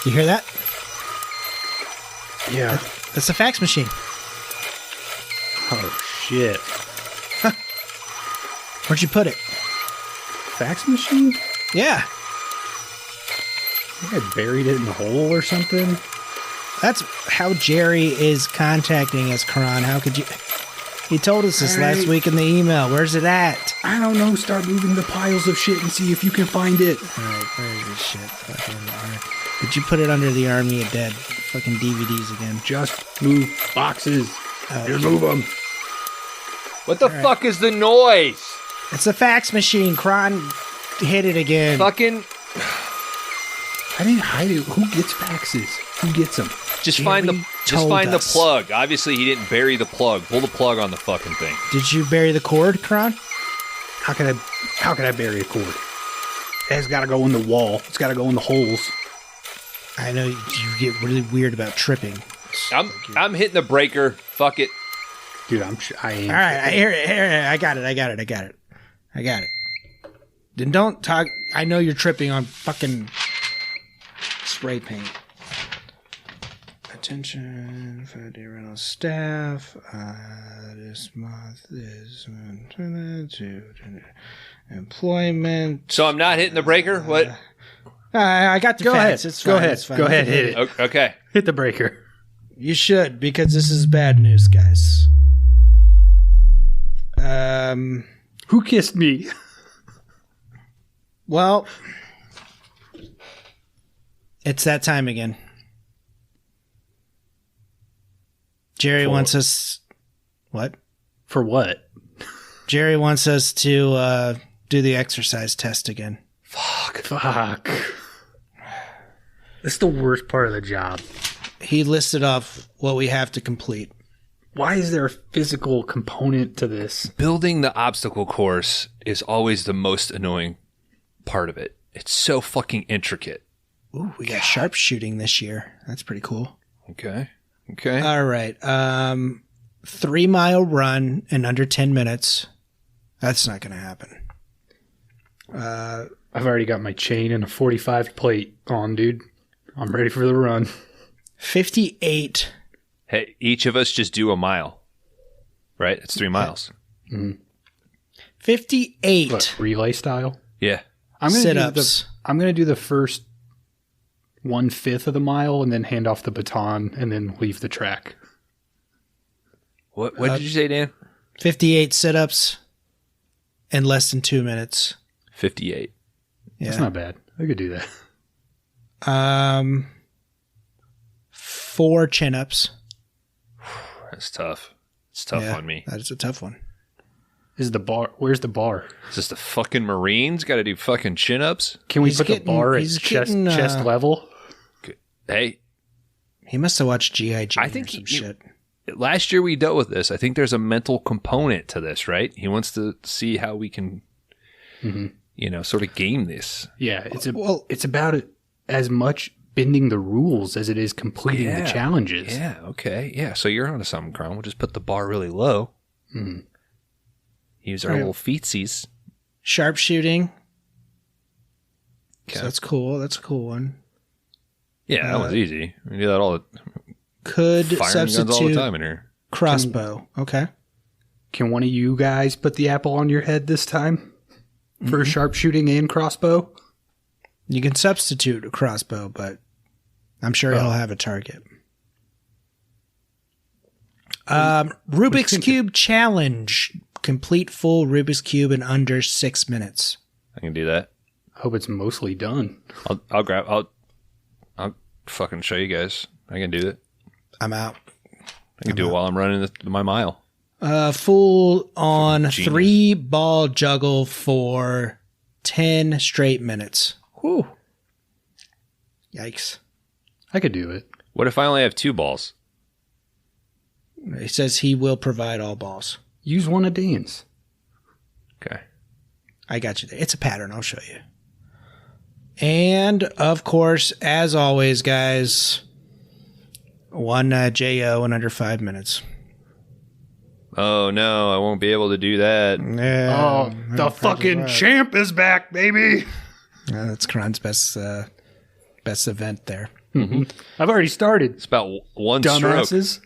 You hear that? Yeah. That's a fax machine. Oh, shit. Where'd you put it? Fax machine? Yeah. I think I buried it in the hole or something. That's how Jerry is contacting us, Karan. How could you... He told us this last week in the email. Where's it at? I don't know. Start moving the piles of shit and see if you can find it. All right, where is this shit? Did you put it under the Army of Dead fucking DVDs again? Just move boxes. Just move them. What the fuck is the noise? It's a fax machine. Karan hit it again. Fucking... I didn't hide it. Who gets faxes? Who gets them? Just Jerry find the us. plug. Obviously, he didn't bury the plug. Pull the plug on the fucking thing. Did you bury the cord, Karan? How can I bury a cord? It's got to go in the wall. It's got to go in the holes. I know you get really weird about tripping. I'm hitting the breaker. Fuck it. Dude, I am. All right, I hear it. I got it. Then don't talk. I know you're tripping on fucking spray paint. Attention, 5-day rental staff. This month is to employment. So I'm not hitting the breaker? What? I got the Go facts. ahead. It's fine. Go ahead. It's fine. Go ahead. Hit it. Okay. Hit the breaker. You should, because this is bad news, guys. Who kissed me? Well, it's that time again. Jerry wants us... What? For what? Jerry wants us to do the exercise test again. Fuck. That's the worst part of the job. He listed off what we have to complete. Why is there a physical component to this? Building the obstacle course is always the most annoying part of it. It's so fucking intricate. Ooh, we got sharpshooting this year. That's pretty cool. Okay. All right. 3-mile run in under 10 minutes. That's not going to happen. I've already got my chain and a 45 plate on, dude. I'm ready for the run. 58. Hey, each of us just do a mile. Right? It's 3 miles. 58 What, relay style? Yeah. I'm gonna sit-ups. I'm going to do the first 1/5 of the mile and then hand off the baton and then leave the track. What did you say, Dan? 58 sit-ups in less than 2 minutes. 58. Yeah. That's not bad. I could do that. 4 chin-ups. That's tough. It's tough on me. That is a tough one. Is the bar? Where's the bar? Is this the fucking Marines? Got to do fucking chin-ups? Can we He's put the getting- bar at he's chest getting, level? Hey, He must have watched G.I. Jane I think or some he- shit. last year we dealt with this. I think there's a mental component to this, right? He wants to see how we can, sort of game this. Yeah, it's about it as much bending the rules as it is completing the challenges. Yeah, okay. Yeah, so you're onto something, Cron. We'll just put the bar really low. Use our little feetsies. Sharpshooting. Okay. So that's cool. That's a cool one. Yeah, that one's easy. We do that all the Could firing guns all the substitute time in here. crossbow. Okay. Can one of you guys put the apple on your head this time for sharpshooting and crossbow? You can substitute a crossbow, but I'm sure he'll have a target. Rubik's Cube challenge. Complete full Rubik's Cube in under 6 minutes. I can do that. Hope it's mostly done. I'll fucking show you guys. I can do it. I'm out. I can do it while I'm running my mile. Full on Genius. 3-ball juggle for 10 straight minutes. Whew. Yikes. I could do it. What if I only have 2 balls? He says he will provide all balls. Use one a dance. Okay. I got you there. It's a pattern. I'll show you. And, of course, as always, guys, one JO in under 5 minutes. Oh, no, I won't be able to do that. Yeah, The fucking champ is back, baby. That's Kron's best event there. Mm-hmm. I've already started. It's about one stroke. Dumbasses.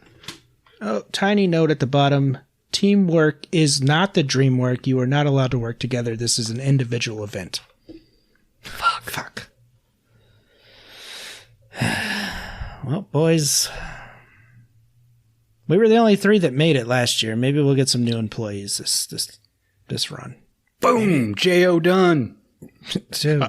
Oh, tiny note at the bottom. Teamwork is not the dream work. You are not allowed to work together. This is an individual event. Fuck. Well, boys, we were the only 3 that made it last year. Maybe we'll get some new employees this run. Boom! J.O. done. Dude,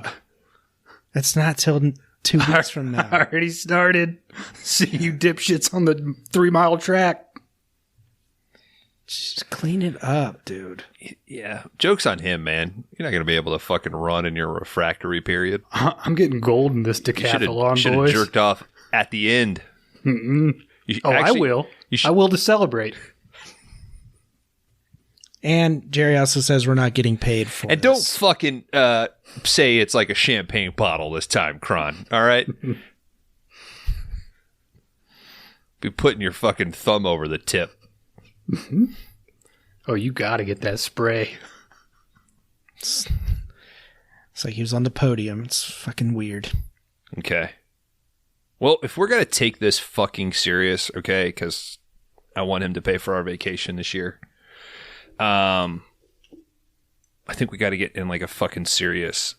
that's not till 2 weeks from now. I already started. See you dipshits on the 3-mile track. Just clean it up, dude. Yeah. Joke's on him, man. You're not going to be able to fucking run in your refractory period. I'm getting gold in this decathlon, should have boys. jerked off at the end. I will. I will to celebrate. And Jerry also says we're not getting paid for And this. don't fucking say it's like a champagne bottle this time, Kron. All right? Be putting your fucking thumb over the tip. Oh, you got to get that spray. It's like he was on the podium. It's fucking weird. Okay. Well, if we're going to take this fucking serious, okay, because I want him to pay for our vacation this year, I think we got to get in like a fucking serious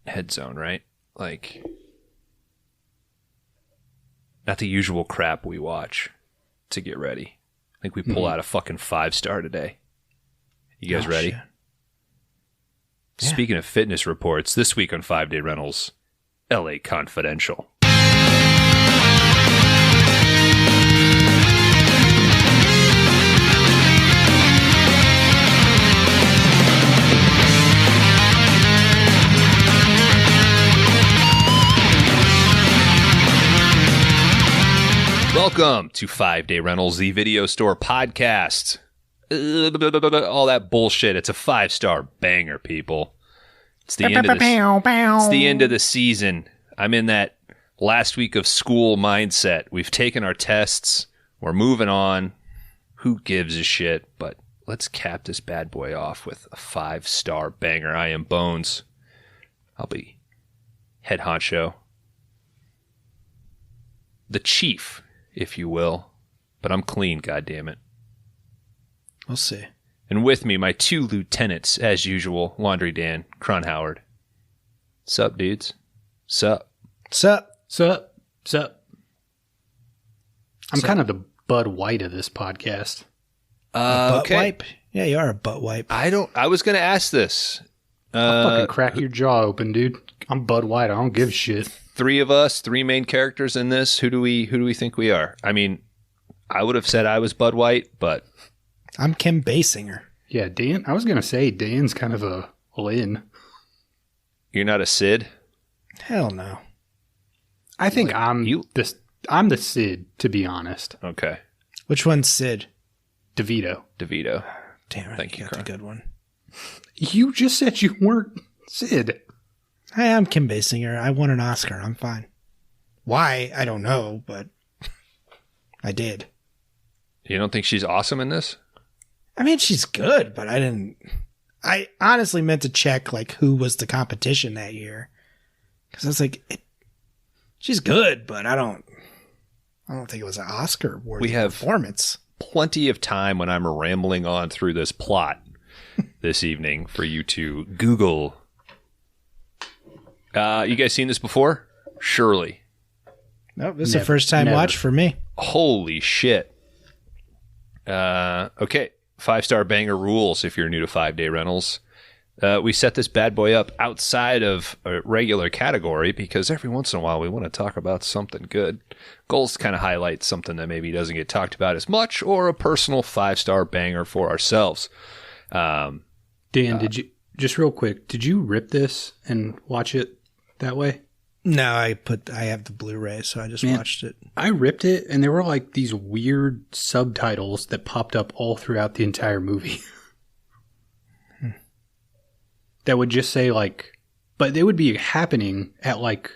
head zone, right? Like, not the usual crap we watch to get ready. I think we pull out a fucking 5-star today. You guys ready? Shit. Speaking of fitness reports, this week on 5 Day Rentals, LA Confidential. Welcome to 5 Day Rentals, the video store podcast. All that bullshit. It's a 5-star banger, people. It's the end of it's the end of the season. I'm in that last week of school mindset. We've taken our tests. We're moving on. Who gives a shit? But let's cap this bad boy off with a 5-star banger. I am Bones. I'll be head honcho. The chief, if you will. But I'm clean, goddammit. We'll see. And with me, my 2 lieutenants, as usual, Laundry Dan, Kron Howard. Sup, dudes? Sup? Sup? Sup? Sup? I'm kind of the Bud White of this podcast. Butt wipe? Yeah, you are a butt wipe. I was going to ask this. I'll fucking crack your jaw open, dude. I'm Bud White. I don't give a shit. 3 of us, 3 main characters in this. Who do we think we are? I mean, I would have said I was Bud White, but I'm Kim Basinger. Yeah, Dan. I was going to say Dan's kind of a Lynn. you're not a Sid? Hell no. I think I'm the Sid, to be honest. Okay. Which one's Sid? DeVito. Damn it. Thank you, That's a Kron. good one. You just said you weren't Sid. Hi, I'm Kim Basinger. I won an Oscar. I'm fine. Why? I don't know, but I did. You don't think she's awesome in this? I mean, she's good, but I honestly meant to check like who was the competition that year. Because I was like, she's good, but I don't think it was an Oscar worthy performance. Plenty of time when I'm rambling on through this plot this evening for you to Google. You guys seen this before? Surely. Nope, this is a first time watch for me. Holy shit. Okay. 5-star banger rules if you're new to 5 Day Rentals. We set this bad boy up outside of a regular category because every once in a while we want to talk about something good. Goals kind of highlight something that maybe doesn't get talked about as much or a personal 5-star banger for ourselves. Dan, did you, just real quick, did you rip this and watch it that way? No, I have the Blu-ray, so I just watched it. I ripped it, and there were like these weird subtitles that popped up all throughout the entire movie. That would just say like, but they would be happening at like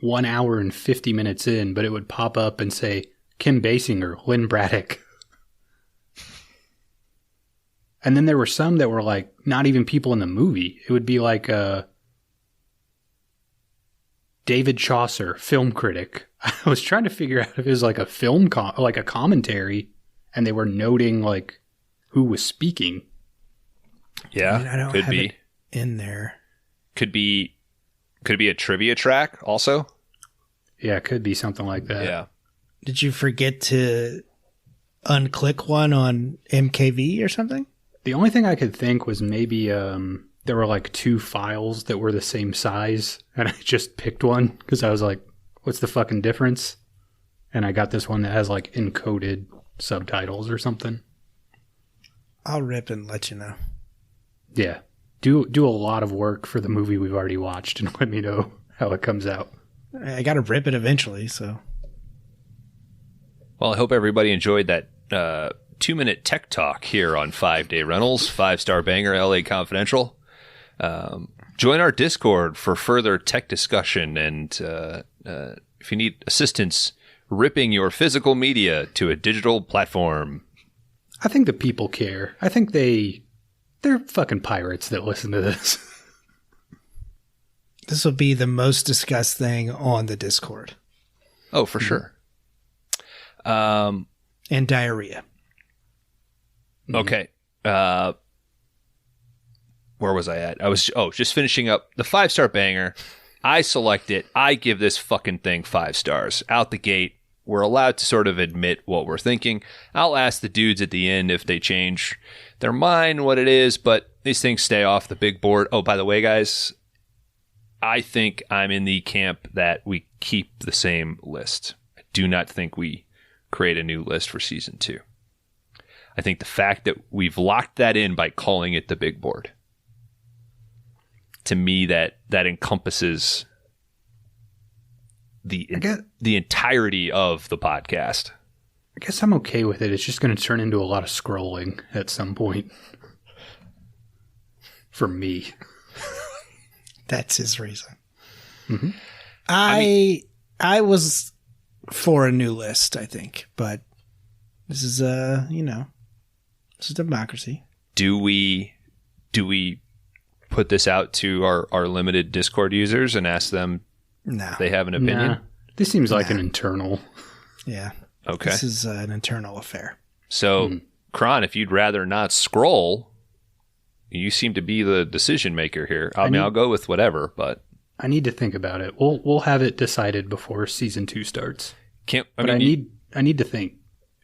1 hour and 50 minutes in, but it would pop up and say Kim Basinger, Lynn Braddock. And then there were some that were like not even people in the movie. It would be like David Chaucer, film critic. I was trying to figure out if it was like a film, like a commentary, and they were noting like who was speaking. Yeah, I don't could have be it in there. Could be a trivia track also. Yeah, it could be something like that. Yeah. Did you forget to unclick one on MKV or something? The only thing I could think was maybe there were like 2 files that were the same size, and I just picked one because I was like, what's the fucking difference? And I got this one that has like encoded subtitles or something. I'll rip and let you know. Yeah. Do a lot of work for the movie we've already watched and let me know how it comes out. I got to rip it eventually, so. Well, I hope everybody enjoyed that 2-minute tech talk here on 5-Day Rentals, 5-Star Banger, LA Confidential. Join our Discord for further tech discussion, and if you need assistance ripping your physical media to a digital platform. I think the people care. I think they're fucking pirates that listen to this. This will be the most discussed thing on the Discord. Oh, for sure. And diarrhea. Okay. Where was I at? I was just finishing up the 5-Star Banger. I select it. I give this fucking thing 5 stars. Out the gate, we're allowed to sort of admit what we're thinking. I'll ask the dudes at the end if they change their mind, what it is, but these things stay off the big board. Oh, by the way, guys, I think I'm in the camp that we keep the same list. I do not think we create a new list for season 2. I think the fact that we've locked that in by calling it the big board, to me, that encompasses the entirety of the podcast. I guess I'm okay with it. It's just going to turn into a lot of scrolling at some point. For me. That's his reason. Mm-hmm. I was for a new list, I think, but this is this is democracy. Do we put this out to our limited Discord users and ask them if they have an opinion? Nah. This seems like an internal. Yeah. Okay. This is an internal affair. So, Kron, if you'd rather not scroll, you seem to be the decision maker here. I'll go with whatever, but I need to think about it. We'll have it decided before season 2 starts. I need to think.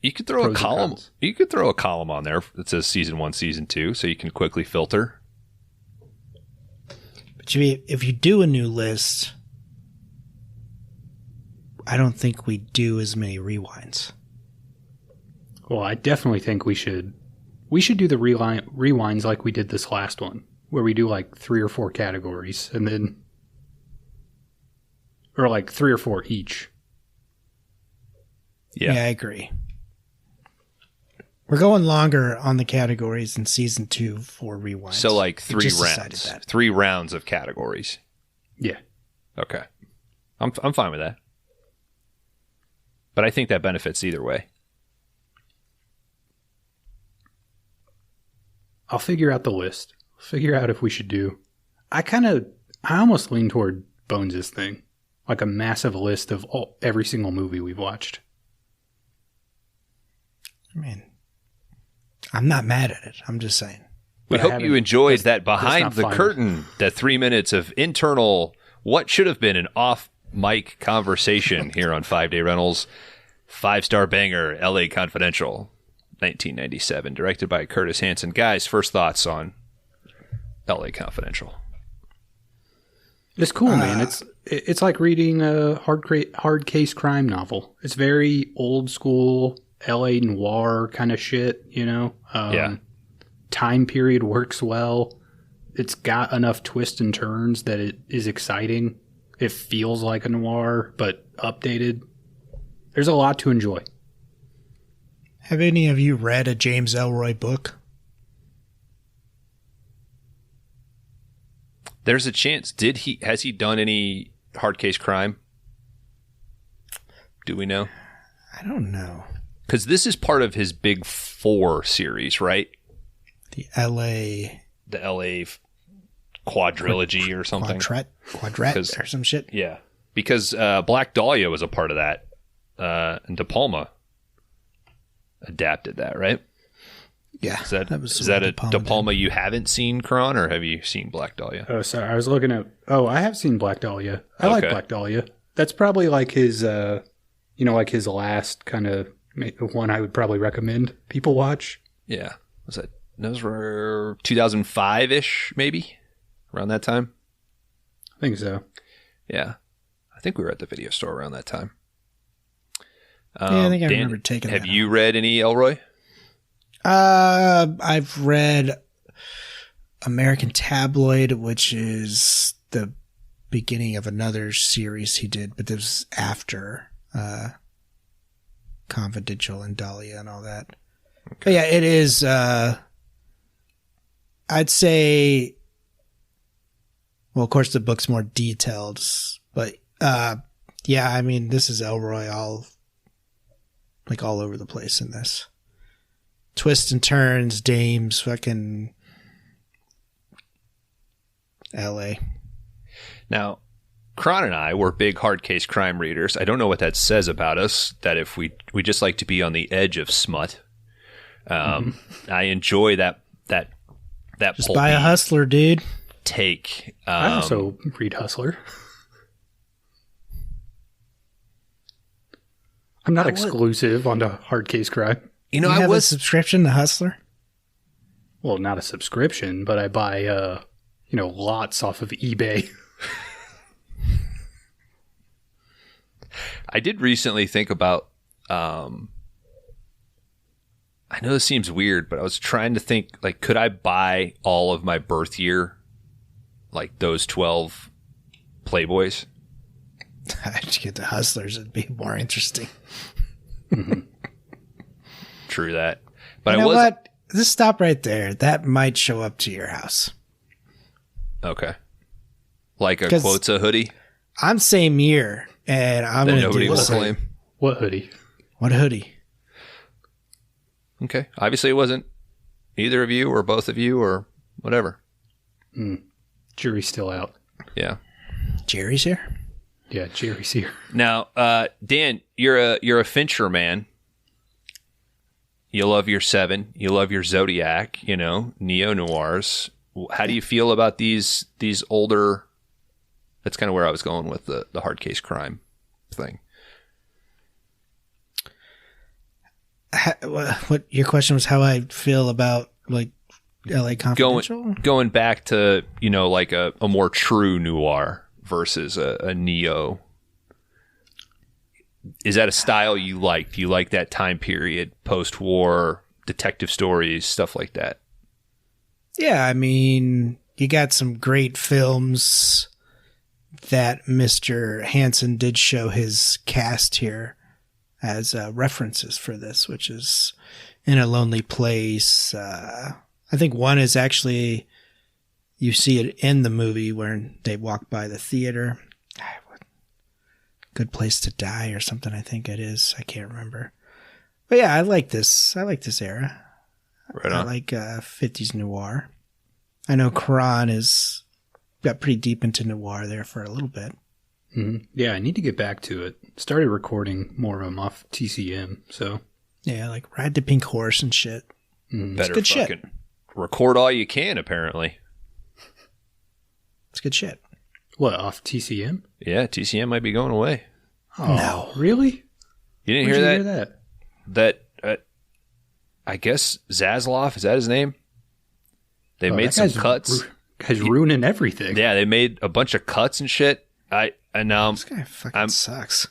You could throw a column. You could throw a column on there that says season 1, season 2, so you can quickly filter. But if you do a new list, I don't think we do as many rewinds. Well, I definitely think we should do the rewinds like we did this last one, where we do like 3 or 4 categories, and then, or like 3 or 4 each. Yeah, I agree. We're going longer on the categories in season 2 for rewinds. So like 3 rounds. 3 rounds of categories. Yeah. Okay. I'm fine with that. But I think that benefits either way. I'll figure out the list. Figure out if we should do. I almost lean toward Bones' thing. Like a massive list of every single movie we've watched. I mean, I'm not mad at it. I'm just saying. We hope you enjoyed that behind the curtain, that 3 minutes of internal, what should have been an off-mic conversation here on 5-Day Rentals. 5-Star Banger, LA Confidential, 1997, directed by Curtis Hanson. Guys, first thoughts on LA Confidential? It's cool, man. It's like reading a hard case crime novel. It's very old school LA noir kind of shit, you know? Yeah. Time period works well. It's got enough twists and turns that it is exciting. It feels like a noir, but updated. There's a lot to enjoy. Have any of you read a James Ellroy book? There's a chance. Has he done any hard case crime? Do we know? I don't know. Because this is part of his Big 4 series, right? The LA quadrilogy or something. Quadret or some shit. Yeah. because Black Dahlia was a part of that, and De Palma adapted that, right? Yeah. Is that a De Palma you haven't seen, Kron, or have you seen Black Dahlia? Oh, sorry. I was looking at... Oh, I have seen Black Dahlia. I like Black Dahlia. That's probably like his, like his last kind of one I would probably recommend people watch. Yeah. Those were 2005-ish, maybe? Around that time? I think so. Yeah. I think we were at the video store around that time. I think I remember taking that. Have you read any Elroy? I've read American Tabloid, which is the beginning of another series he did, but this was after Confidential and Dahlia and all that. Okay. But yeah, it is. I'd say. Well, of course, the book's more detailed, but yeah, I mean, this is Elroy all over the place in this. Twists and turns, dames, fucking L.A. Now, Kron and I were big hard case crime readers. I don't know what that says about us, that if we just like to be on the edge of smut. I enjoy that just buy a Hustler, dude. Take. I also read Hustler. I'm not exclusive onto hard case crime. I have a subscription to Hustler. Well, not a subscription, but I buy lots off of eBay. I did recently think about. I know this seems weird, but I was trying to think, like, could I buy all of my birth year, like those 12 Playboys? I'd get the Hustlers. It'd be more interesting. True that. But you know what? Just stop right there. That might show up to your house. Okay. Like a Quotza hoodie? I'm same year, and I'm going to do the same. Claim. What hoodie? What hoodie? Okay. Obviously, it wasn't either of you or both of you or whatever. Jury's still out. Yeah. Jerry's here? Yeah, Jerry's here. Now, Dan, you're a Fincher man. You love your Seven. You love your Zodiac, neo-noirs. How do you feel about these older... That's kind of where I was going with the hard case crime thing. What your question was how I feel about, like, LA Confidential? Going back to, like a more true noir versus a neo. Is that a style you like? Do you like that time period, post-war, detective stories, stuff like that? Yeah, I mean, you got some great films that Mr. Hansen did show his cast here as references for this, which is In a Lonely Place. I think one is actually, you see it in the movie where they walk by the theater. Good Place to Die or something, I think it is. I can't remember. But yeah, I like this. I like this era. Right on. I like 50s noir. I know Kron got pretty deep into noir there for a little bit. Mm-hmm. Yeah, I need to get back to it. Started recording more of them off TCM, so. Yeah, like Ride the Pink Horse and shit. Better good fucking shit. Record all you can, apparently. It's good shit. What, off TCM? Yeah, TCM might be going away. Oh, no. Really? You didn't hear that? That, I guess Zaslav, is that his name? They made some cuts. Guy's ruining everything. Yeah, they made a bunch of cuts and shit. This guy fucking sucks.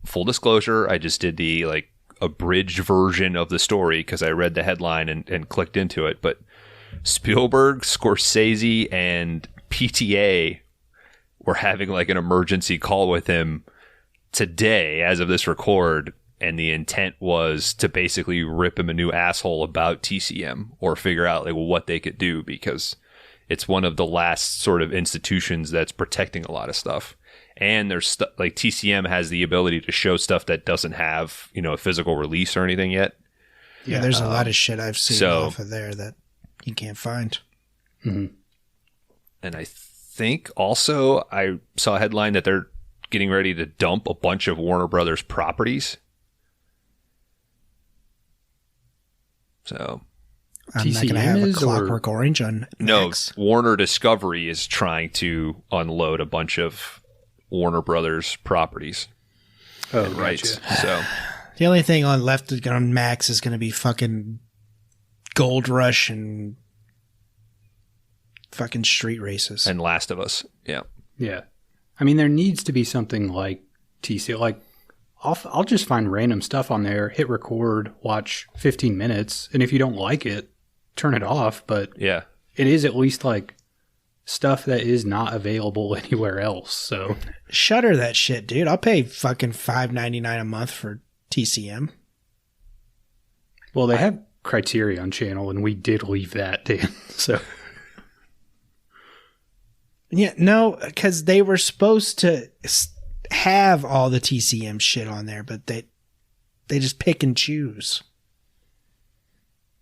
Full disclosure, I just did the like abridged version of the story because I read the headline and clicked into it. But Spielberg, Scorsese, and PTA were having like an emergency call with him today as of this record, and the intent was to basically rip him a new asshole about TCM or figure out like what they could do, because it's one of the last sort of institutions that's protecting a lot of stuff. And there's like TCM has the ability to show stuff that doesn't have, a physical release or anything yet. Yeah, there's a lot of shit I've seen off of there that you can't find. Mm-hmm. And I think also I saw a headline that they're getting ready to dump a bunch of Warner Brothers properties. So I'm not going to have a Clockwork Orange on Max. No, Warner Discovery is trying to unload a bunch of Warner Brothers properties. Oh, rights. Gotcha. So the only thing left on Max is going to be fucking Gold Rush and fucking Street Races. And Last of Us. Yeah. Yeah. I mean, there needs to be something like TC. Like, I'll just find random stuff on there, hit record, watch 15 minutes, and if you don't like it, turn it off. But yeah, it is at least like stuff that is not available anywhere else. So Shutter that shit, dude. I'll pay fucking $5.99 a month for TCM. Well, they have Criterion Channel, and we did leave that, Dan. So yeah, no, because they were supposed to have all the TCM shit on there, but they just pick and choose.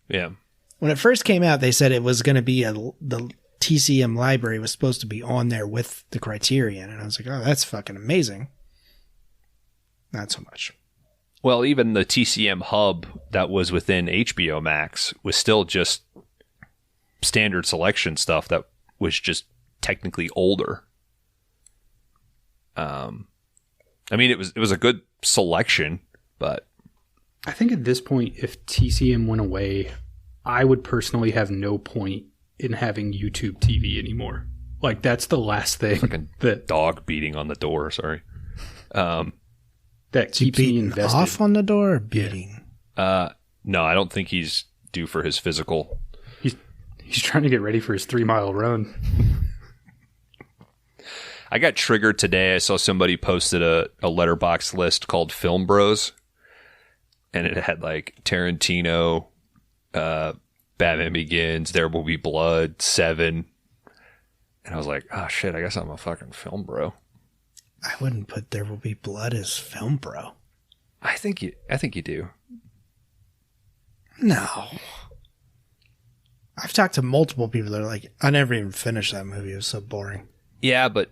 Yeah. When it first came out, they said it was going to be the TCM library was supposed to be on there with the Criterion, and I was like, oh, that's fucking amazing. Not so much. Well, even the TCM hub that was within HBO Max was still just standard selection stuff that was just technically older. I mean, it was a good selection, but I think at this point, if TCM went away, I would personally have no point in having YouTube TV anymore. Like, that's the last thing. Fucking that dog beating on the door. Sorry. That keeps me invested. Off on the door or beating? No, I don't think he's due for his physical. He's trying to get ready for his 3-mile run. I got triggered today. I saw somebody posted a letterbox list called Film Bros, and it had like Tarantino, Batman Begins, There Will Be Blood, Seven, and I was like, oh shit, I guess I'm a fucking film bro. I wouldn't put There Will Be Blood as film bro. I think you do. No. I've talked to multiple people that are like, I never even finished that movie. It was so boring. Yeah, but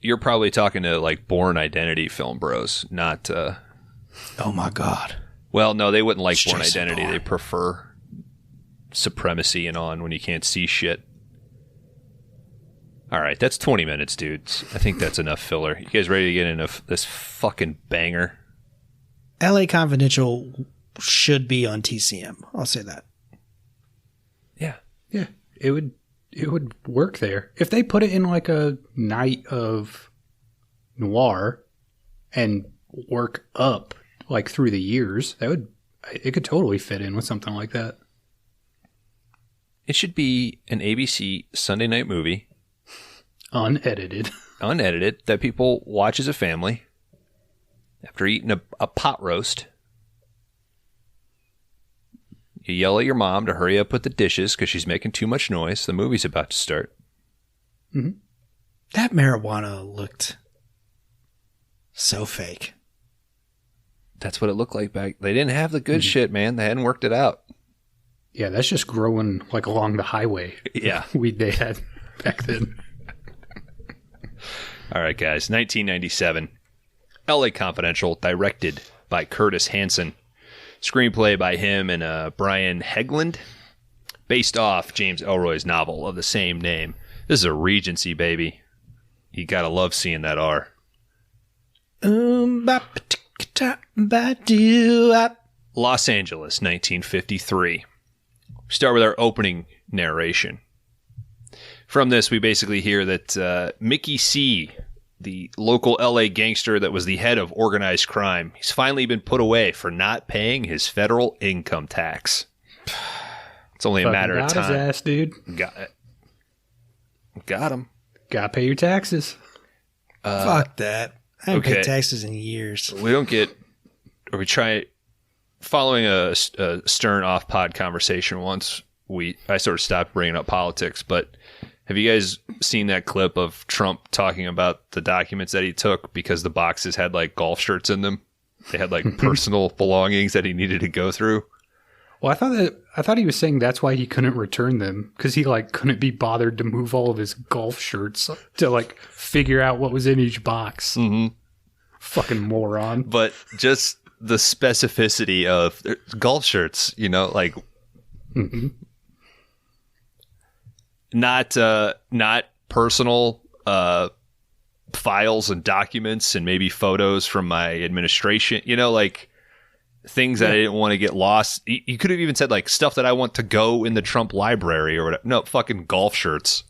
you're probably talking to like Born Identity film bros, not. Oh my God. Well, no, they wouldn't like It's Born Jason Identity. Bourne. They prefer Supremacy and On when you can't see shit. All right, that's 20 minutes, dudes. I think that's enough filler. You guys ready to get into this fucking banger? LA Confidential should be on TCM. I'll say that. Yeah. Yeah, it would work there. If they put it in like a night of noir and work up like through the years, it could totally fit in with something like that. It should be an ABC Sunday night movie. Unedited, that people watch as a family after eating a pot roast. You yell at your mom to hurry up with the dishes because she's making too much noise. The movie's about to start. Mm-hmm. That marijuana looked so fake. That's what it looked like back. They didn't have the good shit, man. They hadn't worked it out. Yeah, that's just growing like along the highway. Yeah. Weed they had back then. All right, guys. 1997. LA Confidential, directed by Curtis Hanson. Screenplay by him and Brian Hegland. Based off James Ellroy's novel of the same name. This is a Regency, baby. You gotta love seeing that R. Los Angeles, 1953. Start with our opening narration. From this, we basically hear that Mickey C., the local LA gangster that was the head of organized crime, he's finally been put away for not paying his federal income tax. It's only a matter of time. His ass, dude. Got him. Gotta pay your taxes. Fuck that. I haven't paid taxes in years. We don't get, or we try, following a Stern off-pod conversation once, I sort of stopped bringing up politics, but have you guys seen that clip of Trump talking about the documents that he took because the boxes had like golf shirts in them? They had like personal belongings that he needed to go through. Well, I thought he was saying that's why he couldn't return them, because he like couldn't be bothered to move all of his golf shirts to like figure out what was in each box. Mm-hmm. Fucking moron. But just the specificity of golf shirts, you know, like not personal files and documents and maybe photos from my administration, you know, like things that I didn't want to get lost. You could have even said like stuff that I want to go in the Trump library or whatever. No, fucking golf shirts.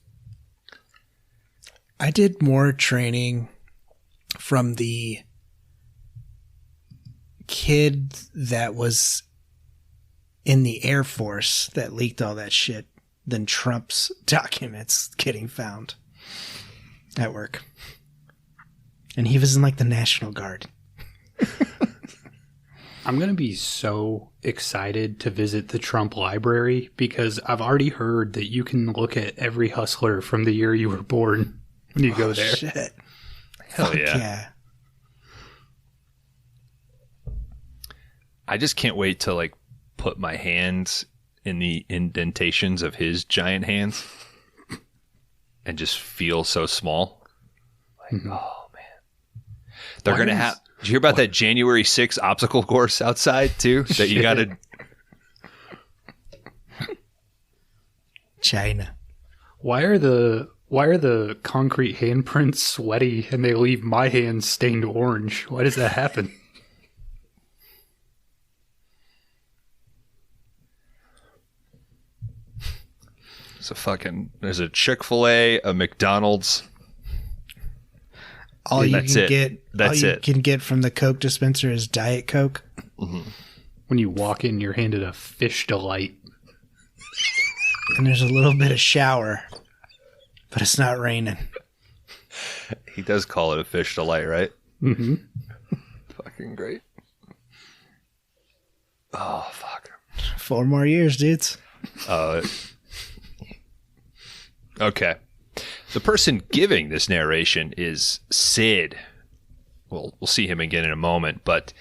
I did more training from the kid that was in the Air Force that leaked all that shit than Trump's documents getting found at work. And he was in like the National Guard. I'm going to be so excited to visit the Trump library because I've already heard that you can look at every hustler from the year you were born when you go there. Shit. Hell Fuck yeah. I just can't wait to like put my hands in the indentations of his giant hands and just feel so small. Like, oh man. They're going to have... Did you hear about that January 6th obstacle course outside too? That you got to... China. Why are the concrete handprints sweaty and they leave my hands stained orange? Why does that happen? There's a Chick-fil-A, a McDonald's. All you That's can get from the Coke dispenser is Diet Coke. Mm-hmm. When you walk in, you're handed a fish delight. And there's a little bit of shower, but it's not raining. He does call it a fish delight, right? Mm-hmm. Fucking great. Oh, fuck. 4 more years, dudes. Okay. The person giving this narration is Sid. We'll see him again in a moment, but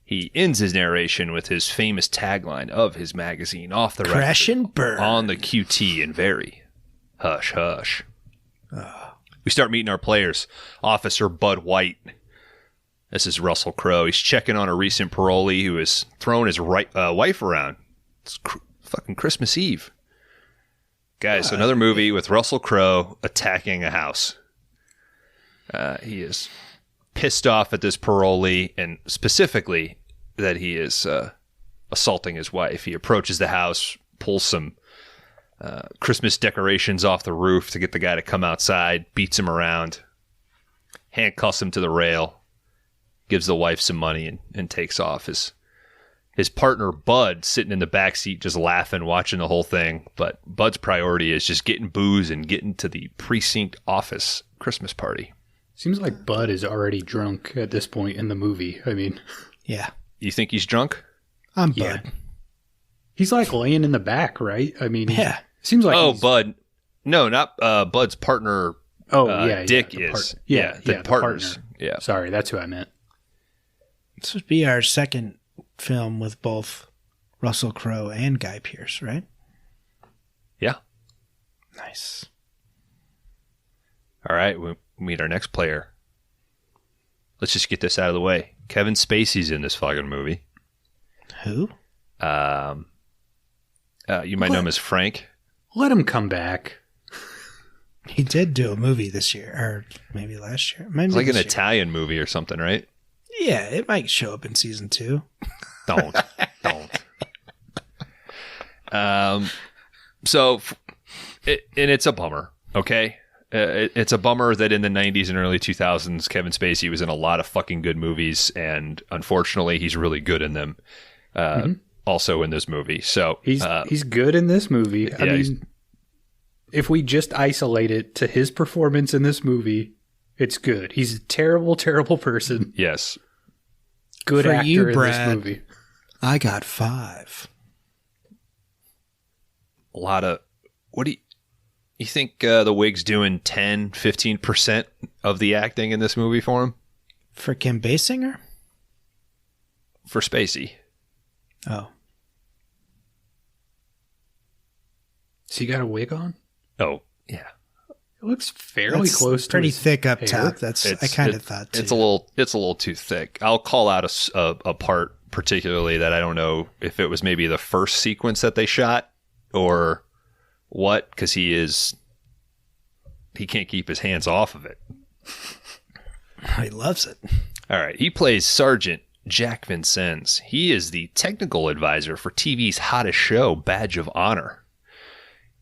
he ends his narration with his famous tagline of his magazine, Off the Record. Crash and burn. On the QT and very. Hush, hush. We start meeting our players. Officer Bud White. This is Russell Crowe. He's checking on a recent parolee who has thrown his wife around. It's fucking Christmas Eve. Guys, another movie with Russell Crowe attacking a house. He is pissed off at this parolee, and specifically that he is assaulting his wife. He approaches the house, pulls some Christmas decorations off the roof to get the guy to come outside, beats him around, handcuffs him to the rail, gives the wife some money, and takes off. His partner, Bud, sitting in the backseat just laughing, watching the whole thing. But Bud's priority is just getting booze and getting to the precinct office Christmas party. Seems like Bud is already drunk at this point in the movie. I mean... Yeah. You think he's drunk? I'm Bud. Yeah. He's like laying in the back, right? I mean... Yeah. Seems like Bud. No, not Bud's partner. Dick is. The partners. Partner. Yeah. Sorry, that's who I meant. This would be our second film with both Russell Crowe and Guy Pearce, right? Yeah. Nice. All right, we meet our next player. Let's just get this out of the way. Kevin Spacey's in this fucking movie. Who? You might know him as Frank. Let him come back. He did do a movie this year, or maybe last year. Maybe It's like an this year. Italian movie or something, right? Yeah, it might show up in season 2. Don't. So, it's a bummer, okay? It's a bummer that in the 90s and early 2000s, Kevin Spacey was in a lot of fucking good movies, and unfortunately, he's really good in them. Also in this movie. So he's good in this movie. I mean, if we just isolate it to his performance in this movie, it's good. He's a terrible, terrible person. Yes. Good For actor you, in Brad, this movie. I got 5. A lot of... What do you think the wig's doing 10, 15% of the acting in this movie for him? For Kim Basinger? For Spacey. Oh. Has he got a wig on? Oh, yeah. It looks fairly close to pretty his thick up hair. top. I kind of thought too. It's a little too thick. I'll call out a part particularly that I don't know if it was maybe the first sequence that they shot or what, because he can't keep his hands off of it. He loves it. All right. He plays Sergeant Jack Vincennes. He is the technical advisor for TV's hottest show, Badge of Honor.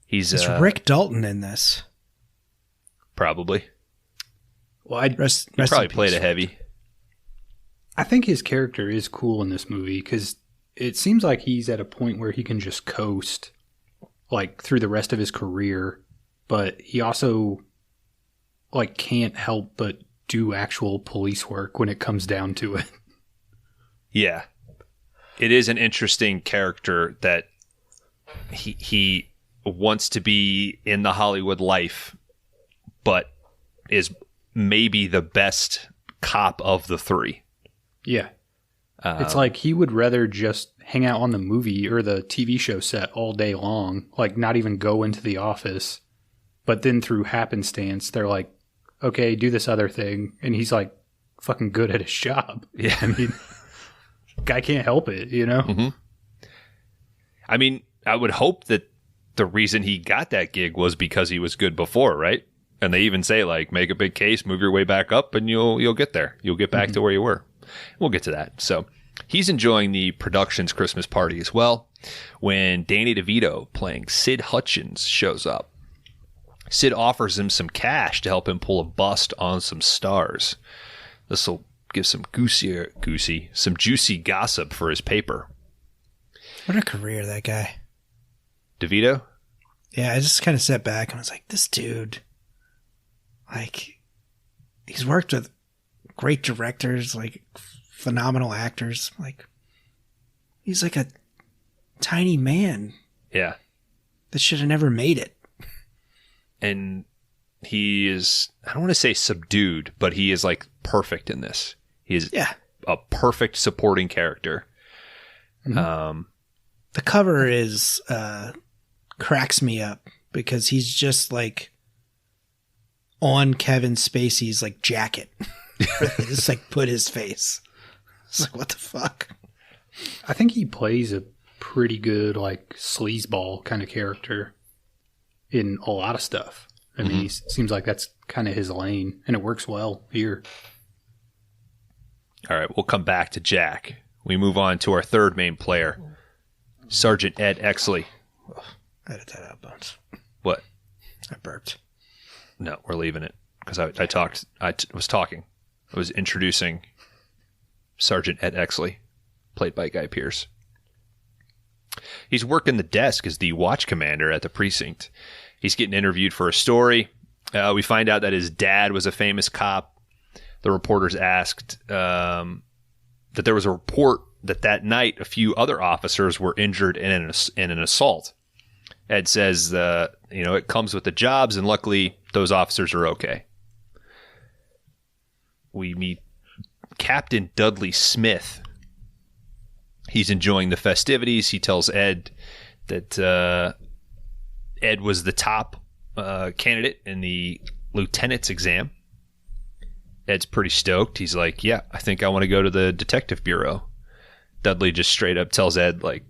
Is Rick Dalton in this? Probably. Well, he probably played a heavy. I think his character is cool in this movie because it seems like he's at a point where he can just coast like through the rest of his career, but he also like can't help but do actual police work when it comes down to it. Yeah. It is an interesting character that he wants to be in the Hollywood life, but is maybe the best cop of the three. Yeah. It's like he would rather just hang out on the movie or the TV show set all day long, like not even go into the office. But then through happenstance, they're like, okay, do this other thing. And he's like fucking good at his job. Yeah. I mean, guy can't help it, you know? Mm-hmm. I mean, I would hope that the reason he got that gig was because he was good before, right? And they even say, like, make a big case, move your way back up, and you'll get there. You'll get back to where you were. We'll get to that. So he's enjoying the production's Christmas party as well when Danny DeVito, playing Sid Hutchins, shows up. Sid offers him some cash to help him pull a bust on some stars. This will give some some juicy gossip for his paper. What a career, that guy. DeVito? Yeah, I just kind of sat back and was like, this dude, like, he's worked with great directors, like, phenomenal actors. Like, he's like a tiny man. Yeah. That should have never made it. And he is, I don't want to say subdued, but he is, like, perfect in this. He is a perfect supporting character. Mm-hmm. The cover is cracks me up because he's just like on Kevin Spacey's like jacket. Just like put his face. It's like, what the fuck? I think he plays a pretty good like sleazeball kind of character in a lot of stuff. I mean, he seems like that's kind of his lane, and it works well here. All right, we'll come back to Jack. We move on to our third main player, Sergeant Ed Exley. Edit that out, Bones. What? I burped. No, we're leaving it because I was introducing Sergeant Ed Exley, played by Guy Pearce. He's working the desk as the watch commander at the precinct. He's getting interviewed for a story. We find out that his dad was a famous cop. The reporters asked that there was a report that night a few other officers were injured in an assault. Ed says, it comes with the jobs, and luckily those officers are okay. We meet Captain Dudley Smith. He's enjoying the festivities. He tells Ed that Ed was the top candidate in the lieutenant's exam. Ed's pretty stoked. He's like, yeah, I think I want to go to the detective bureau. Dudley just straight up tells Ed, like,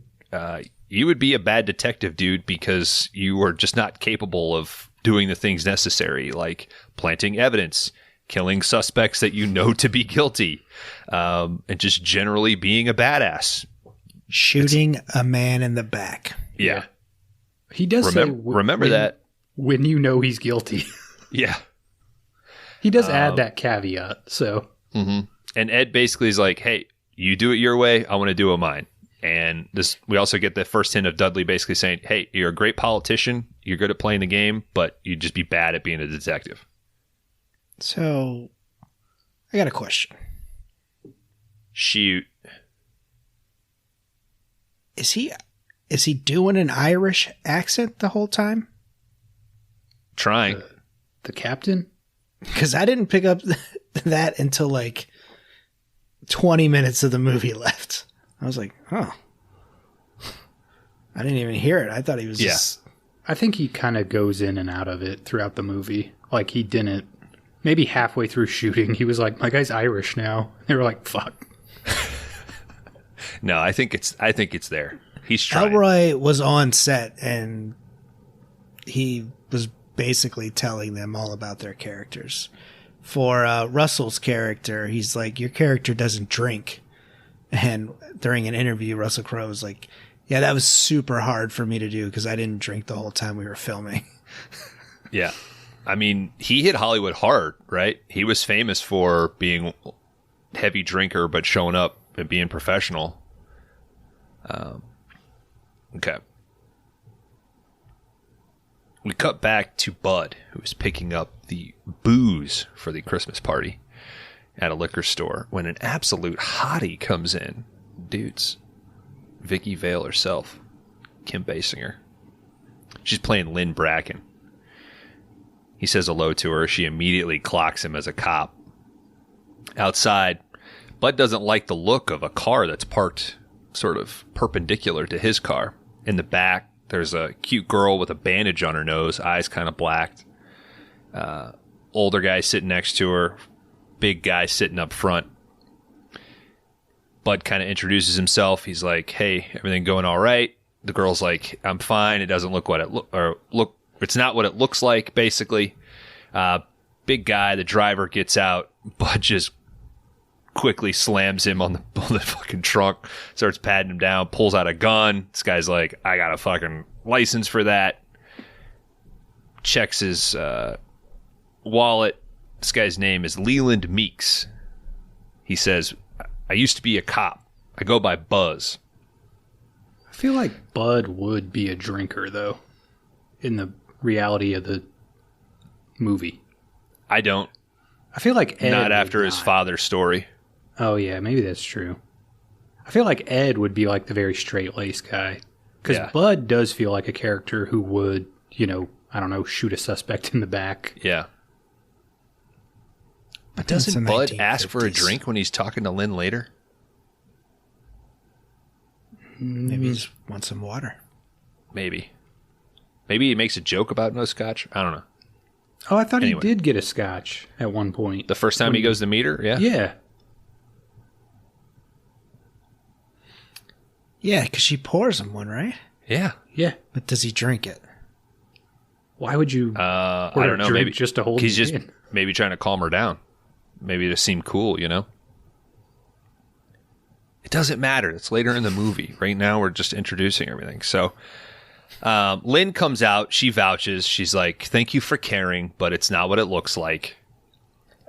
you would be a bad detective, dude, because you are just not capable of doing the things necessary, like planting evidence, killing suspects that you know to be guilty, and just generally being a badass. Shooting a man in the back. Yeah. He does remember that. When you know he's guilty. Yeah. He does add that caveat, so. Mm-hmm. And Ed basically is like, hey, you do it your way, I want to do it mine. And we also get the first hint of Dudley basically saying, hey, you're a great politician, you're good at playing the game, but you'd just be bad at being a detective. So, I got a question. Shoot. Is he doing an Irish accent the whole time? Trying. The captain? Because I didn't pick up that until like 20 minutes of the movie left. I was like, oh. I didn't even hear it. I thought he was just I think he kind of goes in and out of it throughout the movie. Like, he didn't... Maybe halfway through shooting, he was like, my guy's Irish now. They were like, fuck. No, I think it's there. He's trying. Elroy was on set, and he was basically telling them all about their characters. For Russell's character, he's like, your character doesn't drink. And during an interview, Russell Crowe was like, yeah, that was super hard for me to do because I didn't drink the whole time we were filming. Yeah. I mean, he hit Hollywood hard, right? He was famous for being a heavy drinker, but showing up and being professional. Okay. We cut back to Bud, who is picking up the booze for the Christmas party at a liquor store when an absolute hottie comes in. Dudes. Vicky Vale herself. Kim Basinger. She's playing Lynn Bracken. He says hello to her. She immediately clocks him as a cop. Outside, Bud doesn't like the look of a car that's parked sort of perpendicular to his car. In the back, there's a cute girl with a bandage on her nose, eyes kind of blacked. Older guy sitting next to her, big guy sitting up front. Bud kind of introduces himself. He's like, hey, everything going all right? The girl's like, I'm fine. It doesn't look what it look. It's not what it looks like, basically. Big guy, the driver gets out. Bud just quickly slams him on the fucking trunk, starts patting him down, pulls out a gun. This guy's like, I got a fucking license for that. Checks his wallet. This guy's name is Leland Meeks. He says, I used to be a cop. I go by Buzz. I feel like Bud would be a drinker, though, in the reality of the movie. I don't. I feel like Ed not after his father's story. Oh, yeah, maybe that's true. I feel like Ed would be like the very straight-laced guy. Because Bud does feel like a character who would, I don't know, shoot a suspect in the back. Yeah. But doesn't Bud ask for a drink when he's talking to Lynn later? Maybe he just wants some water. Maybe he makes a joke about no scotch. I don't know. Oh, I thought he did get a scotch at one point. The first time he goes to meet her? Yeah. Yeah. Yeah, because she pours him one, right? Yeah. Yeah. But does he drink it? Why would you I don't know. Maybe just to hold he's just in? Maybe trying to calm her down. Maybe to seem cool, It doesn't matter. It's later in the movie. Right now, we're just introducing everything. So, Lynn comes out. She vouches. She's like, thank you for caring, but it's not what it looks like.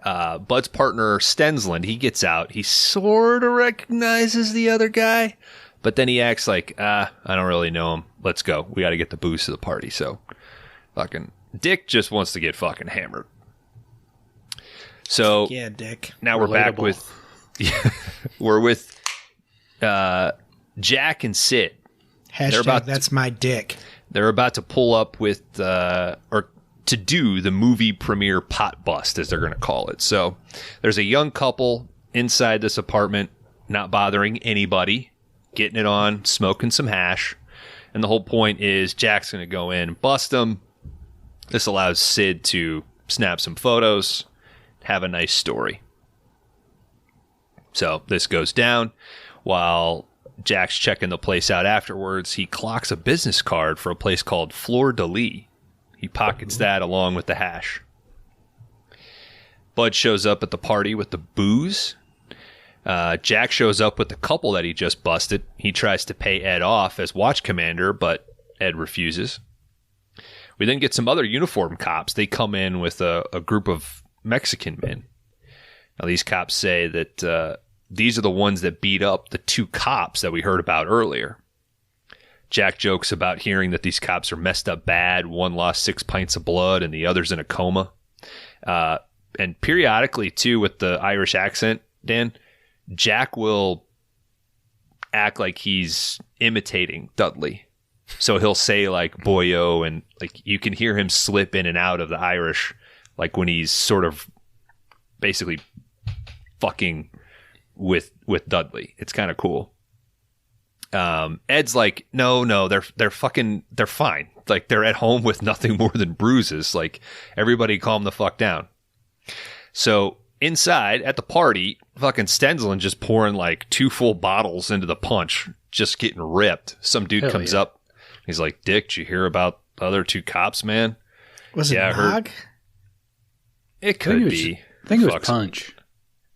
Bud's partner, Stensland, he gets out. He sort of recognizes the other guy, but then he acts like, I don't really know him. Let's go. We got to get the booze to the party. So, fucking Dick just wants to get fucking hammered. So, yeah, Dick. Now we're back with, we're with Jack and Sid. Hashtag that's my dick. They're about to pull up with, or to do the movie premiere pot bust, as they're going to call it. So there's a young couple inside this apartment, not bothering anybody, getting it on, smoking some hash. And the whole point is Jack's going to go in and bust them. This allows Sid to snap some photos, have a nice story. So this goes down. While Jack's checking the place out afterwards, he clocks a business card for a place called Fleur de Lis. He pockets that along with the hash. Bud shows up at the party with the booze. Jack shows up with the couple that he just busted. He tries to pay Ed off as watch commander, but Ed refuses. We then get some other uniformed cops. They come in with a group of Mexican men. Now, these cops say that these are the ones that beat up the two cops that we heard about earlier. Jack jokes about hearing that these cops are messed up bad. One lost 6 pints of blood and the other's in a coma. And periodically, too, with the Irish accent, Dan, Jack will act like he's imitating Dudley. So he'll say, like, boyo, and like you can hear him slip in and out of the Irish, like when he's sort of basically fucking with Dudley. It's kind of cool. Ed's like, no, they're fine. Like, they're at home with nothing more than bruises. Like, everybody calm the fuck down. So inside at the party, fucking Stensland just pouring like 2 full bottles into the punch, just getting ripped. Some dude comes up. He's like, Dick, did you hear about the other 2 cops, man? Was it Nog? It could be. I think it was punch.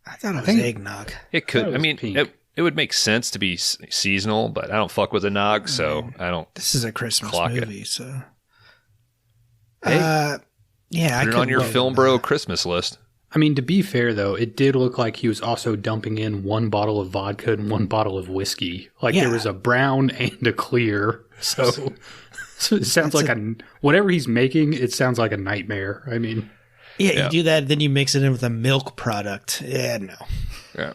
I thought it was eggnog. It could. I mean, it would make sense to be seasonal, but I don't fuck with a nog, so I don't. This is a Christmas movie, so. Hey, yeah, put it on your Film Bro Christmas list. I mean, to be fair, though, it did look like he was also dumping in 1 bottle of vodka and 1 bottle of whiskey. Like, there was a brown and a clear. So it sounds like whatever he's making, it sounds like a nightmare. I mean. Yeah, you do that, then you mix it in with a milk product. Yeah, no. Yeah.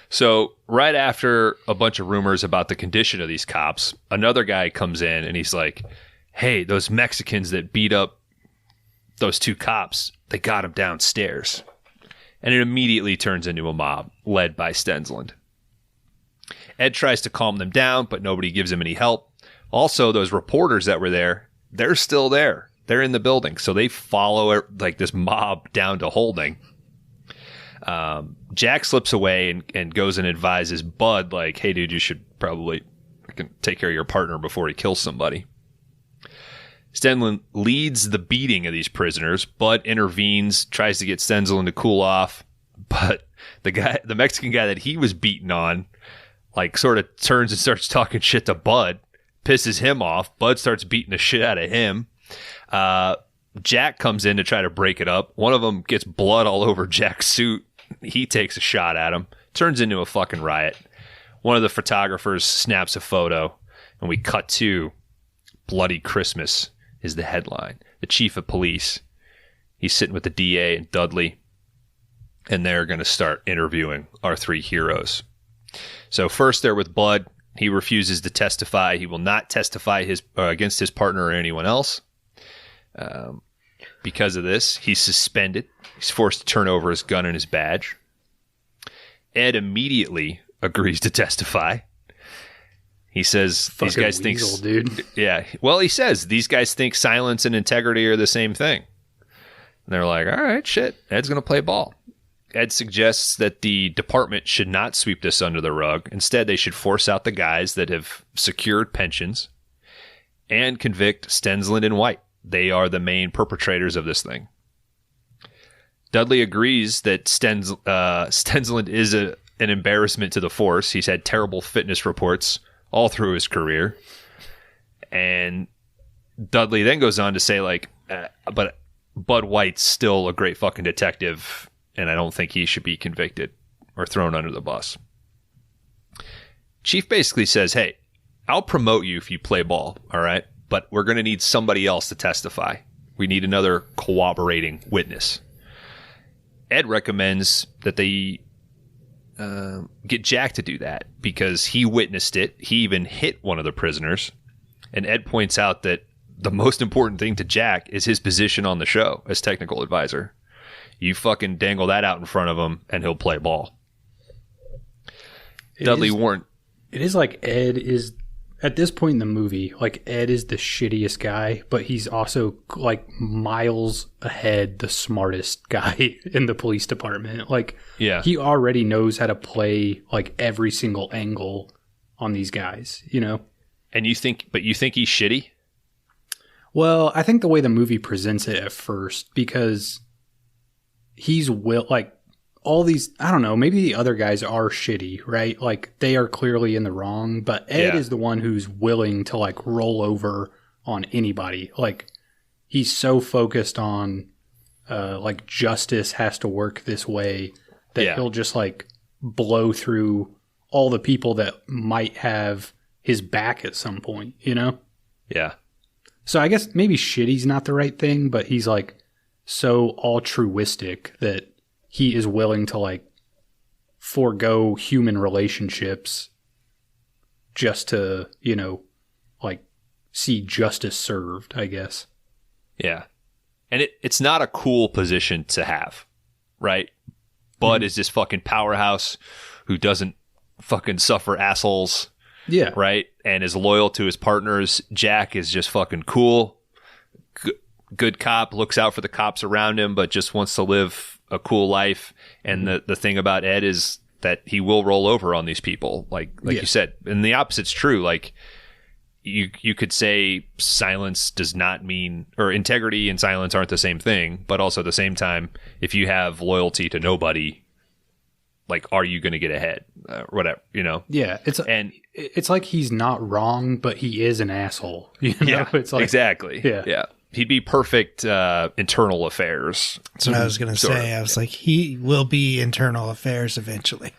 So right after a bunch of rumors about the condition of these cops, another guy comes in and he's like, hey, those Mexicans that beat up those 2 cops, they got them downstairs. And it immediately turns into a mob led by Stensland. Ed tries to calm them down, but nobody gives him any help. Also, those reporters that were there, they're still there. They're in the building. So they follow like this mob down to holding. Jack slips away and goes and advises Bud, like, hey, dude, you should probably take care of your partner before he kills somebody. Stensland leads the beating of these prisoners. Bud intervenes, tries to get Stensland to cool off. But the Mexican guy that he was beating on, like, sort of turns and starts talking shit to Bud, pisses him off. Bud starts beating the shit out of him. Jack comes in to try to break it up. One of them gets blood all over Jack's suit. He takes a shot at him. Turns into a fucking riot. One of the photographers snaps a photo, and we cut to Bloody Christmas is the headline. The chief of police, he's sitting with the DA and Dudley, and they're going to start interviewing our 3 heroes. So first they're with Bud. He refuses to testify. He will not testify against his partner or anyone else. Because of this, he's suspended. He's forced to turn over his gun and his badge. Ed immediately agrees to testify. He says these guys think, dude. Yeah. Well, he says these guys think silence and integrity are the same thing. And they're like, all right, shit. Ed's going to play ball. Ed suggests that the department should not sweep this under the rug. Instead, they should force out the guys that have secured pensions and convict Stensland and White. They are the main perpetrators of this thing. Dudley agrees that Stensland is an embarrassment to the force. He's had terrible fitness reports all through his career. And Dudley then goes on to say, like, but Bud White's still a great fucking detective, and I don't think he should be convicted or thrown under the bus. Chief basically says, hey, I'll promote you if you play ball, all right? But we're going to need somebody else to testify. We need another cooperating witness. Ed recommends that they get Jack to do that because he witnessed it. He even hit one of the prisoners. And Ed points out that the most important thing to Jack is his position on the show as technical advisor. You fucking dangle that out in front of him and he'll play ball. Dudley warned. It is like Ed is... At this point in the movie, like, Ed is the shittiest guy, but he's also, like, miles ahead the smartest guy in the police department. Like, he already knows how to play, like, every single angle on these guys, you know? And you think he's shitty? Well, I think the way the movie presents it at first, because he's all these, I don't know, maybe the other guys are shitty, right? Like, they are clearly in the wrong, but Ed is the one who's willing to, like, roll over on anybody. Like, he's so focused on, like, justice has to work this way that he'll just, like, blow through all the people that might have his back at some point, you know? Yeah. So I guess maybe shitty's not the right thing, but he's, like, so altruistic that he is willing to, like, forego human relationships just to, you know, like, see justice served, I guess. Yeah. And it's not a cool position to have, right? Bud is this fucking powerhouse who doesn't fucking suffer assholes. Yeah. Right? And is loyal to his partners. Jack is just fucking cool. Good cop, looks out for the cops around him, but just wants to live a cool life. And the thing about Ed is that he will roll over on these people, like you said. And the opposite's true. Like you could say silence does not mean, or integrity and silence aren't the same thing, but also at the same time, if you have loyalty to nobody, like, are you going to get ahead? Whatever, you know? Yeah. It's like he's not wrong, but he is an asshole. You know? Yeah, it's like, exactly. Yeah. He'd be perfect internal affairs. That's what I was going to say. I was like, he will be internal affairs eventually.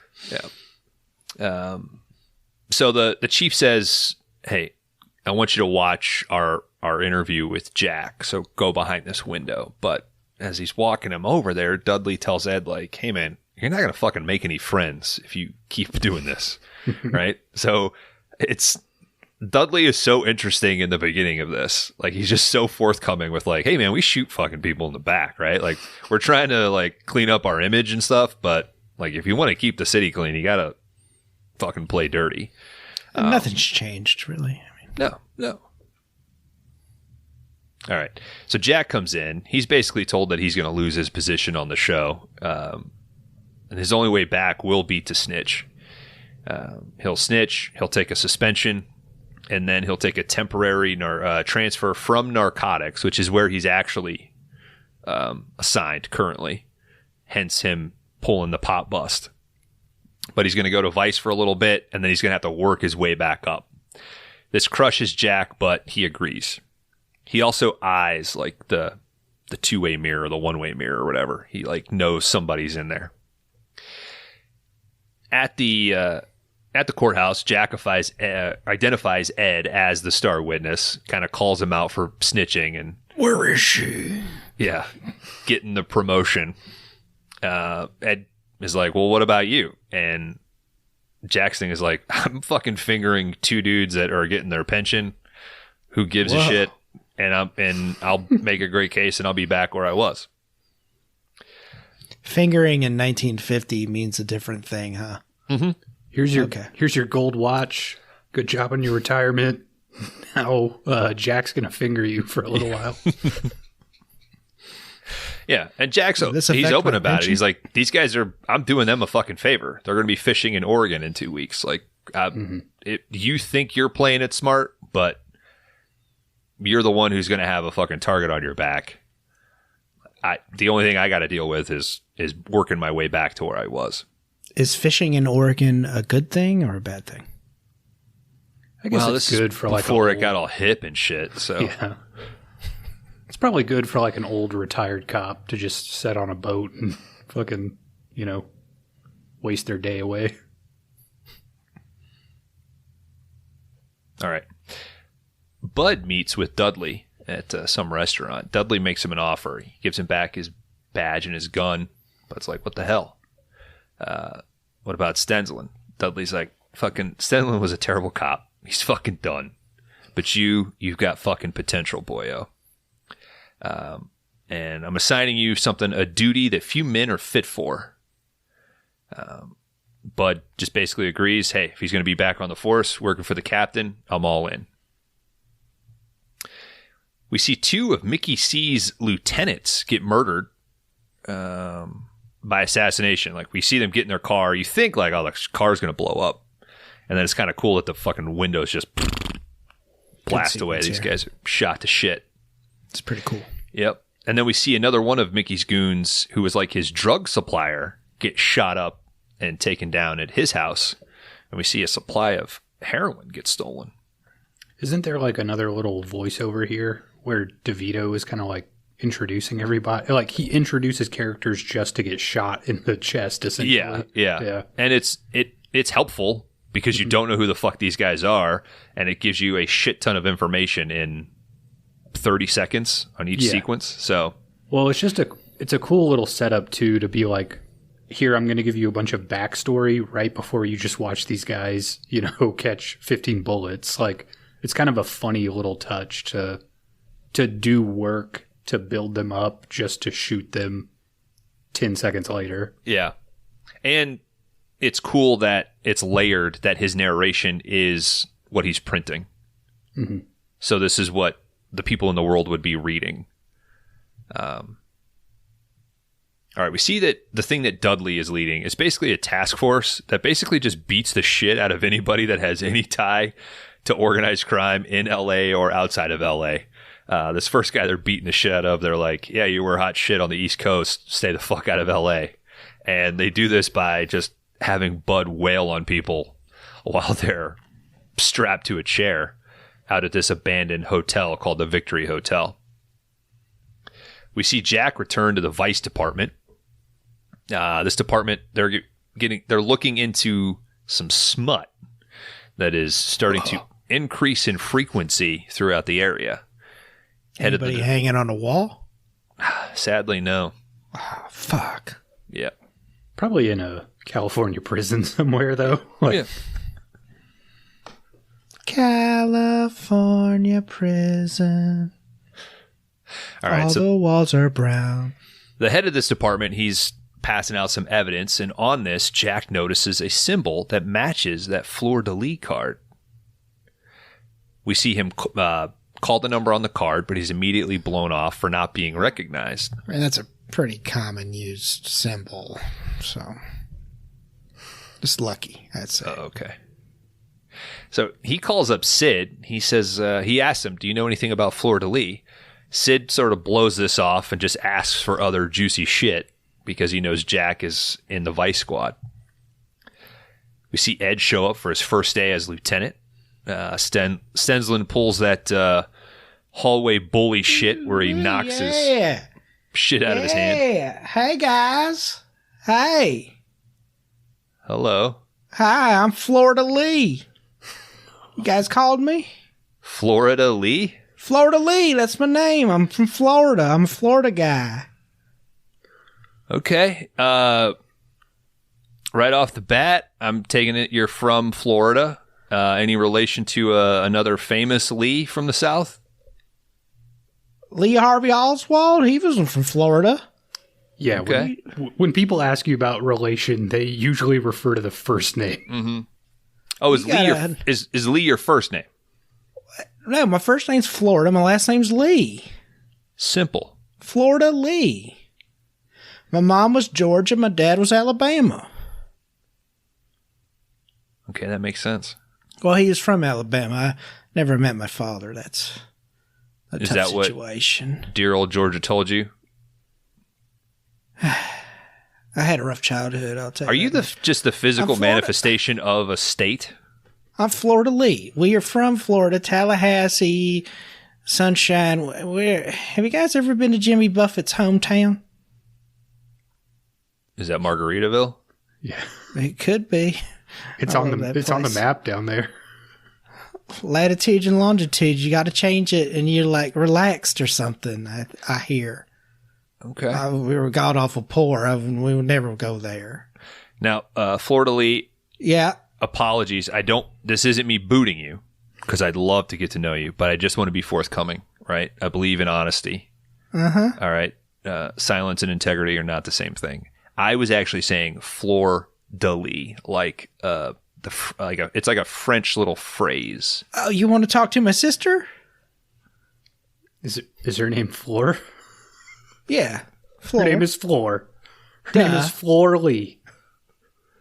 Yeah. So the chief says, hey, I want you to watch our interview with Jack. So go behind this window. But as he's walking him over there, Dudley tells Ed, like, hey, man, you're not going to fucking make any friends if you keep doing this. Right? So Dudley is so interesting in the beginning of this. Like, he's just so forthcoming with, like, hey, man, we shoot fucking people in the back, right? Like, we're trying to, like, clean up our image and stuff, but, like, if you want to keep the city clean, you got to fucking play dirty. Nothing's changed, really. No. All right. So Jack comes in. He's basically told that he's going to lose his position on the show. And his only way back will be to snitch. He'll snitch. He'll take a suspension. And then he'll take a temporary transfer from narcotics, which is where he's actually assigned currently. Hence him pulling the pop bust. But he's going to go to Vice for a little bit, and then he's going to have to work his way back up. This crushes Jack, but he agrees. He also eyes, like, the two-way mirror, the one-way mirror, or whatever. He, like, knows somebody's in there. At the courthouse, Jack identifies Ed as the star witness, kind of calls him out for snitching, and where is she? Yeah, getting the promotion. Ed is like, well, what about you? And Jack's thing is like, I'm fucking fingering two dudes that are getting their pension. Who gives a shit? And I'll make a great case, and I'll be back where I was. Fingering in 1950 means a different thing, huh? Mm-hmm. Here's your gold watch. Good job on your retirement. Now Jack's gonna finger you for a little while. Yeah, and Jack's he's open about it. He's like, these guys I'm doing them a fucking favor. They're going to be fishing in Oregon in 2 weeks. Like, you think you're playing it smart, but you're the one who's going to have a fucking target on your back. The only thing I got to deal with is working my way back to where I was. Is fishing in Oregon a good thing or a bad thing? I guess it's good for like before it got all hip and shit. So yeah. It's probably good for like an old retired cop to just sit on a boat and fucking, waste their day away. All right. Bud meets with Dudley at some restaurant. Dudley makes him an offer. He gives him back his badge and his gun. Bud's like, what the hell? What about Stenzlin? Dudley's like, fucking Stenzlin was a terrible cop. He's fucking done. But you've got fucking potential, boyo. And I'm assigning you a duty that few men are fit for. Bud just basically agrees, hey, if he's going to be back on the force, working for the captain, I'm all in. We see two of Mickey C's lieutenants get murdered by assassination. Like, we see them get in their car. You think, like, oh, the car's going to blow up. And then it's kind of cool that the fucking windows just blast away. These guys are shot to shit. It's pretty cool. Yep. And then we see another one of Mickey's goons, who was like his drug supplier, get shot up and taken down at his house. And we see a supply of heroin get stolen. Isn't there like another little voiceover here where DeVito is kind of like introducing everybody? Like, he introduces characters just to get shot in the chest, essentially. Yeah. And it's helpful because you don't know who the fuck these guys are, and it gives you a shit ton of information in 30 seconds on each sequence. So, well, it's a cool little setup too, to be like, here, I'm going to give you a bunch of backstory right before you just watch these guys, catch 15 bullets. Like, it's kind of a funny little touch to do work to build them up just to shoot them 10 seconds later. Yeah. And it's cool that it's layered, that his narration is what he's printing. Mm-hmm. So this is what the people in the world would be reading. All right, we see that the thing that Dudley is leading is basically a task force that basically just beats the shit out of anybody that has any tie to organized crime in LA or outside of LA. This first guy they're beating the shit out of, they're like, yeah, you were hot shit on the East Coast. Stay the fuck out of LA. And they do this by just having Bud wail on people while they're strapped to a chair out at this abandoned hotel called the Victory Hotel. We see Jack return to the Vice Department. This department, they're looking into some smut that is starting to increase in frequency throughout the area. Anybody hanging on the wall? Sadly, no. Oh, fuck. Yeah. Probably in a California prison somewhere, though. Like, Yeah. California prison. All right. All So the walls are brown. the head of this department, he's passing out some evidence, and on this, Jack notices a symbol that matches that fleur-de-lis card. We see him call the number on the card, but he's immediately blown off for not being recognized. And that's a pretty common used symbol. So, just lucky, I'd say. Okay. So he calls up Sid. He says, he asks him, do you know anything about fleur-de-lis? Sid sort of blows this off and just asks for other juicy shit because he knows Jack is in the Vice Squad. We see Ed show up for his first day as lieutenant. Stensland pulls that hallway bully shit where he knocks his shit out of his hand. Hey, guys. Hey. Hello. Hi, I'm Fleur-de-Lis. You guys called me? Fleur-de-Lis? Fleur-de-Lis, that's my name. I'm from Florida. I'm a Florida guy. Okay. Right off the bat, I'm taking it you're from Florida. Any relation to another famous Lee from the South? Lee Harvey Oswald? He wasn't from Florida. yeah. Okay. When people ask you about relation, they usually refer to the first name. Mm-hmm. Oh, is Lee your first name? No, my first name's Florida. My last name's Lee. Simple. Fleur-de-Lis. My mom was Georgia. My dad was Alabama. Okay, that makes sense. Well, he is from Alabama. I never met my father. That's a Is tough that what situation. dear old Georgia told you? I had a rough childhood, I'll tell you. Are you just the physical I'm Florida. manifestation of a state? I'm Fleur-de-Lis. We are from Florida, Tallahassee, Sunshine. Have you guys ever been to Jimmy Buffett's hometown? Is that Margaritaville? Yeah. It could be. It's I on love the that it's on the place. map down there. Latitude and longitude. You got to change it, and you're like relaxed or something. I hear. Okay. We were god awful poor. We would never go there. Now, Fleur-de-Lis, Yeah. apologies. This isn't me booting you because I'd love to get to know you, but I just want to be forthcoming, right? I believe in honesty. Uh-huh. All right. Silence and integrity are not the same thing. I was actually saying fleur-de-lis, like it's like a French little phrase. Oh, you want to talk to my sister? Is her name Floor? Yeah. Her Floor. name is Floor. Her name Duh. is Floor Lee.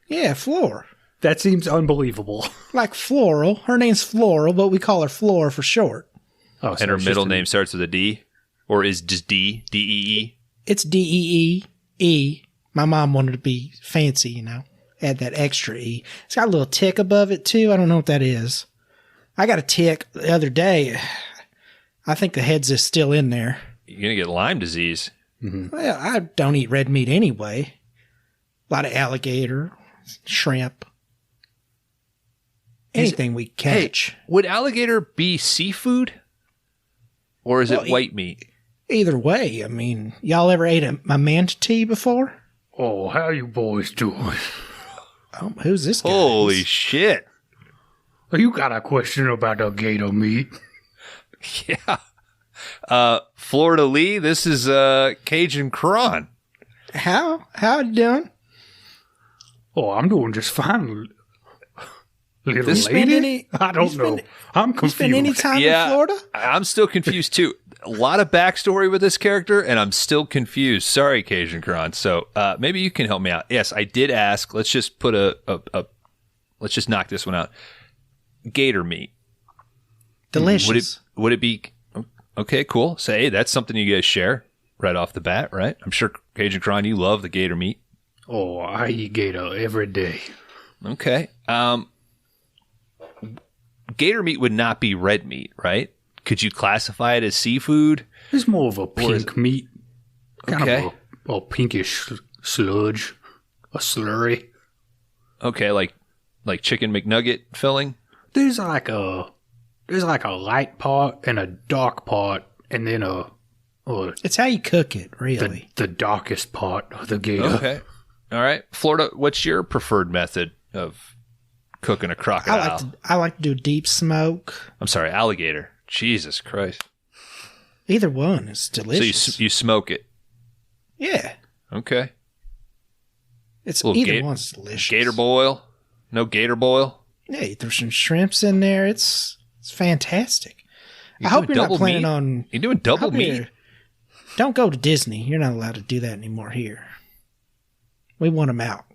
Yeah, Floor. That seems unbelievable. Like floral. Her name's Floral, but we call her Floor for short. Oh, And her middle name starts with a D? Or is just D? D-E-E? It's D-E-E-E. My mom wanted to be fancy, you know. Add that extra E. It's got a little tick above it, too. I don't know what that is. I got a tick the other day. I think the head's is still in there. You're going to get Lyme disease. Mm-hmm. Well, I don't eat red meat anyway. A lot of alligator, shrimp. Anything we catch. Hey, would alligator be seafood? Or is it white meat? Either way, I mean, y'all ever ate a manatee before? Oh, how you boys doing? Oh, who's this guy? Holy shit. Oh, you got a question about the gator meat? Yeah. Fleur-de-lis, this is Cajun Cron. How you doing? Oh, I'm doing just fine. Little You spend lady? any- I don't know. I'm You confused. spend any time in Florida? I'm still confused too. A lot of backstory with this character, and I'm still confused. Sorry, Cajun Kron. So maybe you can help me out. Yes, I did ask. Let's just put let's just knock this one out. Gator meat. Delicious. Would it be okay? Cool. So hey, that's something you guys share right off the bat, right? I'm sure Cajun Kron, you love the gator meat. Oh, I eat gator every day. Okay. Gator meat would not be red meat, right? Could you classify it as seafood? It's more of a pink meat. Kind Okay. of a pinkish sludge. A slurry. Okay, like chicken McNugget filling? There's like a light part and a dark part, and then It's how you cook it, really. the darkest part of the gator. Okay. All right. Florida, what's your preferred method of cooking a crocodile? I like to do deep smoke. I'm sorry, alligator. Jesus Christ. Either one is delicious. So you smoke it. Yeah. Okay. It's Little either one's delicious. Gator boil? No gator boil? Yeah, you throw some shrimps in there. It's fantastic. You I hope doing you're not double planning meat? on. You doing I double hope meat? you're- Don't go to Disney. You're not allowed to do that anymore here. We want them out.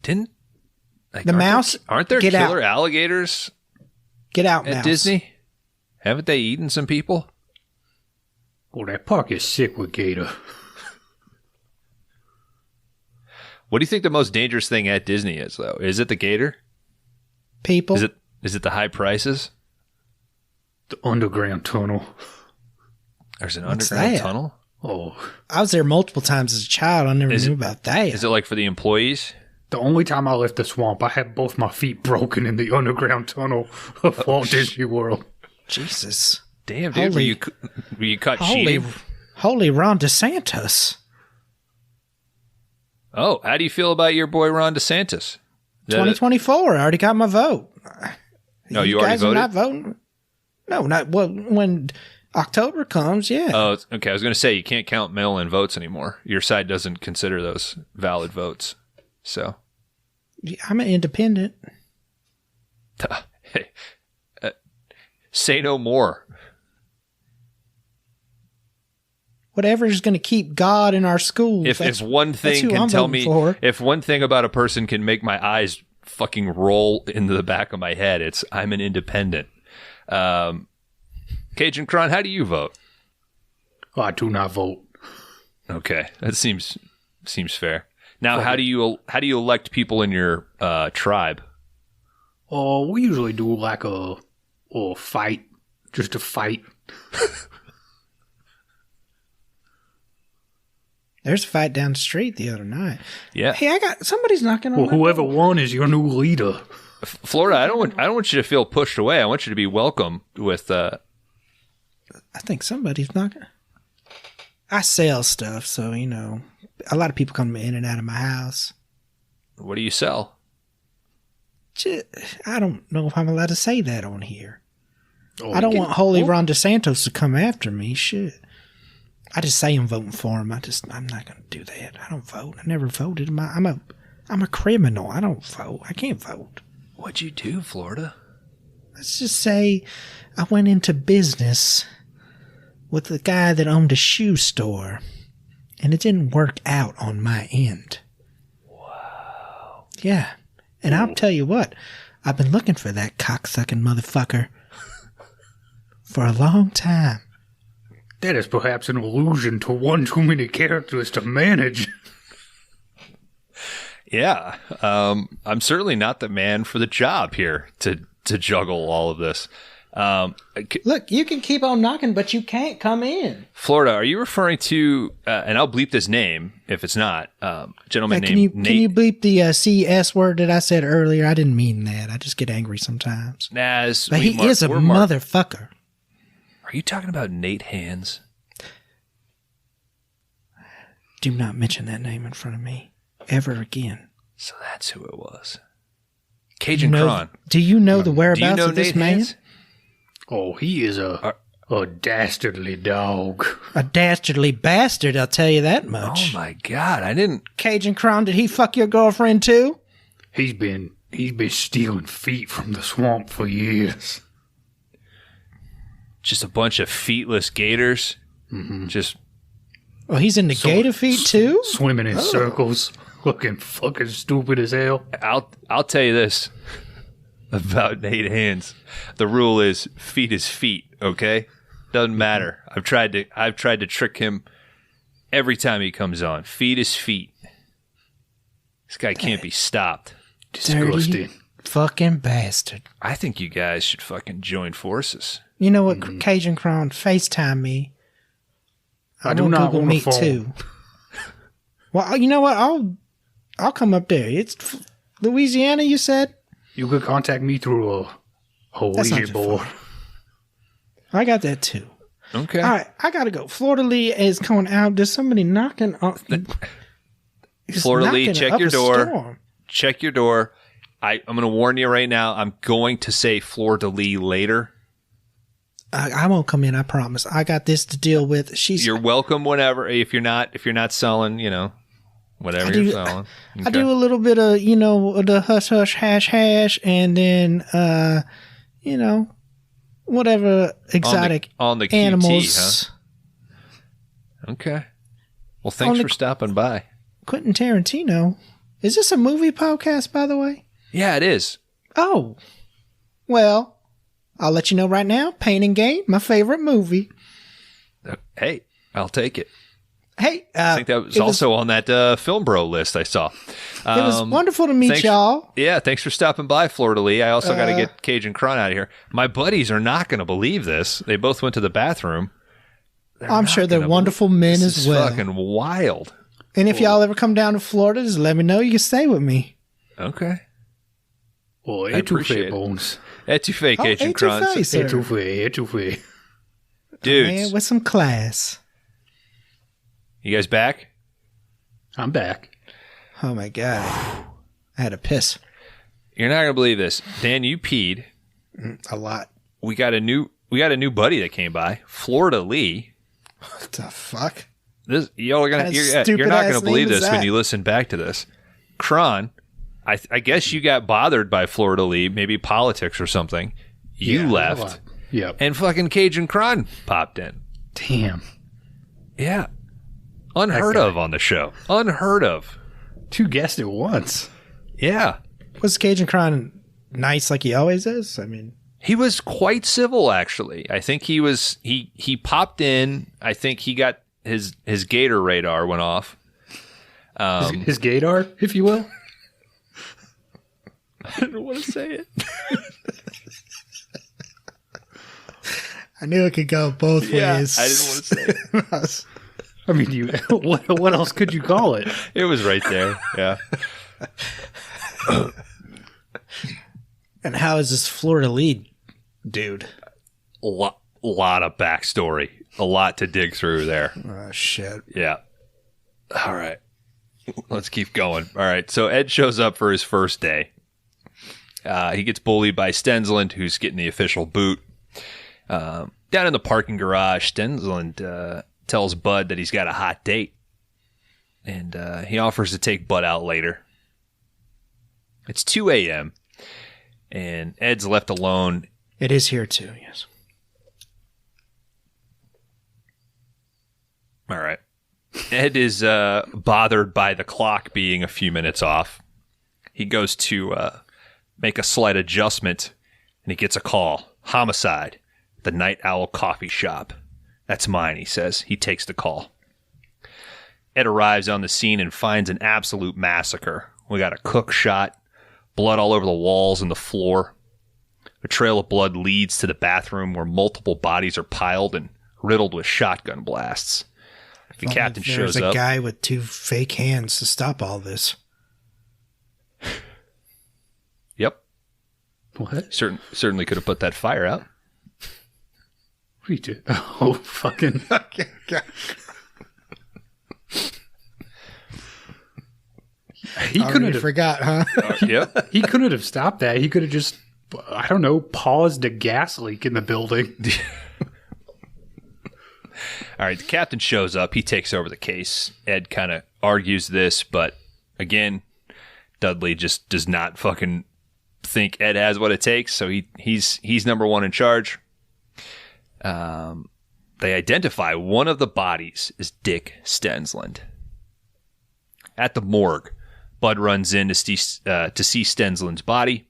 Didn't like, The aren't mouse, aren't there get killer out. alligators Get out, at mouse. Disney? Haven't they eaten some people? Oh, that park is sick with gator. What do you think the most dangerous thing at Disney is, though? Is it the gator? People. Is it the high prices? The underground tunnel. There's an What's underground that? tunnel? Oh, I was there multiple times as a child. I never knew about that. Is it like for the employees? the only time I left the swamp, I had both my feet broken in the underground tunnel of Walt Disney World. Jesus. Damn, dude. Holy- Were you caught Holy, cheating? holy Ron DeSantis. Oh, how do you feel about your boy Ron DeSantis? Is that 2024. I already got my vote. No, you already guys are voted? not voting? No, not well, when October comes, yeah. Oh, okay. I was going to say you can't count mail-in votes anymore. Your side doesn't consider those valid votes. So, I'm an independent. hey, say no more. Whatever is going to keep God in our schools. If one thing who can I'm tell voting me, for. if one thing about a person can make my eyes fucking roll into the back of my head, it's I'm an independent. Cajun Kron, how do you vote? I do not vote. Okay, that seems fair. Now, how do you elect people in your tribe? Oh, we usually do like a fight, just a fight. There's a fight down the street the other night. Yeah, Hey, somebody's knocking on Well, my whoever door. won is your new leader. Florida. I don't want you to feel pushed away. I want you to be welcome with. I think somebody's knocking. I sell stuff, so, a lot of people come in and out of my house. What do you sell? I don't know if I'm allowed to say that on here. Oh, I don't you want Holy Ron DeSantis to come after me. Shit. I just say I'm voting for him. I'm not going to do that. I don't vote. I never voted. I'm a criminal. I don't vote. I can't vote. What'd you do, Florida? Let's just say I went into business with the guy that owned a shoe store, and it didn't work out on my end. Wow. Yeah. And I'll tell you what, I've been looking for that cocksucking motherfucker for a long time. That is perhaps an allusion to one too many characters to manage. Yeah, I'm certainly not the man for the job here to juggle all of this. Look, you can keep on knocking, but you can't come in. Florida, are you referring to? And I'll bleep this name if it's not. Gentleman Can named you Nate. bleep the CS word that I said earlier? I didn't mean that. I just get angry sometimes. Naz, But he is a motherfucker. Are you talking about Nate Hands? Do not mention that name in front of me ever again. So that's who it was. Cajun Kron. Do you know the Do whereabouts you know of this Nate man? Hands? Oh, he is a A dastardly dog. A dastardly bastard, I'll tell you that much. Oh my God, I didn't. Cajun Crown, did he fuck your girlfriend too? He's been stealing feet from the swamp for years. Just a bunch of feetless gators. Mm-hmm. Just. Well, he's into gator feet too? Swimming in circles, looking fucking stupid as hell. I'll tell you this about Nate Hands. The rule is feet is feet, okay? Doesn't matter. I've tried to trick him every time he comes on. Feet is feet. This guy can't be stopped. Disgusting. Dirty fucking bastard. I think you guys should fucking join forces. You know what, Cajun Crown, FaceTime me. I do not want a phone. Too. Well, you know what? I'll come up there. It's Louisiana, you said? You could contact me through a Ouija board. I got that too. Okay. All right, I gotta go. Florida Lee is coming out. There's somebody knocking on. Florida Lee, check your door. Storm. Check your door. I'm going to warn you right now. I'm going to say Florida Lee later. I won't come in. I promise. I got this to deal with. You're welcome whenever. If you're not selling, whatever you're selling. Okay. I do a little bit of the hush hush hash, and then whatever exotic on the QT, animals. Huh? Okay. Well, thanks for stopping by. Quentin Tarantino. Is this a movie podcast, by the way? Yeah, it is. Oh. Well, I'll let you know right now. Pain and Gain, my favorite movie. Hey, I'll take it. Hey. I think that was also on that Film Bro list I saw. It was wonderful to meet y'all. Yeah, thanks for stopping by, Florida Lee. I also got to get Cajun Cron out of here. My buddies are not going to believe this. They both went to the bathroom. I'm sure they're wonderful men as well. This is fucking wild. And if y'all ever come down to Florida, just let me know. You can stay with me. Okay. Well, étouffé, Bones. Étouffé, Cajun Cron. Étouffé. Dudes. Man, with some class. You guys back? I'm back. Oh, my God. I had to piss. You're not going to believe this. Dan, you peed. A lot. We got a new buddy that came by. Florida Lee. What the fuck? You're not going to believe this when you listen back to this. Cron, I guess you got bothered by Florida Lee, maybe politics or something. You left. Yep. And fucking Cajun Cron popped in. Damn. Yeah. Unheard of on the show. Unheard of. 2 guests at once. Yeah. Was Cajun Cron nice like he always is? I mean, he was quite civil, actually. I think he popped in. I think he got his gator radar went off. His gator, if you will. I didn't want to say it. I knew it could go both ways. I didn't want to say it. I mean, what else could you call it? It was right there. Yeah. And how is this Florida Lee dude? A lot of backstory. A lot to dig through there. Oh, shit. Yeah. All right. Let's keep going. All right. So Ed shows up for his first day. He gets bullied by Stensland, who's getting the official boot. Down in the parking garage, Stensland tells Bud that he's got a hot date. And he offers to take Bud out later. It's 2 a.m. and Ed's left alone. It is here too, yes. All right. Ed is bothered by the clock being a few minutes off. He goes to make a slight adjustment, and he gets a call. Homicide. The Night Owl Coffee Shop. That's mine, he says. He takes the call. Ed arrives on the scene and finds an absolute massacre. We got a cook shot, blood all over the walls and the floor. A trail of blood leads to the bathroom where multiple bodies are piled and riddled with shotgun blasts. The captain shows up. There's a guy with 2 fake hands to stop all this. Yep. What? Certainly could have put that fire out. What are you doing? Oh, fucking. He couldn't have forgot, huh? Yep. He couldn't have stopped that. He could have just, I don't know, paused a gas leak in the building. All right, the captain shows up. He takes over the case. Ed kind of argues this, but again, Dudley just does not fucking think Ed has what it takes, so he's number one in charge. They identify one of the bodies as Dick Stensland. At the morgue, Bud runs in to see Stensland's body,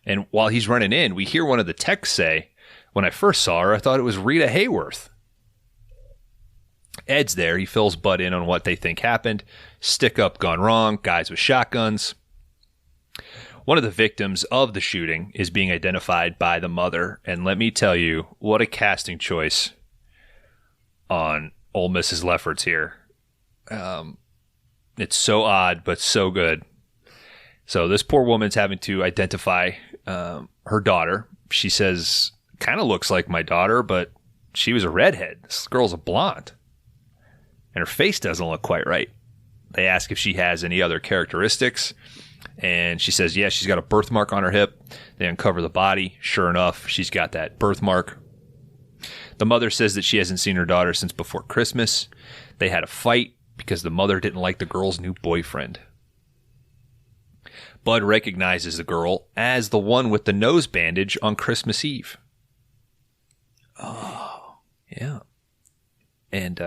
and while he's running in, we hear one of the techs say, "When I first saw her, I thought it was Rita Hayworth." Ed's there. He fills Bud in on what they think happened. Stick up gone wrong. Guys with shotguns. One of the victims of the shooting is being identified by the mother. And let me tell you, what a casting choice on old Mrs. Lefferts here. It's so odd, but so good. So this poor woman's having to identify her daughter. She says, kind of looks like my daughter, but she was a redhead. This girl's a blonde. And her face doesn't look quite right. They ask if she has any other characteristics. And she says, yeah, she's got a birthmark on her hip. They uncover the body. Sure enough, she's got that birthmark. The mother says that she hasn't seen her daughter since before Christmas. They had a fight because the mother didn't like the girl's new boyfriend. Bud recognizes the girl as the one with the nose bandage on Christmas Eve. Oh. Yeah. And,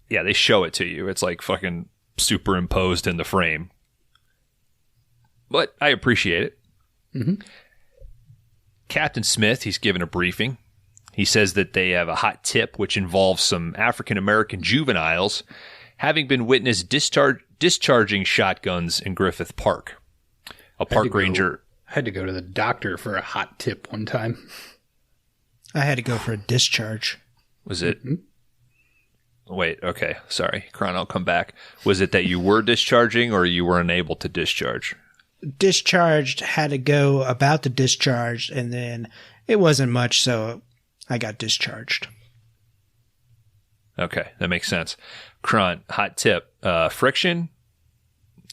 yeah, they show it to you. It's like fucking superimposed in the frame. But I appreciate it. Mm-hmm. Captain Smith, he's given a briefing. He says that they have a hot tip, which involves some African-American juveniles having been witnessed discharging shotguns in Griffith Park. A park ranger... I had to go to the doctor for a hot tip one time. I had to go for a discharge. Was it... Mm-hmm. Wait, okay, sorry. Kron, I'll come back. Was it that you were discharging or you were unable to discharge? Discharged, had to go about the discharge, and then it wasn't much, so I got discharged. Okay, that makes sense. Kron, hot tip. Friction?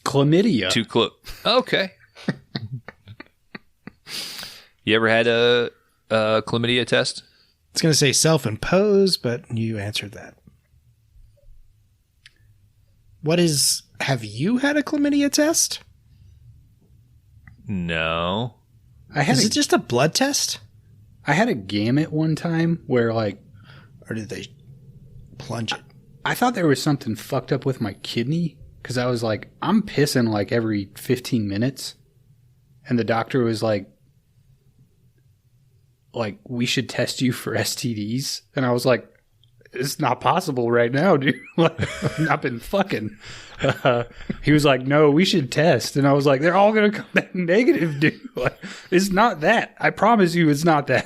Chlamydia. Okay. You ever had a chlamydia test? It's going to say self-imposed, but you answered that. Have you had a chlamydia test? No. Is it just a blood test? I had a gamut one time where or did they plunge it? I thought there was something fucked up with my kidney because I was like, I'm pissing like every 15 minutes. And the doctor was like, we should test you for STDs. And I was like, it's not possible right now, dude. I've not been fucking. He was like, no, we should test. And I was like, they're all going to come back negative, dude. It's not that. I promise you it's not that.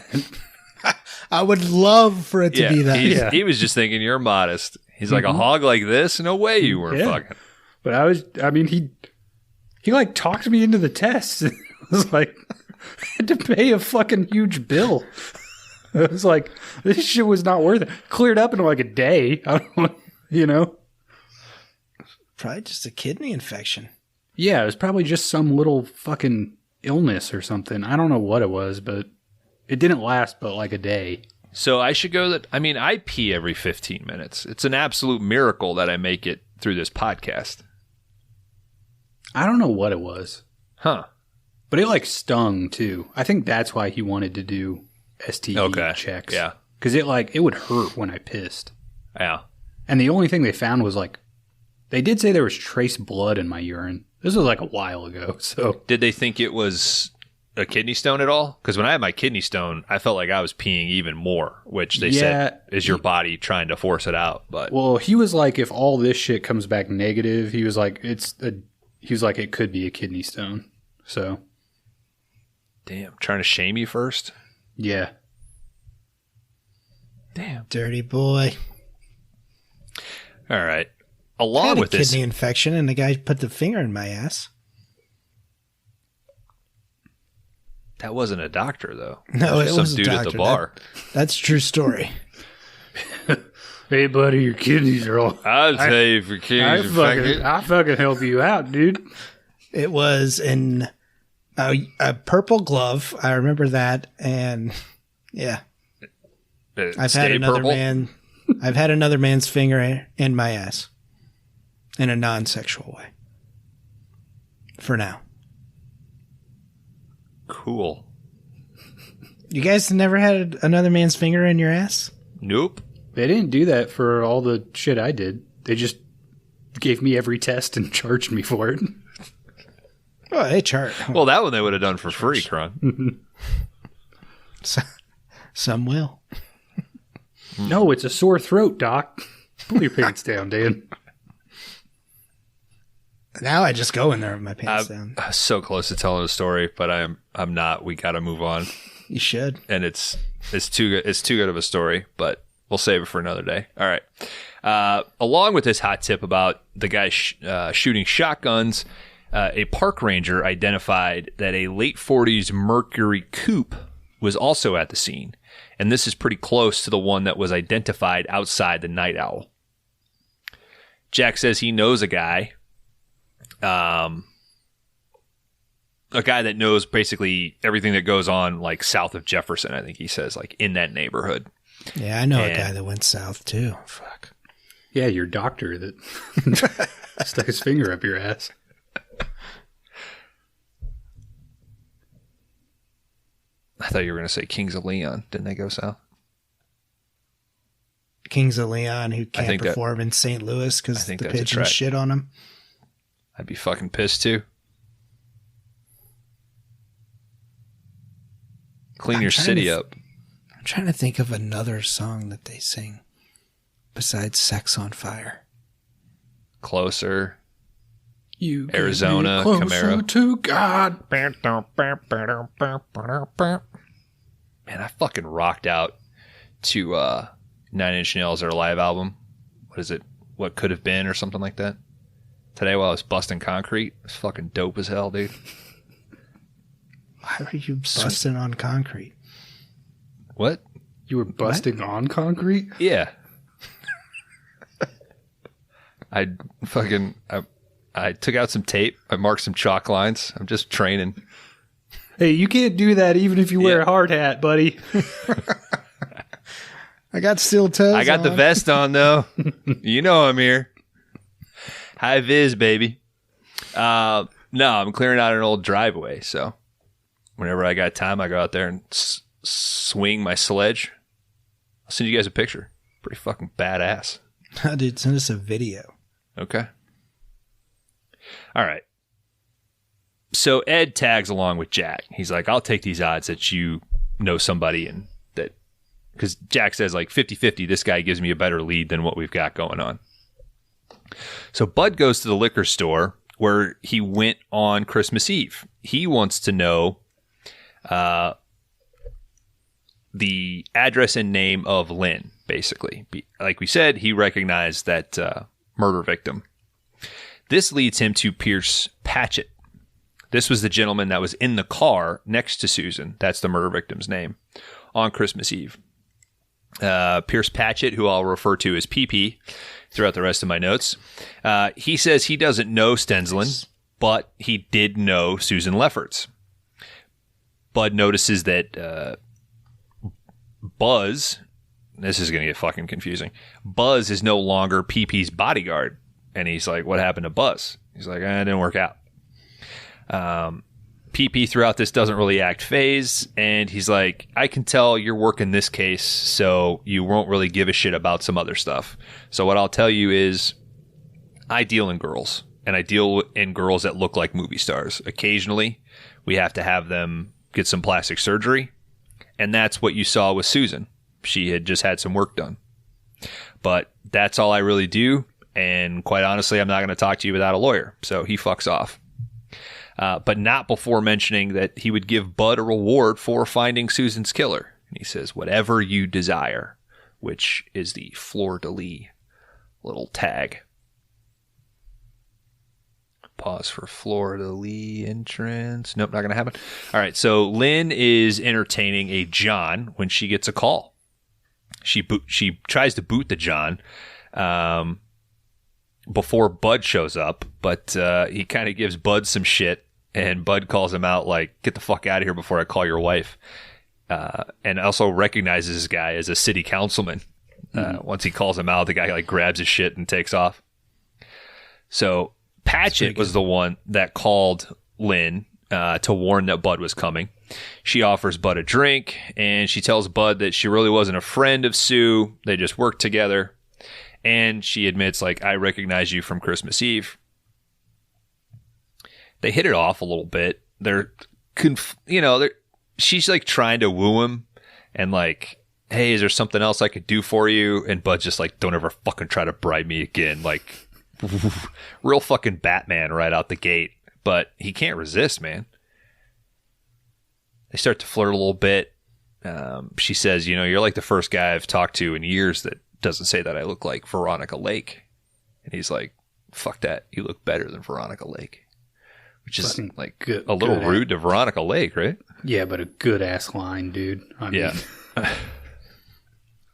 I would love for it to be that. He was just thinking you're modest. He's like, a hog like this? No way you were fucking. But he like talked me into the test. It was like, I had to pay a fucking huge bill. I was like, this shit was not worth it. Cleared up in like a day. I don't, Probably just a kidney infection. Yeah, it was probably just some little fucking illness or something. I don't know what it was, but it didn't last but like a day. So I should go I pee every 15 minutes. It's an absolute miracle that I make it through this podcast. I don't know what it was. Huh. But it like stung too. I think that's why he wanted to do STD checks. Yeah. Because it would hurt when I pissed. Yeah. And the only thing they found was they did say there was trace blood in my urine. This was like a while ago. So did they think it was a kidney stone at all? Because when I had my kidney stone, I felt like I was peeing even more, which they said is your body trying to force it out. But well, he was like, if all this shit comes back negative, he was like, it could be a kidney stone. So damn, trying to shame you first. Yeah. Damn. Dirty boy. All right. Along with this kidney infection, and the guy put the finger in my ass. That wasn't a doctor, though. No, it was some dude at the bar. That's a true story. Hey, buddy, your kidneys are all... I'll tell you if your kidneys are fucking... I'll fucking help you out, dude. It was in a purple glove. I remember that, and yeah. I've had another man I've had another man's finger in my ass. In a non-sexual way. For now. Cool. You guys never had another man's finger in your ass? Nope. They didn't do that for all the shit I did. They just gave me every test and charged me for it. Oh, they charge. Well, that one they would have done for free, Kron. Some will. No, it's a sore throat, Doc. Pull your pants down, Dan. Now I just go in there with my pants down. I'm so close to telling a story, but I'm not. We got to move on. You should. And it's too good. It's too good of a story, but we'll save it for another day. All right. Along with this hot tip about the guy shooting shotguns, a park ranger identified that a late 40s Mercury coupe was also at the scene. And this is pretty close to the one that was identified outside the Night Owl. Jack says he knows a guy that knows basically everything that goes on like south of Jefferson, I think he says, like in that neighborhood. Yeah, I know a guy that went south too. Fuck. Yeah, your doctor that stuck his finger up your ass. I thought you were going to say Kings of Leon. Didn't they go south? Kings of Leon who can't perform in St. Louis because the pigeons shit on him. I'd be fucking pissed too. Clean your city up. I'm trying to think of another song that they sing besides Sex on Fire. Closer. You Arizona, Camaro. To God. Man, I fucking rocked out to 9 Inch Nails, their live album. What is it? What Could Have Been or something like that. Today while I was busting concrete. It was fucking dope as hell, dude. Why were you busting on concrete? What? You were busting on concrete? Yeah. I took out some tape. I marked some chalk lines. I'm just training. Hey, you can't do that even if you wear a hard hat, buddy. I got steel toes. I got the vest on, though. You know I'm here. High vis, baby. No, I'm clearing out an old driveway, so whenever I got time, I go out there and swing my sledge. I'll send you guys a picture. Pretty fucking badass. Dude, send us a video. Okay. All right. So Ed tags along with Jack. He's like, I'll take these odds that you know somebody and that, because Jack says like 50-50, this guy gives me a better lead than what we've got going on. So Bud goes to the liquor store where he went on Christmas Eve. He wants to know the address and name of Lynn, basically. Like we said, he recognized that murder victim. This leads him to Pierce Patchett. This was the gentleman that was in the car next to Susan. That's the murder victim's name on Christmas Eve. Pierce Patchett, who I'll refer to as PP throughout the rest of my notes. He says he doesn't know Stensland, but he did know Susan Lefferts. Bud notices that Buzz, this is going to get fucking confusing, Buzz is no longer PP's bodyguard. And he's like, what happened to Buzz? He's like, it didn't work out. PP throughout this doesn't really act phased, and he's like, I can tell you're working this case, so you won't really give a shit about some other stuff. So what I'll tell you is, I deal in girls, and I deal in girls that look like movie stars. Occasionally, we have to have them get some plastic surgery, and that's what you saw with Susan. She had just had some work done. But that's all I really do, and quite honestly, I'm not going to talk to you without a lawyer. So he fucks off. But not before mentioning that he would give Bud a reward for finding Susan's killer. And he says, whatever you desire, which is the fleur-de-lis little tag. Pause for fleur-de-lis entrance. Nope, not going to happen. All right, so Lynn is entertaining a John when she gets a call. She tries to boot the John before Bud shows up, but he kind of gives Bud some shit, and Bud calls him out like, get the fuck out of here before I call your wife, and also recognizes this guy as a city councilman. Once he calls him out, the guy like grabs his shit and takes off. So Patchett was the one that called Lynn to warn that Bud was coming. She offers Bud a drink, and she tells Bud that she really wasn't a friend of Sue. They just worked together. And she admits, like, I recognize you from Christmas Eve. They hit it off a little bit. She's like trying to woo him and like, hey, is there something else I could do for you? And Bud's just like, don't ever fucking try to bribe me again. Like, real fucking Batman right out the gate. But he can't resist, man. They start to flirt a little bit. She says, you're like the first guy I've talked to in years that doesn't say that I look like Veronica Lake. And he's like, fuck that. You look better than Veronica Lake. Which is like good, a little rude to Veronica Lake, right? Yeah, but a good ass line, dude. I mean,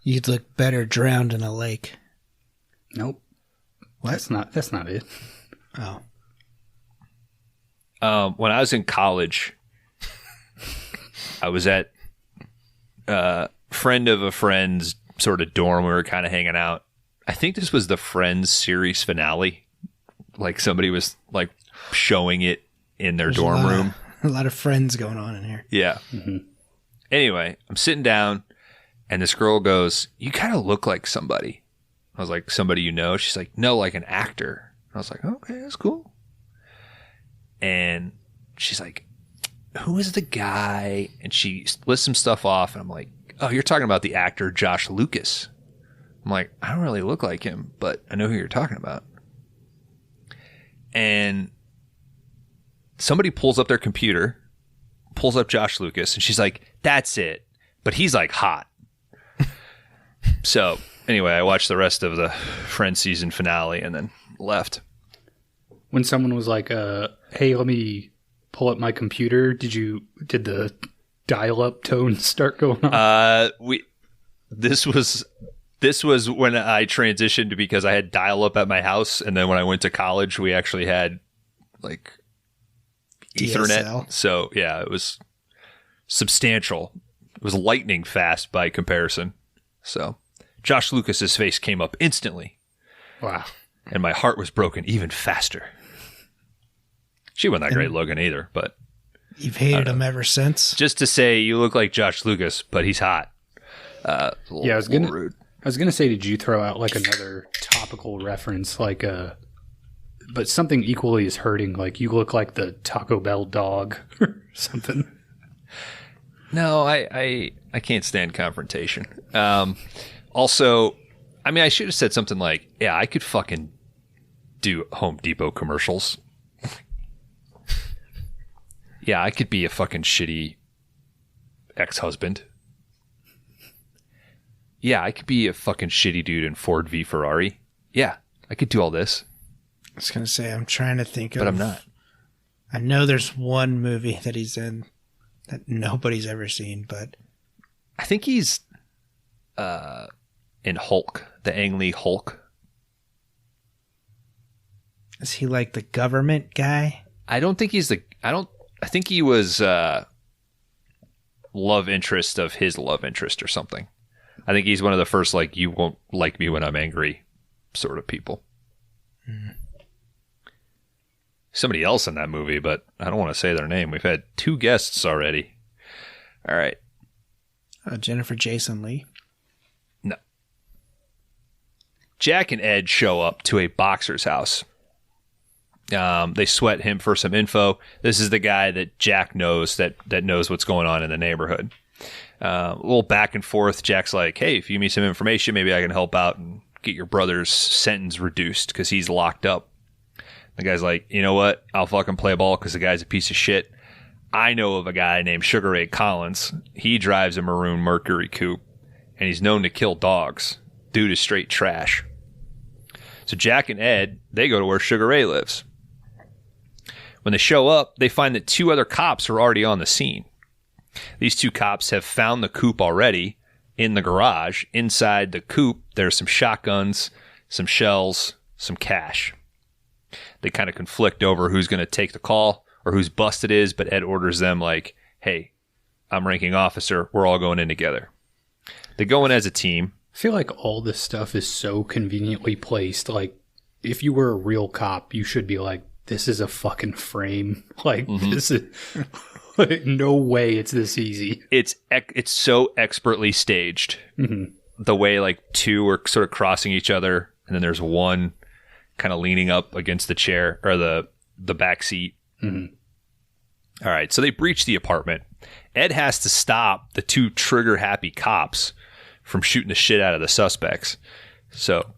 you'd look better drowned in a lake. Nope. What? That's not it. Oh. When I was in college, I was at a friend of a friend's sort of dorm. We were kind of hanging out. I think this was the Friends series finale. Like somebody was like showing it in their dorm room. A lot of Friends going on in here. Yeah. Mm-hmm. Anyway, I'm sitting down and this girl goes, you kind of look like somebody. I was like, somebody you know? She's like, no, like an actor. I was like, okay, that's cool. And she's like, who is the guy? And she lists some stuff off and I'm like, oh, you're talking about the actor Josh Lucas. I'm like, I don't really look like him, but I know who you're talking about. And somebody pulls up their computer, pulls up Josh Lucas, and she's like, that's it. But he's like hot. So anyway, I watched the rest of the Friends season finale and then left. When someone was like, hey, let me pull up my computer, did the dial-up tone start going on? This was when I transitioned because I had dial-up at my house, and then when I went to college, we actually had like Ethernet. DSL. So yeah, it was substantial. It was lightning fast by comparison. So Josh Lucas's face came up instantly. Wow. And my heart was broken even faster. She wasn't that great looking either, but you've hated him ever since. Just to say you look like Josh Lucas, but he's hot. I was gonna say, did you throw out like another topical reference, like but something equally as hurting, like you look like the Taco Bell dog or something? No, I can't stand confrontation. Also, I mean, I should have said something like, yeah, I could fucking do Home Depot commercials. Yeah, I could be a fucking shitty ex-husband. Yeah, I could be a fucking shitty dude in Ford v Ferrari. Yeah, I could do all this. I was going to say, I'm trying to think of... But I'm not. I know there's one movie that he's in that nobody's ever seen, but... I think he's in Hulk, the Ang Lee Hulk. Is he like the government guy? I don't think he's the... I think he was love interest of his love interest or something. I think he's one of the first, like, you won't like me when I'm angry sort of people. Mm. Somebody else in that movie, but I don't want to say their name. We've had 2 guests already. All right. Jennifer Jason Leigh. No. Jack and Ed show up to a boxer's house. They sweat him for some info. This is the guy that Jack knows that knows what's going on in the neighborhood. A little back and forth. Jack's like, hey, if you give me some information, maybe I can help out and get your brother's sentence reduced because he's locked up. The guy's like, you know what? I'll fucking play ball because the guy's a piece of shit. I know of a guy named Sugar Ray Collins. He drives a maroon Mercury coupe, and he's known to kill dogs. Dude is straight trash. So Jack and Ed, they go to where Sugar Ray lives. When they show up, they find that 2 other cops are already on the scene. These 2 cops have found the coupe already in the garage. Inside the coupe, there's some shotguns, some shells, some cash. They kind of conflict over who's going to take the call or whose bust it is, but Ed orders them like, hey, I'm ranking officer. We're all going in together. They go in as a team. feel like all this stuff is so conveniently placed. Like, if you were a real cop, you should be like, this is a fucking frame. Like, this is... like, no way it's this easy. It's so expertly staged. The way, like, two are sort of crossing each other, and then there's one kind of leaning up against the chair, or the back seat. All right, so they breach the apartment. Ed has to stop the two trigger-happy cops from shooting the shit out of the suspects. So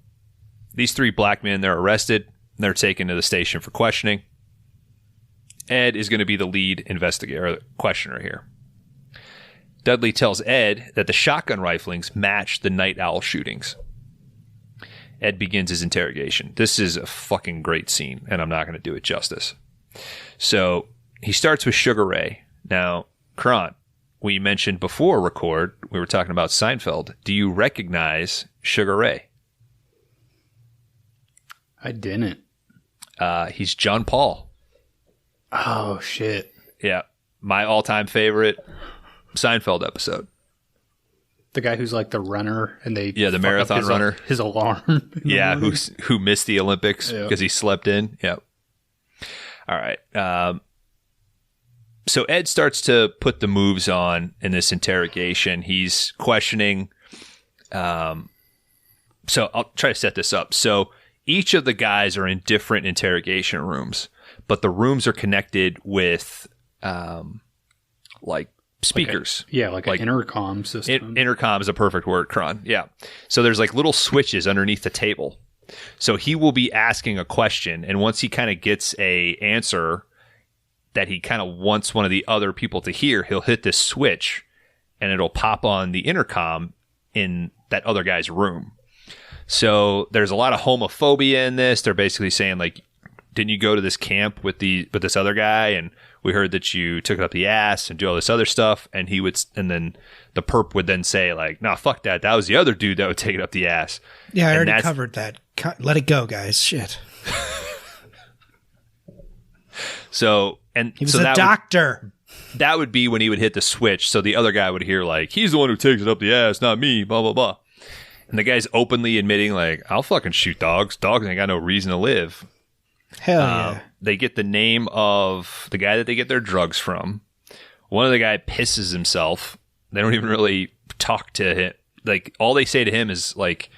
these three black men, they're arrested. They're taken to the station for questioning. Ed is going to be the lead investigator, or questioner here. Dudley tells Ed that the shotgun riflings match the night owl shootings. Ed begins his interrogation. This is a fucking great scene, and I'm not going to do it justice. So he starts with Sugar Ray. Now, Kron, we mentioned before record, we were talking about Seinfeld. Do you recognize Sugar Ray? I didn't. He's John Paul. Oh, shit. Yeah. My all-time favorite Seinfeld episode. The guy who's like the runner, and they the marathon runner. His alarm. Yeah, who missed the Olympics because he slept in. Yep. All right. So Ed starts to put the moves on in this interrogation. He's questioning. So I'll try to set this up. So each of the guys are in different interrogation rooms, but the rooms are connected with like speakers. Like an intercom system. Intercom is a perfect word, Kron. Yeah. So there's like little switches underneath the table. So he will be asking a question, and once he kind of gets a answer that he kind of wants one of the other people to hear, he'll hit this switch, and it'll pop on the intercom in that other guy's room. So there's a lot of homophobia in this. They're basically saying, like, didn't you go to this camp with this other guy, and we heard that you took it up the ass and do all this other stuff, and then the perp would then say, like, nah, fuck that. That was the other dude that would take it up the ass. Yeah, I already covered that. Let it go, guys. Shit. So, and he was a doctor. That would be when he would hit the switch. So the other guy would hear, like, he's the one who takes it up the ass, not me, blah, blah, blah. And the guy's openly admitting, like, I'll fucking shoot dogs. Dogs ain't got no reason to live. Hell yeah. They get the name of the guy that they get their drugs from. One of the guy pisses himself. They don't even really talk to him. Like, all they say to him is, like,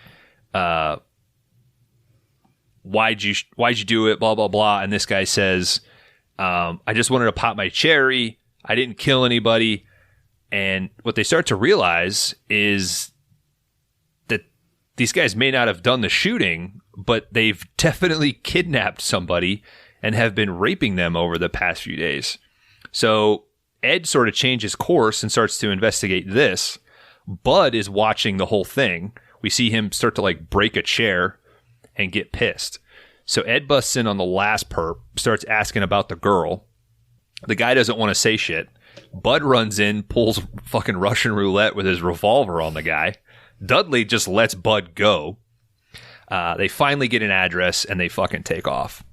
why'd you do it, blah, blah, blah. And this guy says, I just wanted to pop my cherry. I didn't kill anybody. And what they start to realize is that these guys may not have done the shooting, but they've definitely kidnapped somebody and have been raping them over the past few days. So Ed sort of changes course and starts to investigate this. Bud is watching the whole thing. We see him start to, like, break a chair and get pissed. So Ed busts in on the last perp, starts asking about the girl. The guy doesn't want to say shit. Bud runs in, pulls fucking Russian roulette with his revolver on the guy. Dudley just lets Bud go. They finally get an address, and they fucking take off.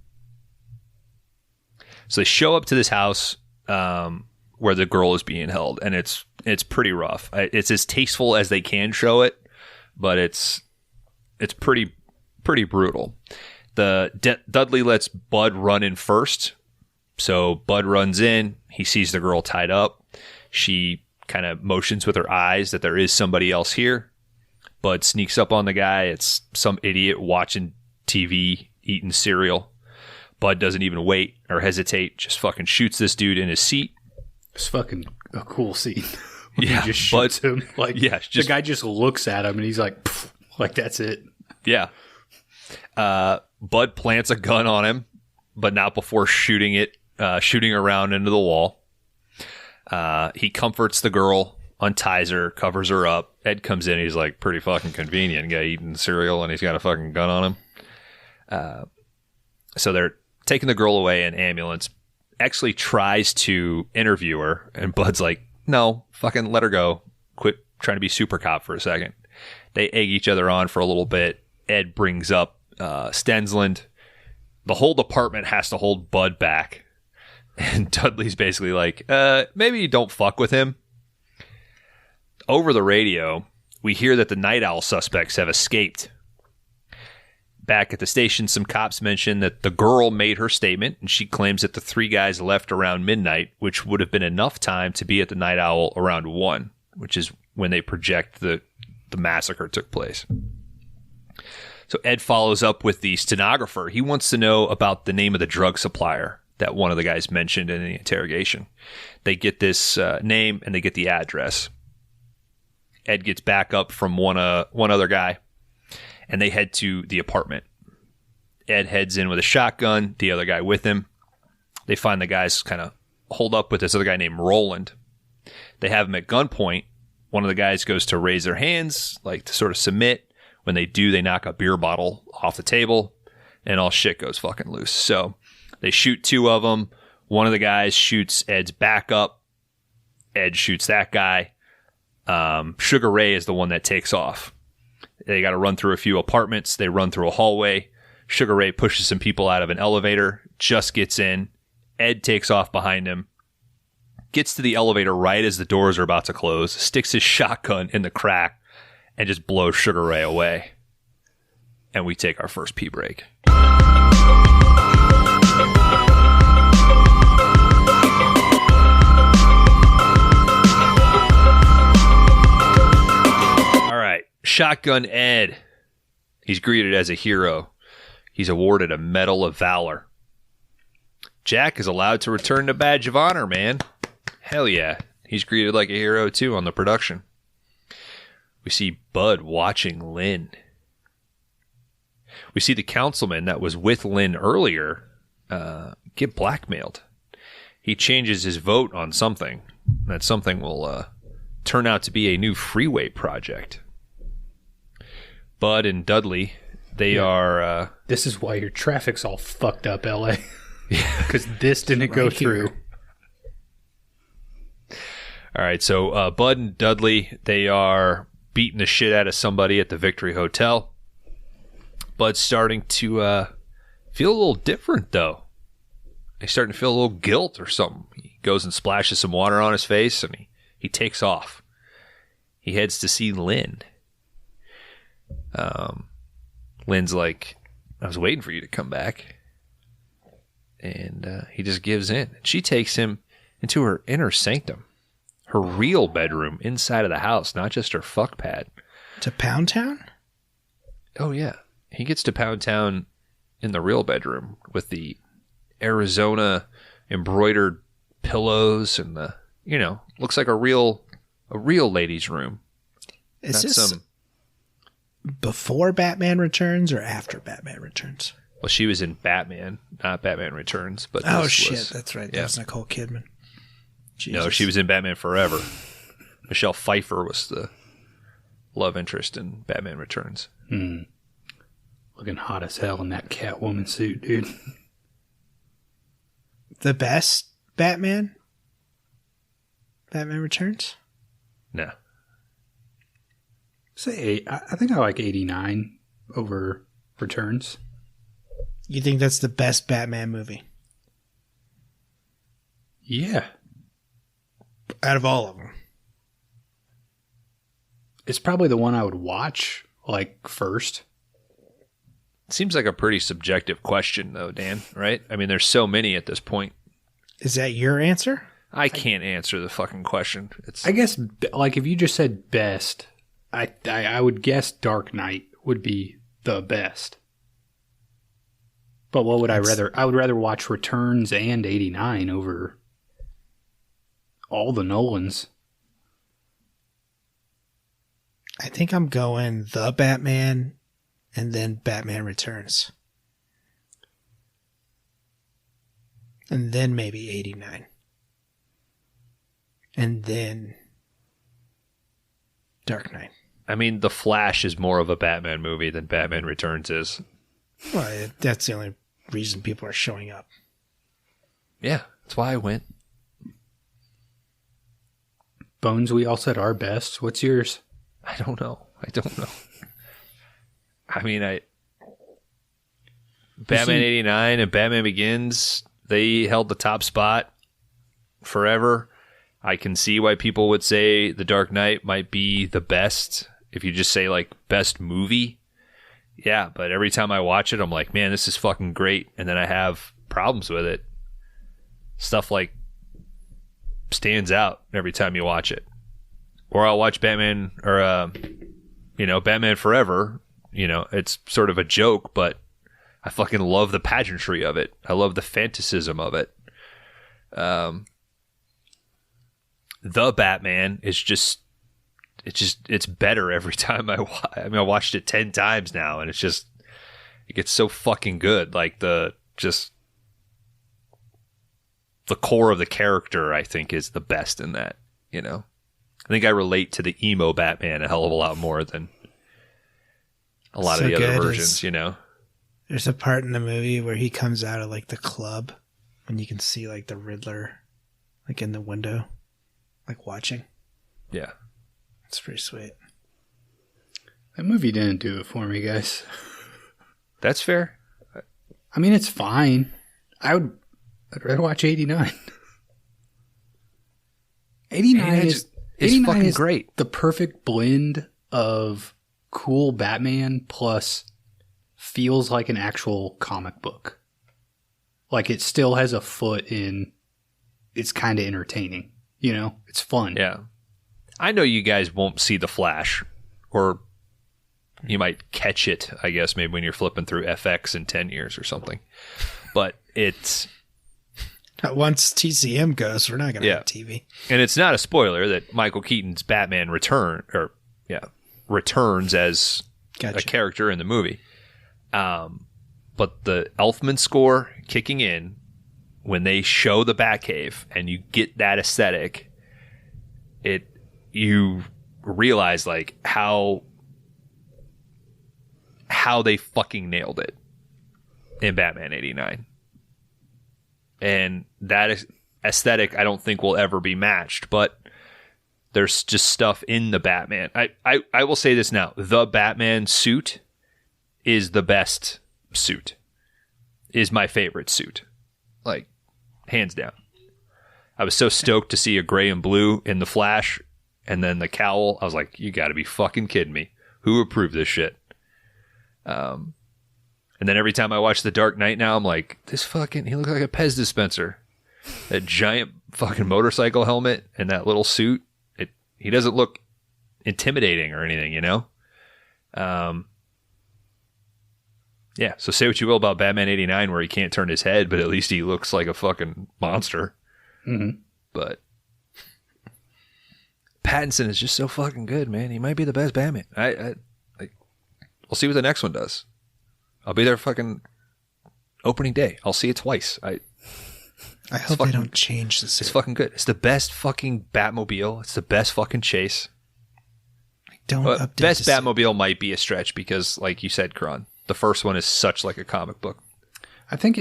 So they show up to this house where the girl is being held, and it's pretty rough. It's as tasteful as they can show it, but it's pretty brutal. Dudley lets Bud run in first. So Bud runs in. He sees the girl tied up. She kind of motions with her eyes that there is somebody else here. Bud sneaks up on the guy. It's some idiot watching TV, eating cereal. Bud doesn't even wait or hesitate. Just fucking shoots this dude in his seat. It's fucking a cool scene. Yeah, he just shoots him. Like, yeah, the guy just looks at him and he's like, pff, like, that's it. Yeah. Bud plants a gun on him, but not before shooting around into the wall. He comforts the girl, unties her, covers her up. Ed comes in. He's like, pretty fucking convenient. Guy eating cereal and he's got a fucking gun on him. So they're taking the girl away in ambulance. Actually tries to interview her, and Bud's like, no, fucking let her go. Quit trying to be super cop for a second. They egg each other on for a little bit. Ed brings up Stensland. The whole department has to hold Bud back. And Dudley's basically like, maybe don't fuck with him. Over the radio, we hear that the Night Owl suspects have escaped. Back at the station, some cops mention that the girl made her statement, and she claims that the 3 guys left around midnight, which would have been enough time to be at the Night Owl around 1, which is when they project the massacre took place. So Ed follows up with the stenographer. He wants to know about the name of the drug supplier that one of the guys mentioned in the interrogation. They get this name and they get the address. Ed gets back up from one other guy, and they head to the apartment. Ed heads in with a shotgun, the other guy with him. They find the guys kind of hold up with this other guy named Roland. They have him at gunpoint. One of the guys goes to raise their hands, like to sort of submit. When they do, they knock a beer bottle off the table, and all shit goes fucking loose. So they shoot 2 of them. One of the guys shoots Ed's back up. Ed shoots that guy. Sugar Ray is the one that takes off. They got to run through a few apartments. They run through a hallway. Sugar Ray pushes some people out of an elevator, just gets in. Ed takes off behind him, gets to the elevator right as the doors are about to close, sticks his shotgun in the crack, and just blows Sugar Ray away. And we take our first pee break. All right, Shotgun Ed. He's greeted as a hero. He's awarded a Medal of Valor. Jack is allowed to return the Badge of Honor, man. Hell yeah. He's greeted like a hero, too, on the production. We see Bud watching Lynn. We see the councilman that was with Lynn earlier get blackmailed. He changes his vote on something. That something will turn out to be a new freeway project. Bud and Dudley, they are... this is why your traffic's all fucked up, LA. Because this didn't go through. All right, so Bud and Dudley, they are beating the shit out of somebody at the Victory Hotel. Bud's starting to feel a little different, though. He's starting to feel a little guilt or something. He goes and splashes some water on his face, and he takes off. He heads to see Lynn. Lynn's like, I was waiting for you to come back. And he just gives in. She takes him into her inner sanctum. Her real bedroom inside of the house, not just her fuck pad. To Pound Town? Oh, yeah. He gets to Pound Town in the real bedroom with the Arizona embroidered pillows and the, looks like a real lady's room. Is this before Batman Returns or after Batman Returns? Well, she was in Batman, not Batman Returns. But that's right. Yeah. That was Nicole Kidman. Jesus. No, she was in Batman Forever. Michelle Pfeiffer was the love interest in Batman Returns. Looking hot as hell in that Catwoman suit, dude. The best Batman? Batman Returns? No. Say, I think I like 89 over Returns. You think that's the best Batman movie? Yeah. Out of all of them. It's probably the one I would watch, first. Seems like a pretty subjective question, though, Dan, right? I mean, there's so many at this point. Is that your answer? I can't answer the fucking question. I guess, if you just said best, I would guess Dark Knight would be the best. But what would I rather? I would rather watch Returns and 89 over all the Nolans. I think I'm going The Batman and then Batman Returns. And then maybe 89. And then Dark Knight. I mean, The Flash is more of a Batman movie than Batman Returns is. Well, that's the only reason people are showing up. Yeah, that's why I went. Bones, we all said our best. What's yours? I don't know. I mean, Batman 89 and Batman Begins, they held the top spot forever. I can see why people would say The Dark Knight might be the best If you just say like best movie, yeah, but every time I watch it, I'm like, man, this is fucking great. And then I have problems with it. Stuff like stands out every time you watch it. Or I'll watch Batman or, Batman Forever. It's sort of a joke, but I fucking love the pageantry of it. I love the fantasism of it. The Batman is it's better every time I watched it 10 times now, and it gets so fucking good. Like the core of the character, I think, is the best in that. I think I relate to the emo Batman a hell of a lot more than a lot of the other versions. There's a part in the movie where he comes out of like the club, and you can see like the Riddler, like in the window, like watching. Yeah. It's pretty sweet. That movie didn't do it for me, guys. That's fair. I mean, it's fine. I'd rather watch 89. 89 is fucking great. The perfect blend of cool Batman plus feels like an actual comic book. Like it still has a foot in. It's kind of entertaining. It's fun. Yeah. I know you guys won't see The Flash, or you might catch it, I guess, maybe when you're flipping through FX in 10 years or something. But it's... Once TCM goes, we're not going to have TV. And it's not a spoiler that Michael Keaton's Batman returns as a character in the movie. But the Elfman score kicking in, when they show the Batcave and you get that aesthetic, you realize like how they fucking nailed it in Batman 89. And that aesthetic I don't think will ever be matched, but there's just stuff in the Batman. I will say this now. The Batman suit is the best suit. Is my favorite suit. Like, hands down. I was so stoked to see a gray and blue in The Flash, and then the cowl. I was like, you gotta be fucking kidding me. Who approved this shit? And then every time I watch The Dark Knight now, I'm like, he looks like a Pez dispenser. That giant fucking motorcycle helmet and that little suit. He doesn't look intimidating or anything, Yeah, so say what you will about Batman 89 where he can't turn his head, but at least he looks like a fucking monster. Mm-hmm. But Pattinson is just so fucking good, man. He might be the best Batman. We'll see what the next one does. I'll be there fucking opening day. I'll see it twice. I hope they don't change the suit. It's fucking good. It's the best fucking Batmobile. It's the best fucking chase. Best Batmobile might be a stretch because, like you said, Kron, the first one is such like a comic book. I think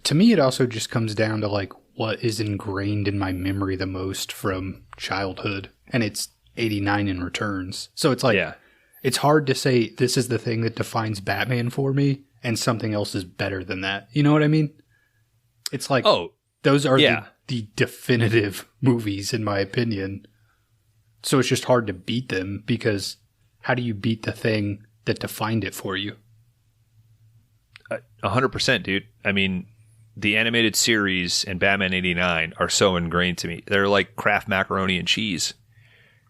to me, it also just comes down to like what is ingrained in my memory the most from childhood, and it's 89 in Returns. So it's like, it's hard to say this is the thing that defines Batman for me, and something else is better than that. You know what I mean? It's like, those are the definitive movies, in my opinion. So it's just hard to beat them, because how do you beat the thing that defined it for you? 100%, dude. I mean, the animated series and Batman 89 are so ingrained to me. They're like Kraft macaroni and cheese,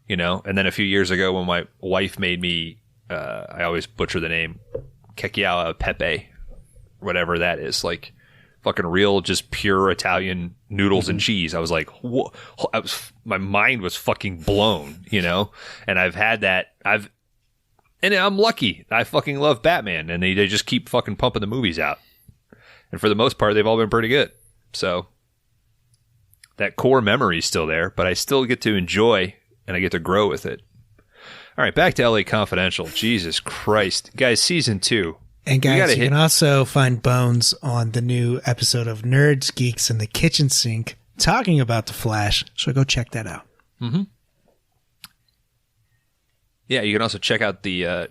And then a few years ago when my wife made me, I always butcher the name, Cacio Pepe, whatever that is, like fucking real, just pure Italian noodles and cheese. I was like, whoa. My mind was fucking blown, And I've had that. And I'm lucky. I fucking love Batman, and they just keep fucking pumping the movies out. And for the most part, they've all been pretty good. So that core memory is still there, but I still get to enjoy, and I get to grow with it. All right, back to LA Confidential. Jesus Christ. Guys, season 2. And guys, you can also find Bones on the new episode of Nerds, Geeks, and the Kitchen Sink talking about The Flash. So go check that out. Mm-hmm. Yeah, you can also check out the... I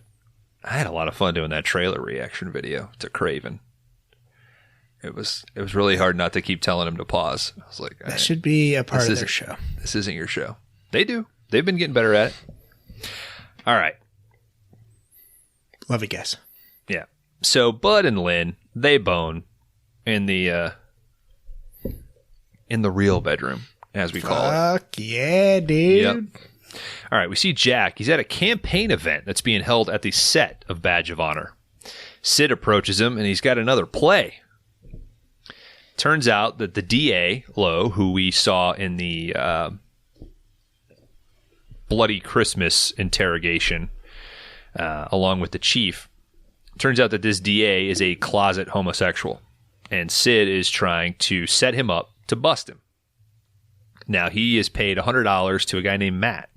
had a lot of fun doing that trailer reaction video to Craven. It was really hard not to keep telling him to pause. I was like... That should be a part of their show. This isn't your show. They do. They've been getting better at it. All right. Love you guys. Yeah. So Bud and Lynn, they bone in the real bedroom, as we call it. Fuck yeah, dude. Yep. All right, we see Jack. He's at a campaign event that's being held at the set of Badge of Honor. Sid approaches him, and he's got another play. Turns out that the DA, Lowe, who we saw in the Bloody Christmas interrogation, along with the chief, turns out that this DA is a closet homosexual, and Sid is trying to set him up to bust him. Now, he is paid $100 to a guy named Matt,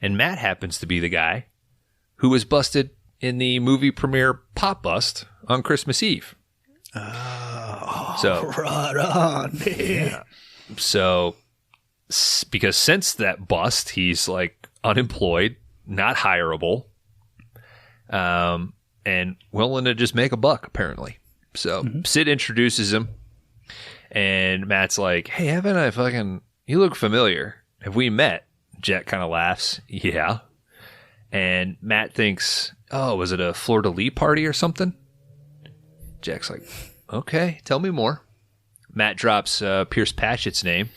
and Matt happens to be the guy who was busted in the movie premiere Pop Bust on Christmas Eve. So right on. Yeah. So, because since that bust, he's like unemployed, not hireable, and willing to just make a buck, apparently. So Sid introduces him, and Matt's like, "Hey, haven't I you look familiar. Have we met?" Jack kind of laughs. Yeah. And Matt thinks, "Oh, was it a fleur-de-lis party or something?" Jack's like, "Okay, tell me more." Matt drops Pierce Patchett's name.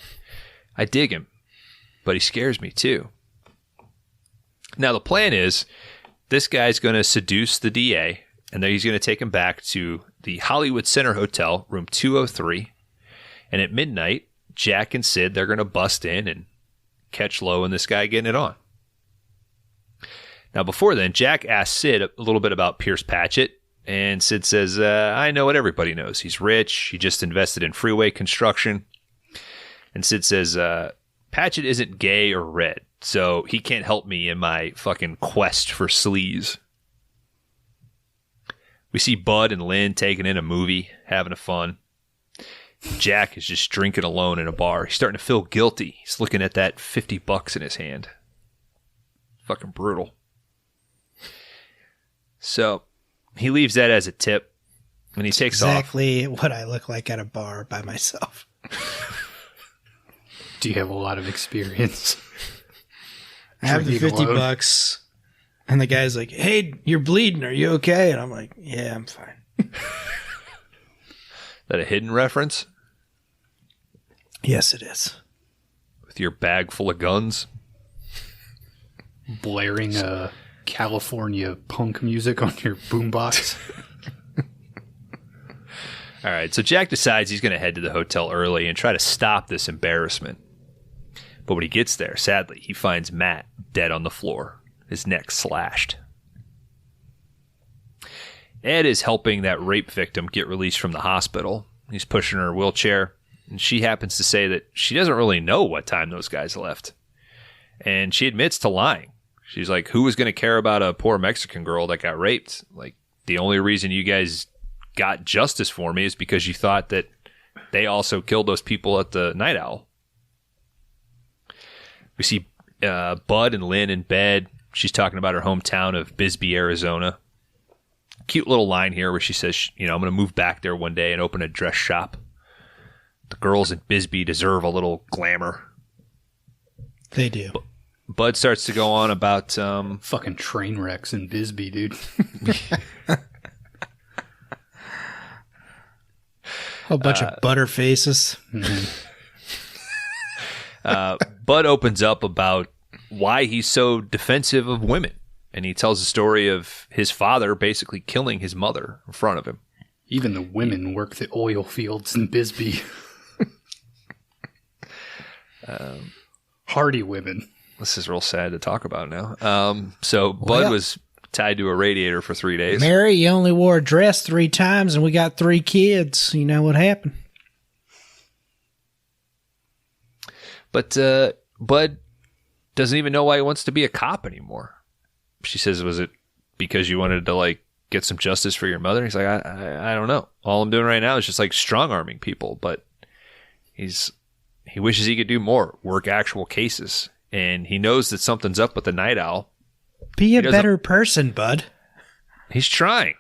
I dig him, but he scares me too. Now, the plan is this guy's going to seduce the DA, and then he's going to take him back to the Hollywood Center Hotel, room 203. And at midnight, Jack and Sid, they're going to bust in and catch Lowe and this guy getting it on. Now, before then, Jack asks Sid a little bit about Pierce Patchett, and Sid says, I know what everybody knows. He's rich. He just invested in freeway construction. And Sid says, Patchett isn't gay or red, so he can't help me in my fucking quest for sleaze. We see Bud and Lynn taking in a movie, having a fun. Jack is just drinking alone in a bar. He's starting to feel guilty. He's looking at that $50 in his hand. Fucking brutal. So he leaves that as a tip, and he takes off. Exactly what I look like at a bar by myself. Do you have a lot of experience? I have the $50, and the guy's like, "Hey, you're bleeding. Are you okay?" And I'm like, "Yeah, I'm fine." That a hidden reference? Yes, it is. With your bag full of guns? Blaring California punk music on your boombox. All right, so Jack decides he's going to head to the hotel early and try to stop this embarrassment. But when he gets there, sadly, he finds Matt dead on the floor, his neck slashed. Ed is helping that rape victim get released from the hospital. He's pushing her wheelchair, and she happens to say that she doesn't really know what time those guys left. And she admits to lying. She's like, who was going to care about a poor Mexican girl that got raped? Like, the only reason you guys got justice for me is because you thought that they also killed those people at the Night Owl. We see Bud and Lynn in bed. She's talking about her hometown of Bisbee, Arizona. Cute little line here where she says, I'm going to move back there one day and open a dress shop. The girls in Bisbee deserve a little glamour. They do. Bud starts to go on about... fucking train wrecks in Bisbee, dude. A bunch of butter faces. Bud opens up about why he's so defensive of women. And he tells the story of his father basically killing his mother in front of him. Even the women work the oil fields in Bisbee. Hardy women. This is real sad to talk about now. Bud was tied to a radiator for 3 days. Mary, you only wore a dress 3 times and we got 3 kids. You know what happened? But Bud doesn't even know why he wants to be a cop anymore. She says, was it because you wanted to get some justice for your mother? He's like, I don't know. All I'm doing right now is just strong-arming people. But he wishes he could do more, work actual cases. And he knows that something's up with the Night Owl. Be a better person, Bud. He's trying.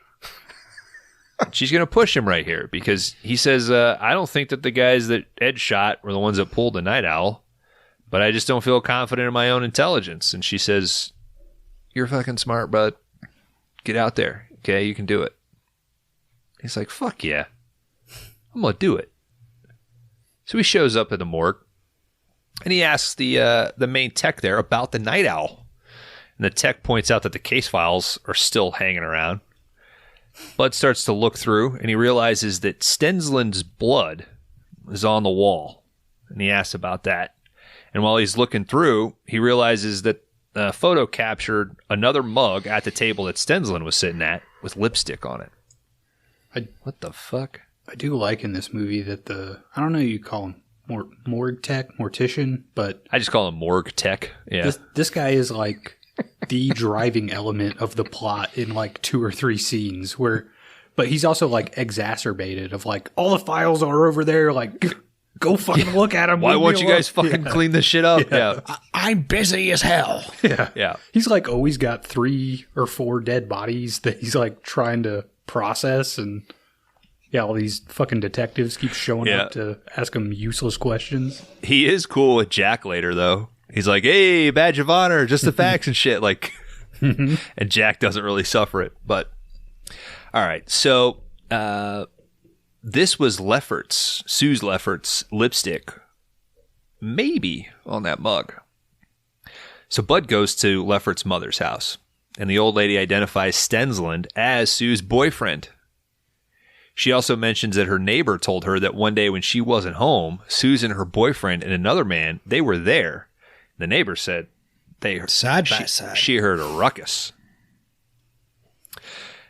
She's going to push him right here because he says, I don't think that the guys that Ed shot were the ones that pulled the Night Owl, but I just don't feel confident in my own intelligence. And she says, You're fucking smart, bud. Get out there. Okay, you can do it. He's like, fuck yeah. I'm going to do it. So he shows up at the morgue, and he asks the main tech there about the night owl. And the tech points out that the case files are still hanging around. Bud starts to look through, and he realizes that Stensland's blood is on the wall. And he asks about that. And while he's looking through, he realizes that the photo captured another mug at the table that Stensland was sitting at with lipstick on it. What the fuck? I do like in this movie that I don't know you call him morgue tech, mortician, but... I just call him morgue tech. Yeah. This guy is like the driving element of the plot in like 2 or 3 scenes but he's also like exacerbated of like, all the files are over there, like... Go fucking look at him. Why won't you guys fucking clean this shit up? Yeah. I'm busy as hell. Yeah. He's like always got 3 or 4 dead bodies that he's like trying to process. And all these fucking detectives keep showing up to ask him useless questions. He is cool with Jack later, though. He's like, hey, badge of honor, just the facts and shit. Like, and Jack doesn't really suffer it. But, all right. So, this was Sue's Lefferts lipstick, maybe on that mug. So Bud goes to Lefferts' mother's house, and the old lady identifies Stensland as Sue's boyfriend. She also mentions that her neighbor told her that one day when she wasn't home, Susan, her boyfriend, and another man, they were there. The neighbor said they heard side by side. She heard a ruckus.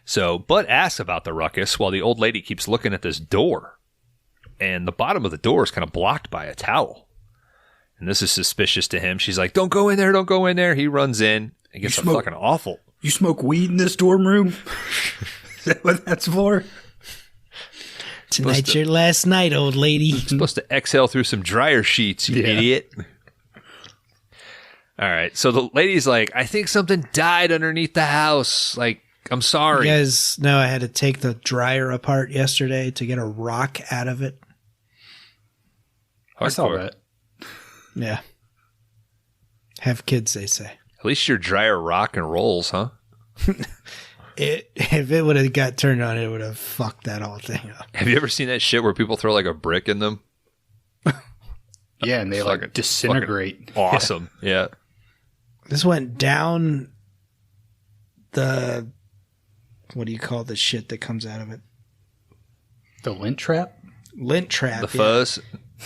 So Bud asks about the ruckus while the old lady keeps looking at this door. And the bottom of the door is kind of blocked by a towel. And this is suspicious to him. She's like, don't go in there, don't go in there. He runs in and gets fucking awful. You smoke weed in this dorm room? Is that what that's for? Tonight's your last night, old lady. You're supposed to exhale through some dryer sheets, you idiot. All right. So the lady's like, I think something died underneath the house. Like, I'm sorry. You guys know I had to take the dryer apart yesterday to get a rock out of it. I saw that. Yeah. Have kids, they say. At least your dryer rock and rolls, huh? If it would have got turned on, it would have fucked that whole thing up. Have you ever seen that shit where people throw like a brick in them? Yeah, and they like disintegrate. Awesome. Yeah. This went down the... What do you call the shit that comes out of it? The lint trap? Lint trap. The fuzz?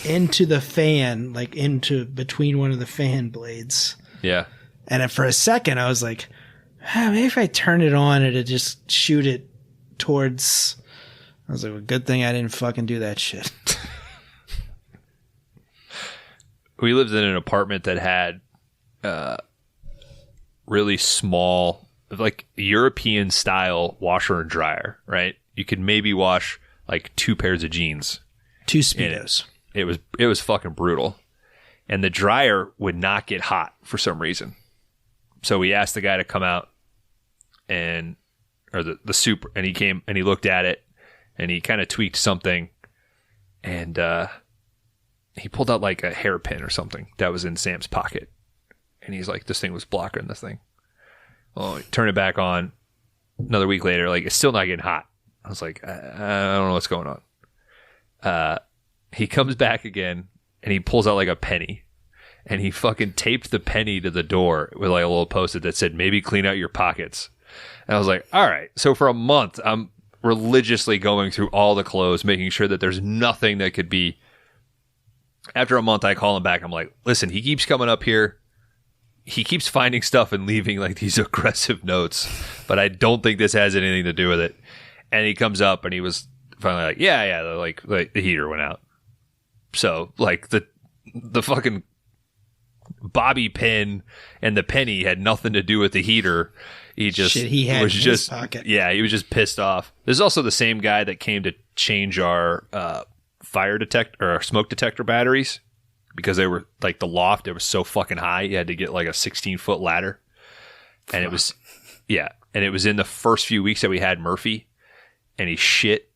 Into the fan, like into between one of the fan blades. Yeah. And for a second, I was like, maybe if I turn it on, it'd just shoot it towards... I was like, well, good thing I didn't fucking do that shit. We lived in an apartment that had really small... like European style washer and dryer, right? You could maybe wash like 2 pairs of jeans. 2 Speedos. It was fucking brutal. And the dryer would not get hot for some reason. So we asked the guy to come out and he came and he looked at it and he kind of tweaked something and he pulled out like a hairpin or something that was in Sam's pocket. And he's like, this thing was blocking the thing. Well, turn it back on. Another week later, like, it's still not getting hot. I was like, I don't know what's going on. He comes back again, and he pulls out, like, a penny. And he fucking taped the penny to the door with, like, a little post-it that said, maybe clean out your pockets. And I was like, all right. So for a month, I'm religiously going through all the clothes, making sure that there's nothing that could be... After a month, I call him back. I'm like, listen, he keeps coming up here. He keeps finding stuff and leaving like these aggressive notes, but I don't think this has anything to do with it. And he comes up and he was finally like, yeah, like the heater went out. So like the fucking bobby pin and the penny had nothing to do with the heater. He just was just pocket. Yeah, he was just pissed off. There's also the same guy that came to change our fire detector or our smoke detector batteries. Because they were like the loft, it was so fucking high, you had to get like a 16-foot ladder. And it was, and it was in the first few weeks that we had Murphy, and he shit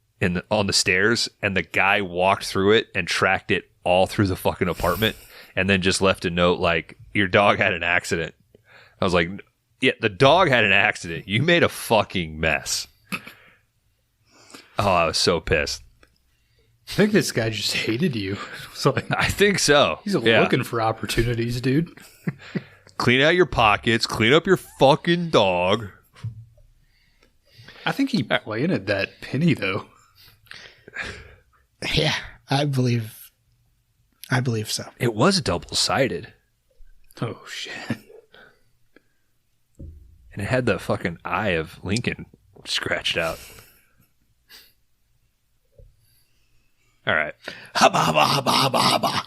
on the stairs, and the guy walked through it and tracked it all through the fucking apartment, and then just left a note like, your dog had an accident. I was like, Yeah, the dog had an accident. You made a fucking mess. Oh, I was so pissed. I think this guy just hated you. So I think so. He's looking for opportunities, dude. Clean out your pockets. Clean up your fucking dog. I think he planted that penny, though. Yeah, I believe so. It was double-sided. Oh, shit. And it had the fucking eye of Lincoln scratched out. All right. Hubba, hubba, hubba, hubba, hubba.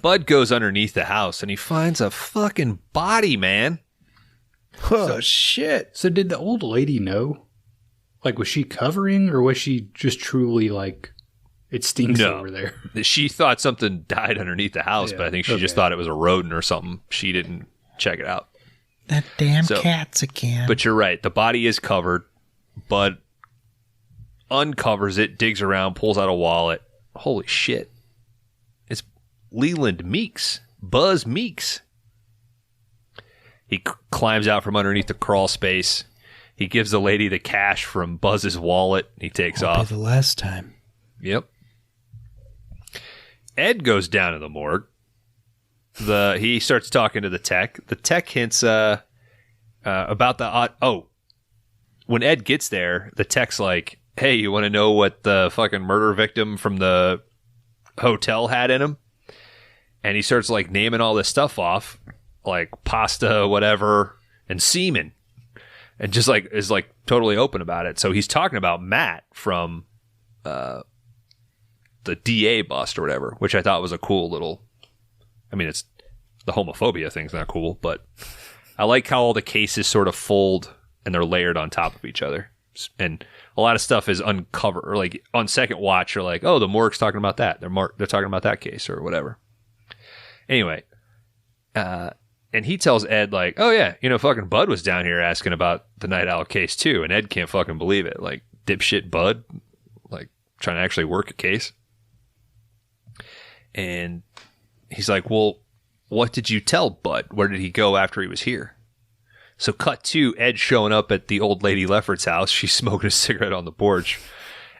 Bud goes underneath the house and he finds a fucking body, man. Oh, shit. So did the old lady know? Like, was she covering, or was she just truly like, it stinks over there? She thought something died underneath the house, but I think she just thought it was a rodent or something. She didn't check it out. That damn cats again. But you're right. The body is covered. Bud uncovers it, digs around, pulls out a wallet. Holy shit. It's Leland Meeks. Buzz Meeks. He climbs out from underneath the crawl space. He gives the lady the cash from Buzz's wallet. He takes off. Be the last time. Yep. Ed goes down to the morgue. He starts talking to the tech. The tech hints about the when Ed gets there, the tech's like, "Hey, you want to know what the fucking murder victim from the hotel had in him?" And he starts like naming all this stuff off, like pasta, whatever, and semen, and just like is like totally open about it. So he's talking about Matt from the DA bust or whatever, which I thought was a cool little. I mean, it's the homophobia thing's not cool, but I like how all the cases sort of fold and they're layered on top of each other. And a lot of stuff is uncovered, or like on second watch, you're like, oh, the morgue's talking about that. They're talking about that case or whatever. Anyway, and he tells Ed like, oh yeah, fucking Bud was down here asking about the Night Owl case too, and Ed can't fucking believe it. Like, dipshit Bud, like trying to actually work a case. And he's like, well, what did you tell Bud? Where did he go after he was here? So cut to Ed showing up at the old lady Lefferts' house. She's smoking a cigarette on the porch.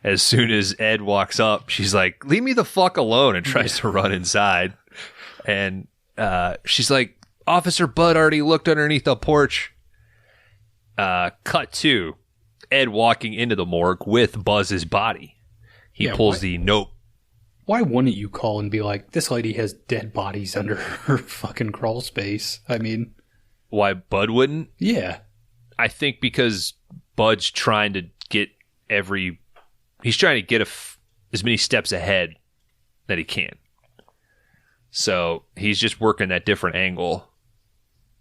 As soon as Ed walks up, she's like, leave me the fuck alone, and tries to run inside. And she's like, Officer Bud already looked underneath the porch. Cut to Ed walking into the morgue with Buzz's body. He pulls the note. Why wouldn't you call and be like, this lady has dead bodies under her fucking crawl space? I mean, why Bud wouldn't? Yeah. I think because Bud's trying to get he's trying to get as many steps ahead that he can. So he's just working that different angle,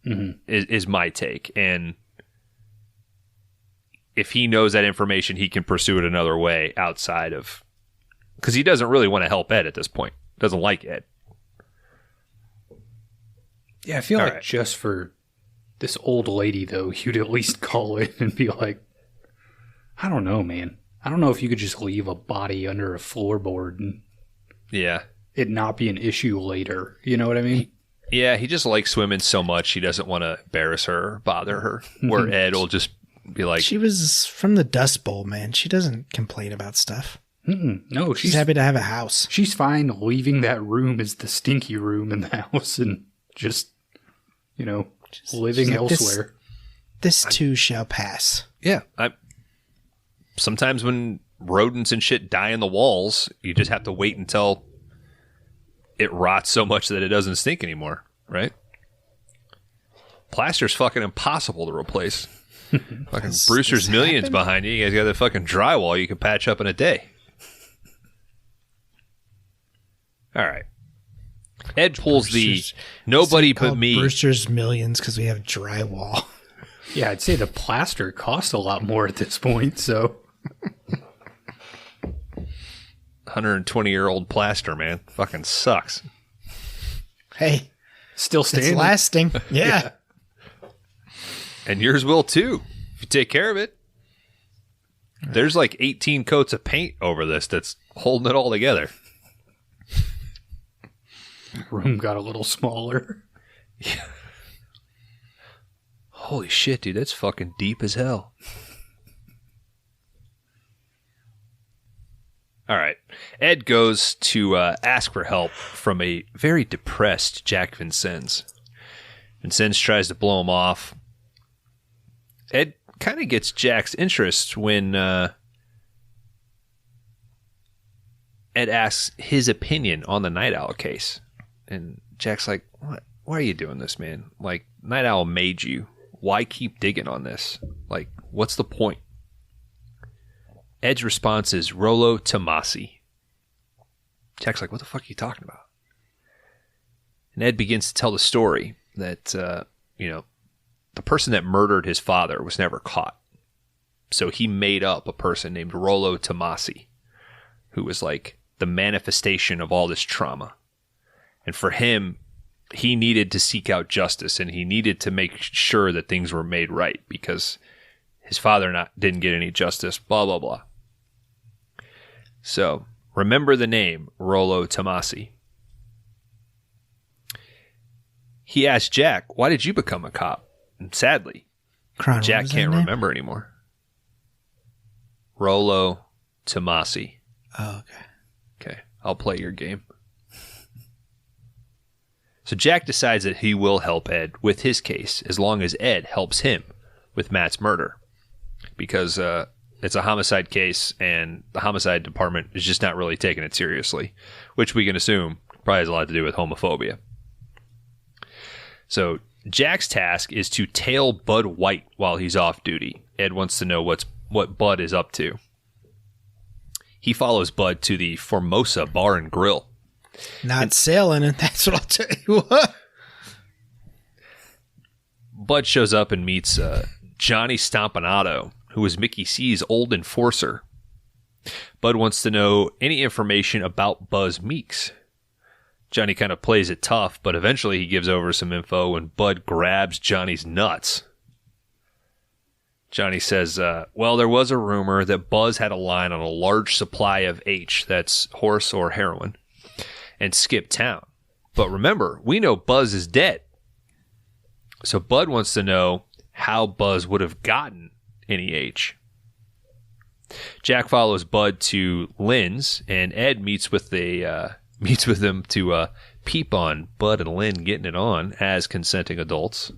is my take. And if he knows that information, he can pursue it another way outside of... Because he doesn't really want to help Ed at this point. Doesn't like Ed. Yeah, I feel like just for this old lady, though, you'd at least call in and be like, I don't know, man. I don't know if you could just leave a body under a floorboard and it not be an issue later. You know what I mean? Yeah, he just likes women so much he doesn't want to embarrass her or bother her. Where Ed will just be like... She was from the Dust Bowl, man. She doesn't complain about stuff. No, she's happy to have a house. She's fine leaving that room as the stinky room in the house and just living elsewhere. This too shall pass. Yeah. Sometimes when rodents and shit die in the walls, you just have to wait until it rots so much that it doesn't stink anymore, right? Plaster's fucking impossible to replace. Fucking Brewster's Millions behind you. You guys got that fucking drywall you can patch up in a day. All right. Ed pulls the nobody but me. Brewster's Millions because we have drywall. Yeah, I'd say the plaster costs a lot more at this point, so. 120-year-old plaster, man. Fucking sucks. Hey. Still standing. It's lasting. Yeah. And yours will too, if you take care of it. There's like 18 coats of paint over this that's holding it all together. Room got a little smaller. Yeah. Holy shit, dude, that's fucking deep as hell. All right. Ed goes to ask for help from a very depressed Jack Vincennes. Vincennes tries to blow him off. Ed kind of gets Jack's interest when Ed asks his opinion on the Night Owl case. And Jack's like, "What? Why are you doing this, man? Like, Night Owl made you. Why keep digging on this? Like, what's the point?" Ed's response is Rollo Tomasi. Jack's like, "What the fuck are you talking about?" And Ed begins to tell the story that, the person that murdered his father was never caught. So he made up a person named Rollo Tomasi, who was like the manifestation of all this trauma. And for him, he needed to seek out justice, and he needed to make sure that things were made right because his father didn't get any justice, blah, blah, blah. So remember the name Rollo Tomasi. He asked Jack, "Why did you become a cop?" And sadly, Jack can't remember anymore. Rollo Tomasi. Oh, okay. Okay, I'll play your game. So Jack decides that he will help Ed with his case as long as Ed helps him with Matt's murder. Because it's a homicide case and the homicide department is just not really taking it seriously, which we can assume probably has a lot to do with homophobia. So Jack's task is to tail Bud White while he's off duty. Ed wants to know what Bud is up to. He follows Bud to the Formosa Bar and Grill. Not selling it, that's what I'll tell you what. Bud shows up and meets Johnny Stompanato, who is Mickey C's old enforcer. Bud wants to know any information about Buzz Meeks. Johnny kind of plays it tough, but eventually he gives over some info when Bud grabs Johnny's nuts. Johnny says, well, there was a rumor that Buzz had a line on a large supply of H, that's horse or heroin, and skipped town. But remember, we know Buzz is dead. So Bud wants to know how Buzz would have gotten any H. Jack follows Bud to Lynn's, and Ed meets with them to peep on Bud and Lynn getting it on as consenting adults.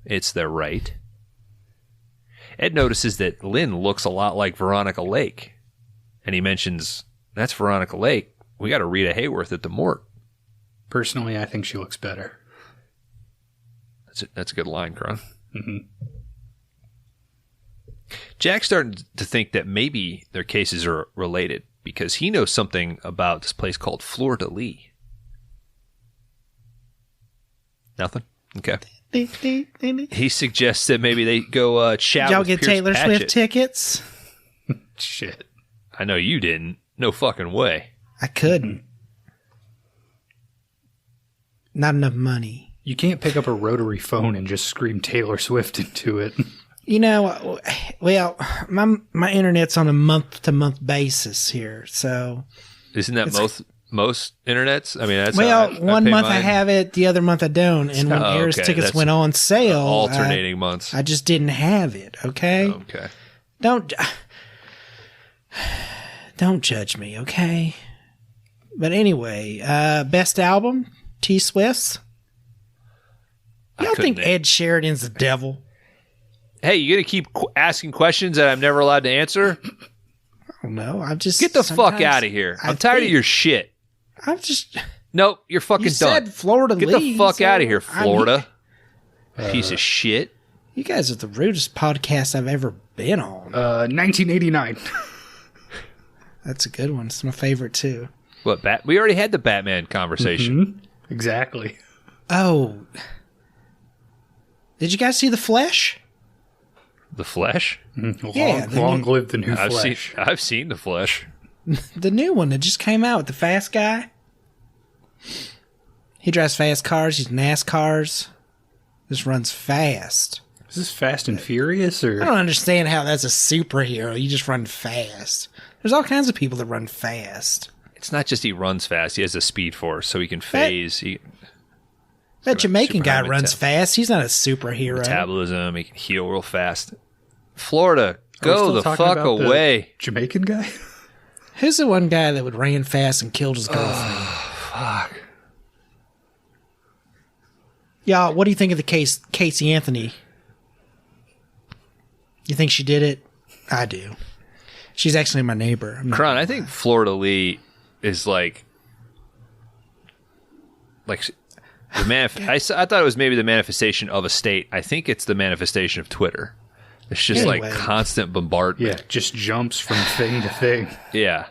It's their right. Ed notices that Lynn looks a lot like Veronica Lake, and he mentions, "That's Veronica Lake. We got a Rita Hayworth at the morgue." Personally, I think she looks better. That's a good line, Kron. Mm-hmm. Jack's starting to think that maybe their cases are related because he knows something about this place called Fleur de Lis. Nothing? Okay. He suggests that maybe they go chat Y'all with get Pierce Taylor Patchett. Swift tickets? Shit. I know you didn't. No fucking way. I couldn't. Not enough money. You can't pick up a rotary phone and just scream Taylor Swift into it. You know, well, my internet's on a month-to-month basis here, so... Isn't that most internets? I mean, that's well, how one pay month mine. I have it, the other month I don't. And when Air's tickets That's went on sale... alternating months. I just didn't have it, okay? Okay. Don't judge me, okay? But anyway, best album, T-Swift's. Y'all think Ed Sheridan's the devil? Hey, you gonna keep asking questions that I'm never allowed to answer? I don't know. I'm just... Get the fuck out of here. I'm tired of your shit. I'm just... Nope, you're fucking You done. said Florida Get Lee, the fuck so out of here, Florida. Piece of shit. You guys are the rudest podcast I've ever been on. 1989. That's a good one. It's my favorite, too. What, we already had the Batman conversation. Mm-hmm. Exactly. Oh. Did you guys see The Flesh? The Flesh? Yeah, Long live the new Flesh. I've seen The Flesh. The new one that just came out with the fast guy. He drives fast cars. He's NASCARs. Just runs fast. Is this Fast and Furious? Or I don't understand how that's a superhero. You just run fast. There's all kinds of people that run fast. It's not just he runs fast. He has a speed force, so he can phase. That Jamaican guy super runs fast. He's not a superhero. Metabolism. He can heal real fast. Florida, we go still the talking fuck about the away. Jamaican guy? Who's the one guy that would ran fast and killed his girlfriend? Fuck. Y'all, what do you think of the case, Casey Anthony? You think she did it? I do. She's actually my neighbor. Kron, I think Florida Lee is like I thought it was maybe the manifestation of a state. I think it's the manifestation of Twitter. It's just Anyway. like constant bombardment. Yeah, just jumps from thing to thing. Yeah.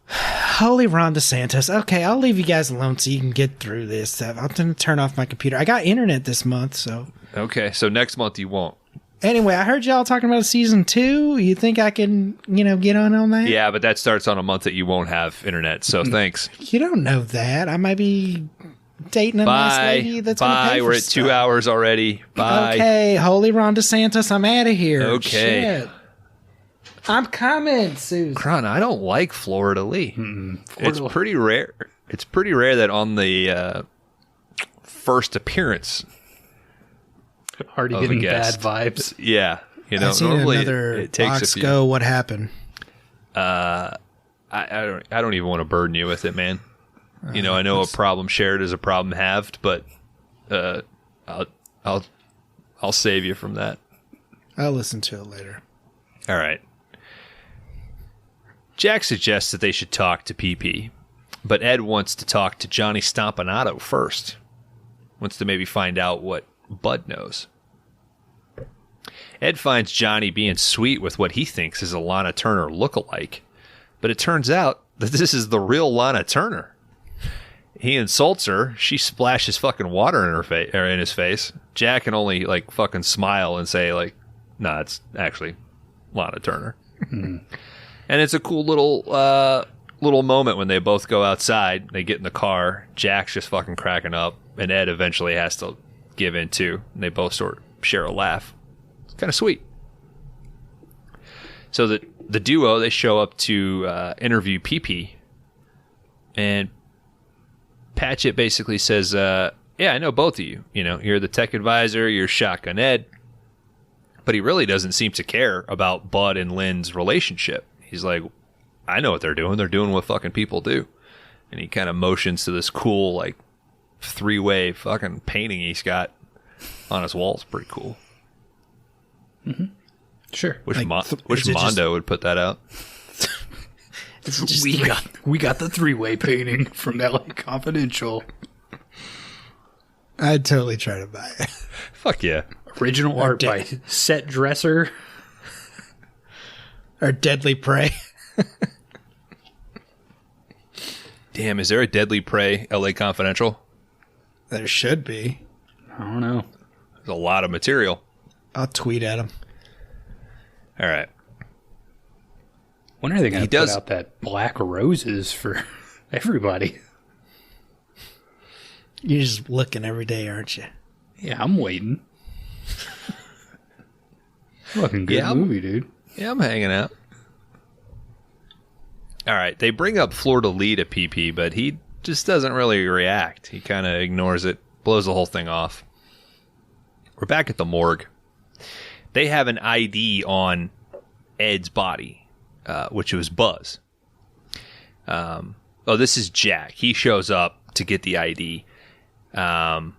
Holy Ron DeSantis. Okay, I'll leave you guys alone so you can get through this. I'm going to turn off my computer. I got internet this month, so. Okay, so next month you won't. Anyway, I heard y'all talking about season 2. You think I can, get on that? Yeah, but that starts on a month that you won't have internet, so thanks. You don't know that. I might be dating a nice lady that's going to pay for We're at stuff. 2 hours already. Bye. Okay, holy Ron DeSantis, I'm out of here. Okay. Shit. I'm coming, Susan. Kron, I don't like Florida Lee. It's pretty rare. It's pretty rare that on the first appearance, Already of a getting guest. bad vibes. yeah, I seen normally another it takes box a few. go. What happened? I don't even want to burden you with it, man. I know a problem shared is a problem halved, but I'll save you from that. I'll listen to it later. All right. Jack suggests that they should talk to PP, but Ed wants to talk to Johnny Stompanato first. Wants to maybe find out what Bud knows. Ed finds Johnny being sweet with what he thinks is a Lana Turner lookalike, but it turns out that this is the real Lana Turner. He insults her. She splashes fucking water in her face or in his face. Jack can only fucking smile and say nah, it's actually Lana Turner. And it's a cool little moment when they both go outside. They get in the car. Jack's just fucking cracking up, and Ed eventually has to give in too. And they both sort of share a laugh. It's kind of sweet. So the duo, they show up to interview PP, and Patchett basically says, "Yeah, I know both of you. You're the tech advisor. You're Shotgun Ed." But he really doesn't seem to care about Bud and Lynn's relationship. He's like, I know what they're doing. They're doing what fucking people do. And he kind of motions to this cool, three-way fucking painting he's got on his wall. It's pretty cool. Mm-hmm. Sure. Wish Mondo would put that out. We got the three-way painting from LA Confidential. I'd totally try to buy it. Fuck yeah. Original art by Set Dresser. Or Deadly Prey. Damn, is there a Deadly Prey LA Confidential? There should be. I don't know. There's a lot of material. I'll tweet at him. All right. When are they going to put out that Black Roses for everybody? You're just looking every day, aren't you? Yeah, I'm waiting. Fucking good movie, dude. Yeah, I'm hanging out. All right, they bring up Florida Lee to PP, but he just doesn't really react. He kind of ignores it, blows the whole thing off. We're back at the morgue. They have an ID on Ed's body, which was Buzz. This is Jack. He shows up to get the ID. Fuck,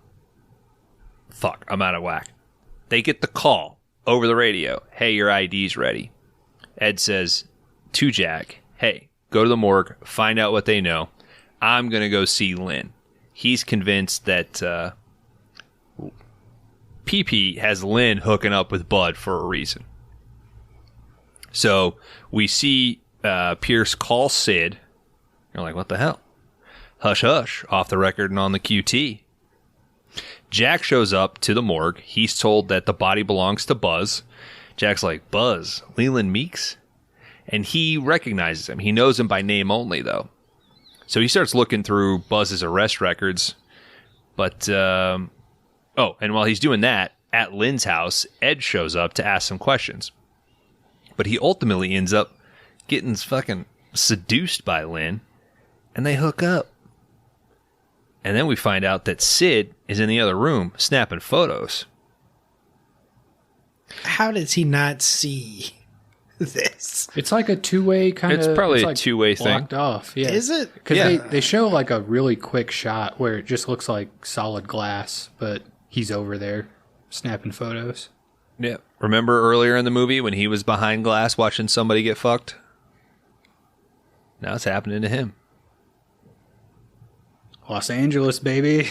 I'm out of whack. They get the call over the radio. Hey, your ID's ready. Ed says to Jack, hey, go to the morgue, find out what they know. I'm going to go see Lynn. He's convinced that PP has Lynn hooking up with Bud for a reason. So we see Pierce call Sid. You're like, what the hell? Hush, hush, off the record and on the QT. Jack shows up to the morgue. He's told that the body belongs to Buzz. Jack's like, Buzz? Leland Meeks? And he recognizes him. He knows him by name only, though. So he starts looking through Buzz's arrest records. But, and while he's doing that, at Lynn's house, Ed shows up to ask some questions. But he ultimately ends up getting fucking seduced by Lynn, and they hook up. And then we find out that Sid is in the other room snapping photos. How does he not see this? It's like a two-way kind of... It's probably a like two-way thing. Blocked off, yeah. Is it? Because they show like a really quick shot where it just looks like solid glass, but he's over there snapping photos. Yeah. Remember earlier in the movie when he was behind glass watching somebody get fucked? Now it's happening to him. Los Angeles, baby.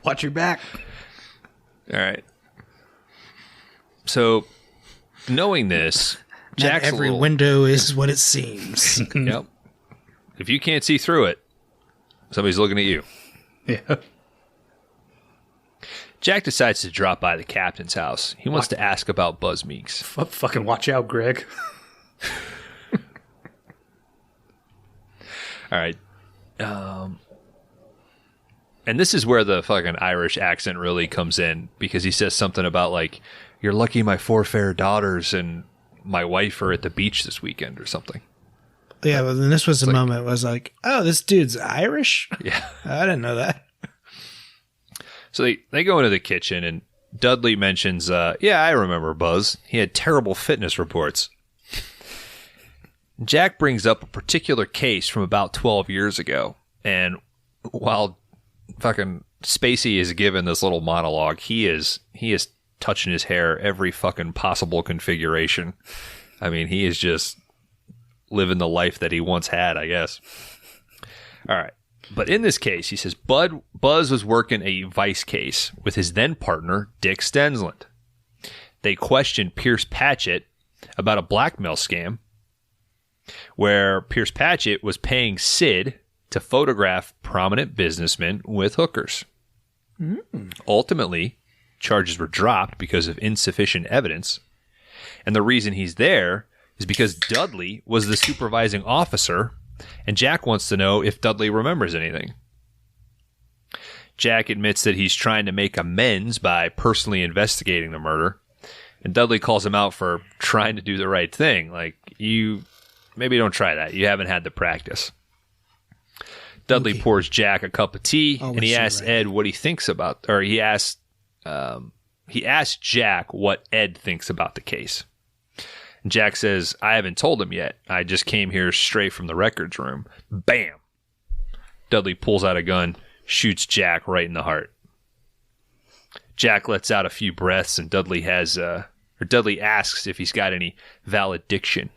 Watch your back. All right. So, knowing this, Jack's Not every window is what it seems. Yep. If you can't see through it, somebody's looking at you. Yeah. Jack decides to drop by the captain's house. He wants to ask about Buzz Meeks. Fucking watch out, Greg. All right. And this is where the fucking Irish accent really comes in, because he says something about like, "You're lucky my 4 fair daughters and my wife are at the beach this weekend," or something. Yeah, but then this was the moment. It was like, oh, this dude's Irish? Yeah. I didn't know that. So they go into the kitchen and Dudley mentions, yeah, I remember Buzz. He had terrible fitness reports. Jack brings up a particular case from about 12 years ago. And while fucking Spacey is given this little monologue, he is touching his hair every fucking possible configuration. I mean, he is just living the life that he once had, I guess. All right. But in this case, he says Buzz was working a vice case with his then partner, Dick Stensland. They questioned Pierce Patchett about a blackmail scam where Pierce Patchett was paying Sid to photograph prominent businessmen with hookers. Ultimately, charges were dropped because of insufficient evidence. And the reason he's there is because Dudley was the supervising officer, and Jack wants to know if Dudley remembers anything. Jack admits that he's trying to make amends by personally investigating the murder, and Dudley calls him out for trying to do the right thing. Like, you maybe don't try that. You haven't had the practice. Dudley pours Jack a cup of tea, and he asks Ed what he thinks about, or he asks Jack what Ed thinks about the case. And Jack says, I haven't told him yet. I just came here straight from the records room. Bam! Dudley pulls out a gun, shoots Jack right in the heart. Jack lets out a few breaths, and Dudley asks if he's got any valediction.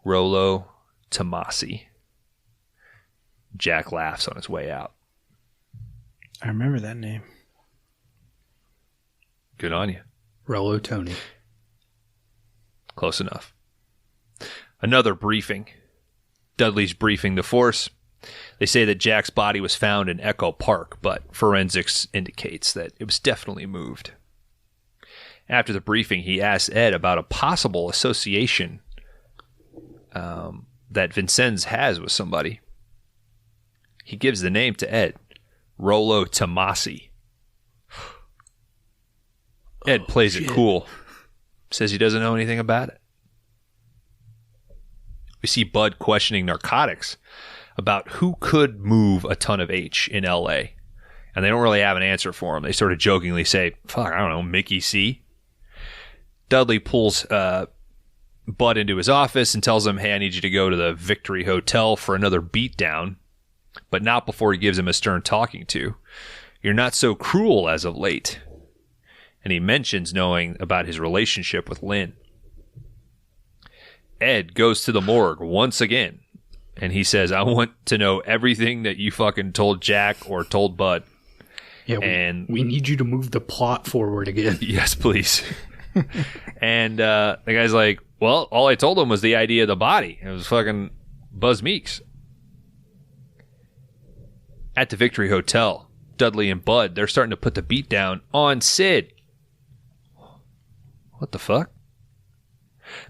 Rollo Tomasi. Jack laughs on his way out. I remember that name. Good on you. Rollo Tony. Close enough. Another briefing. Dudley's briefing the force. They say that Jack's body was found in Echo Park, but forensics indicates that it was definitely moved. After the briefing, he asks Ed about a possible association that Vincennes has with somebody. He gives the name to Ed, Rollo Tomasi. Ed plays it cool. Says he doesn't know anything about it. We see Bud questioning narcotics about who could move a ton of H in L.A. And they don't really have an answer for him. They sort of jokingly say, fuck, I don't know, Mickey C. Dudley pulls Bud into his office and tells him, hey, I need you to go to the Victory Hotel for another beatdown, but not before he gives him a stern talking to. You're not so cruel as of late. And he mentions knowing about his relationship with Lynn. Ed goes to the morgue once again, and he says, I want to know everything that you fucking told Jack or told Bud. Yeah, we need you to move the plot forward again. Yes, please. And the guy's like, well, all I told him was the idea of the body. It was fucking Buzz Meeks. At the Victory Hotel, Dudley and Bud, they're starting to put the beat down on Sid. What the fuck?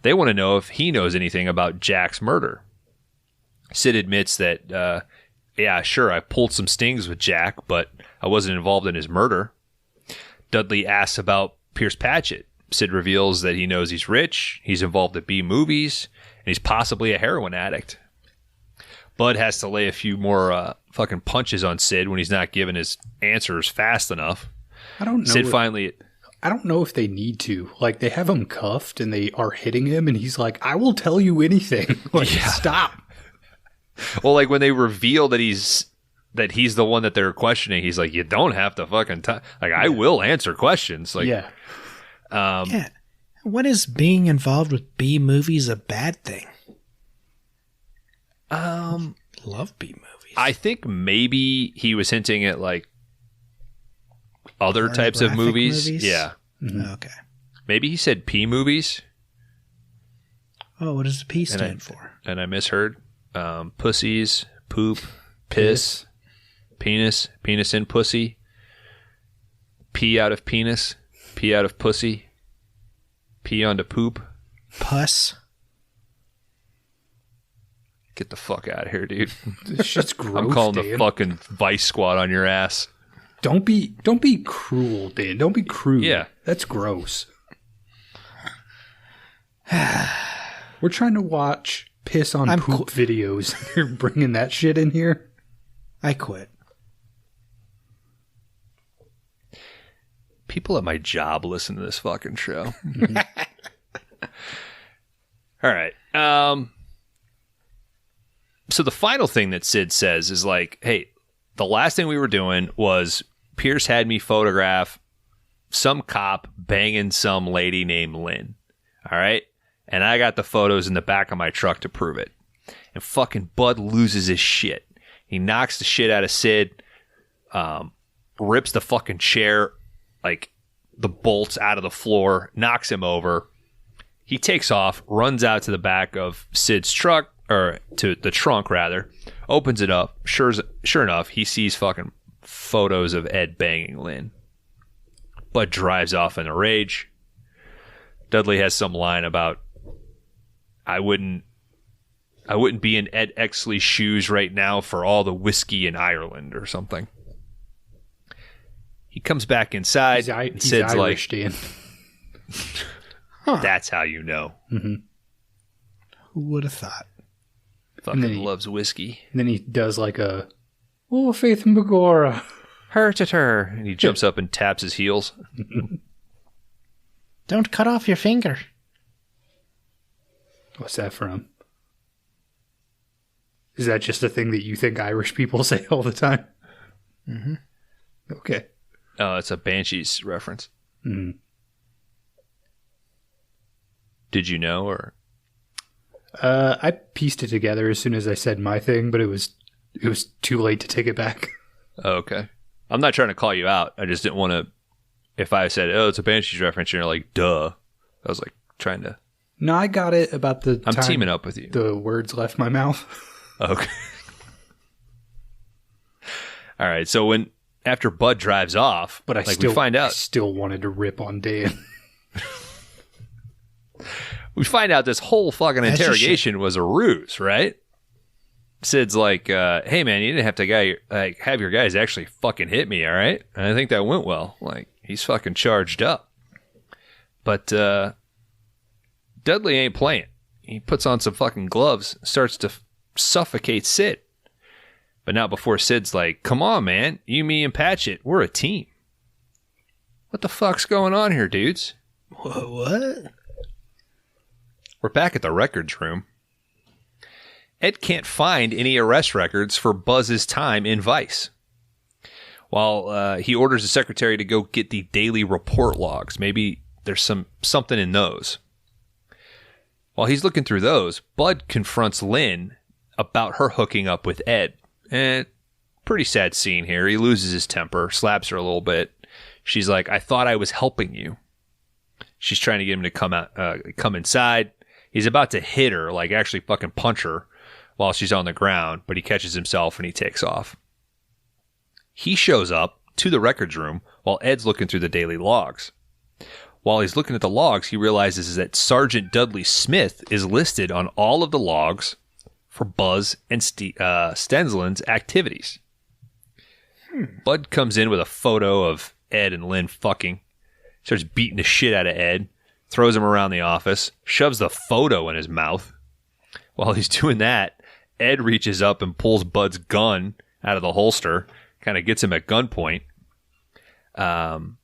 They want to know if he knows anything about Jack's murder. Sid admits that, yeah, sure, I pulled some stings with Jack, but I wasn't involved in his murder. Dudley asks about Pierce Patchett. Sid reveals that he knows he's rich, he's involved at B movies, and he's possibly a heroin addict. Bud has to lay a few more fucking punches on Sid when he's not giving his answers fast enough. I don't know. Sid finally... I don't know if they need to. Like, they have him cuffed and they are hitting him, and he's like, I will tell you anything. Like, stop. Well, like, when they reveal that he's the one that they're questioning, he's like, you don't have to fucking... I will answer questions. Like, yeah. Yeah. When is being involved with B movies a bad thing? Love B movies. I think maybe he was hinting at, like, other types of movies. Yeah. Mm-hmm. Okay. Maybe he said P movies. Oh, what does the P stand for? And I misheard. Pussies, poop, piss, penis, penis in pussy, pee out of penis, pee out of pussy, pee onto poop. Puss. Get the fuck out of here, dude. This shit's gross. I'm calling Dan. the fucking Vice Squad on your ass. Don't be cruel, Dan. Don't be crude. Yeah. That's gross. We're trying to watch piss on poop videos. You're bringing that shit in here? I quit. People at my job listen to this fucking show. All right. So the final thing that Sid says is like, hey, the last thing we were doing was Pierce had me photograph some cop banging some lady named Lynn. All right. And I got the photos in the back of my truck to prove it. And fucking Bud loses his shit. He knocks the shit out of Sid, rips the fucking chair, like the bolts out of the floor, knocks him over. He takes off, runs out to the back of Sid's truck, or to the trunk rather, opens it up. Sure enough, he sees fucking photos of Ed banging Lynn. Bud drives off in a rage. Dudley has some line about, I wouldn't be in Ed Exley's shoes right now for all the whiskey in Ireland or something. He comes back inside. He's Sid's Irish, like, Dan. That's how you know. Mm-hmm. Who would have thought? Fucking loves whiskey. And then he does like a, oh, Faith and Begorra. Hurt at her. And he jumps up and taps his heels. Don't cut off your finger. What's that from? Is that just a thing that you think Irish people say all the time? Mm-hmm. Okay. Oh, it's a Banshees reference. Mm-hmm. Did you know, or? I pieced it together as soon as I said my thing, but it was too late to take it back. Oh, okay. I'm not trying to call you out. I just didn't want to. If I said, "Oh, it's a Banshees reference," and you're like, "Duh," I was like trying to. No, I got it about the I'm time teaming up with you. the words left my mouth. Okay. All right. So after Bud drives off, But we find out. I still wanted to rip on Dan. We find out this whole fucking As you interrogation was a ruse, right? Sid's like, hey man, you didn't have to have your guys actually fucking hit me, all right? And I think that went well. Like, he's fucking charged up. But Dudley ain't playing. He puts on some fucking gloves, starts to suffocate Sid. But not before Sid's like, come on, man. You, me, and Patchett, we're a team. What the fuck's going on here, dudes? What? We're back at the records room. Ed can't find any arrest records for Buzz's time in Vice. While he orders the secretary to go get the daily report logs. Maybe there's something in those. While he's looking through those, Bud confronts Lynn about her hooking up with Ed. Pretty sad scene here. He loses his temper, slaps her a little bit. She's like, I thought I was helping you. She's trying to get him to come inside. He's about to hit her, like actually fucking punch her while she's on the ground, but he catches himself and he takes off. He shows up to the records room while Ed's looking through the daily logs. While he's looking at the logs, he realizes that Sergeant Dudley Smith is listed on all of the logs for Buzz and Stensland's activities. Bud comes in with a photo of Ed and Lynn fucking, starts beating the shit out of Ed, throws him around the office, shoves the photo in his mouth. While he's doing that, Ed reaches up and pulls Bud's gun out of the holster, kind of gets him at gunpoint. And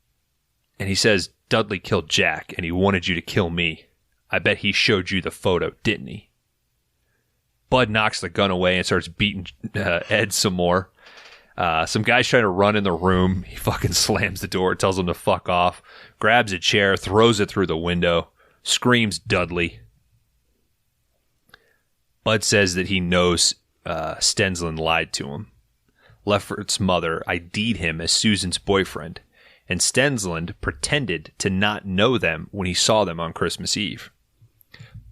he says, Dudley killed Jack, and he wanted you to kill me. I bet he showed you the photo, didn't he? Bud knocks the gun away and starts beating Ed some more. Some guy's trying to run in the room. He fucking slams the door, tells him to fuck off, grabs a chair, throws it through the window, screams Dudley. Bud says that he knows Stensland lied to him. Lefferts' mother ID'd him as Susan's boyfriend, and Stensland pretended to not know them when he saw them on Christmas Eve.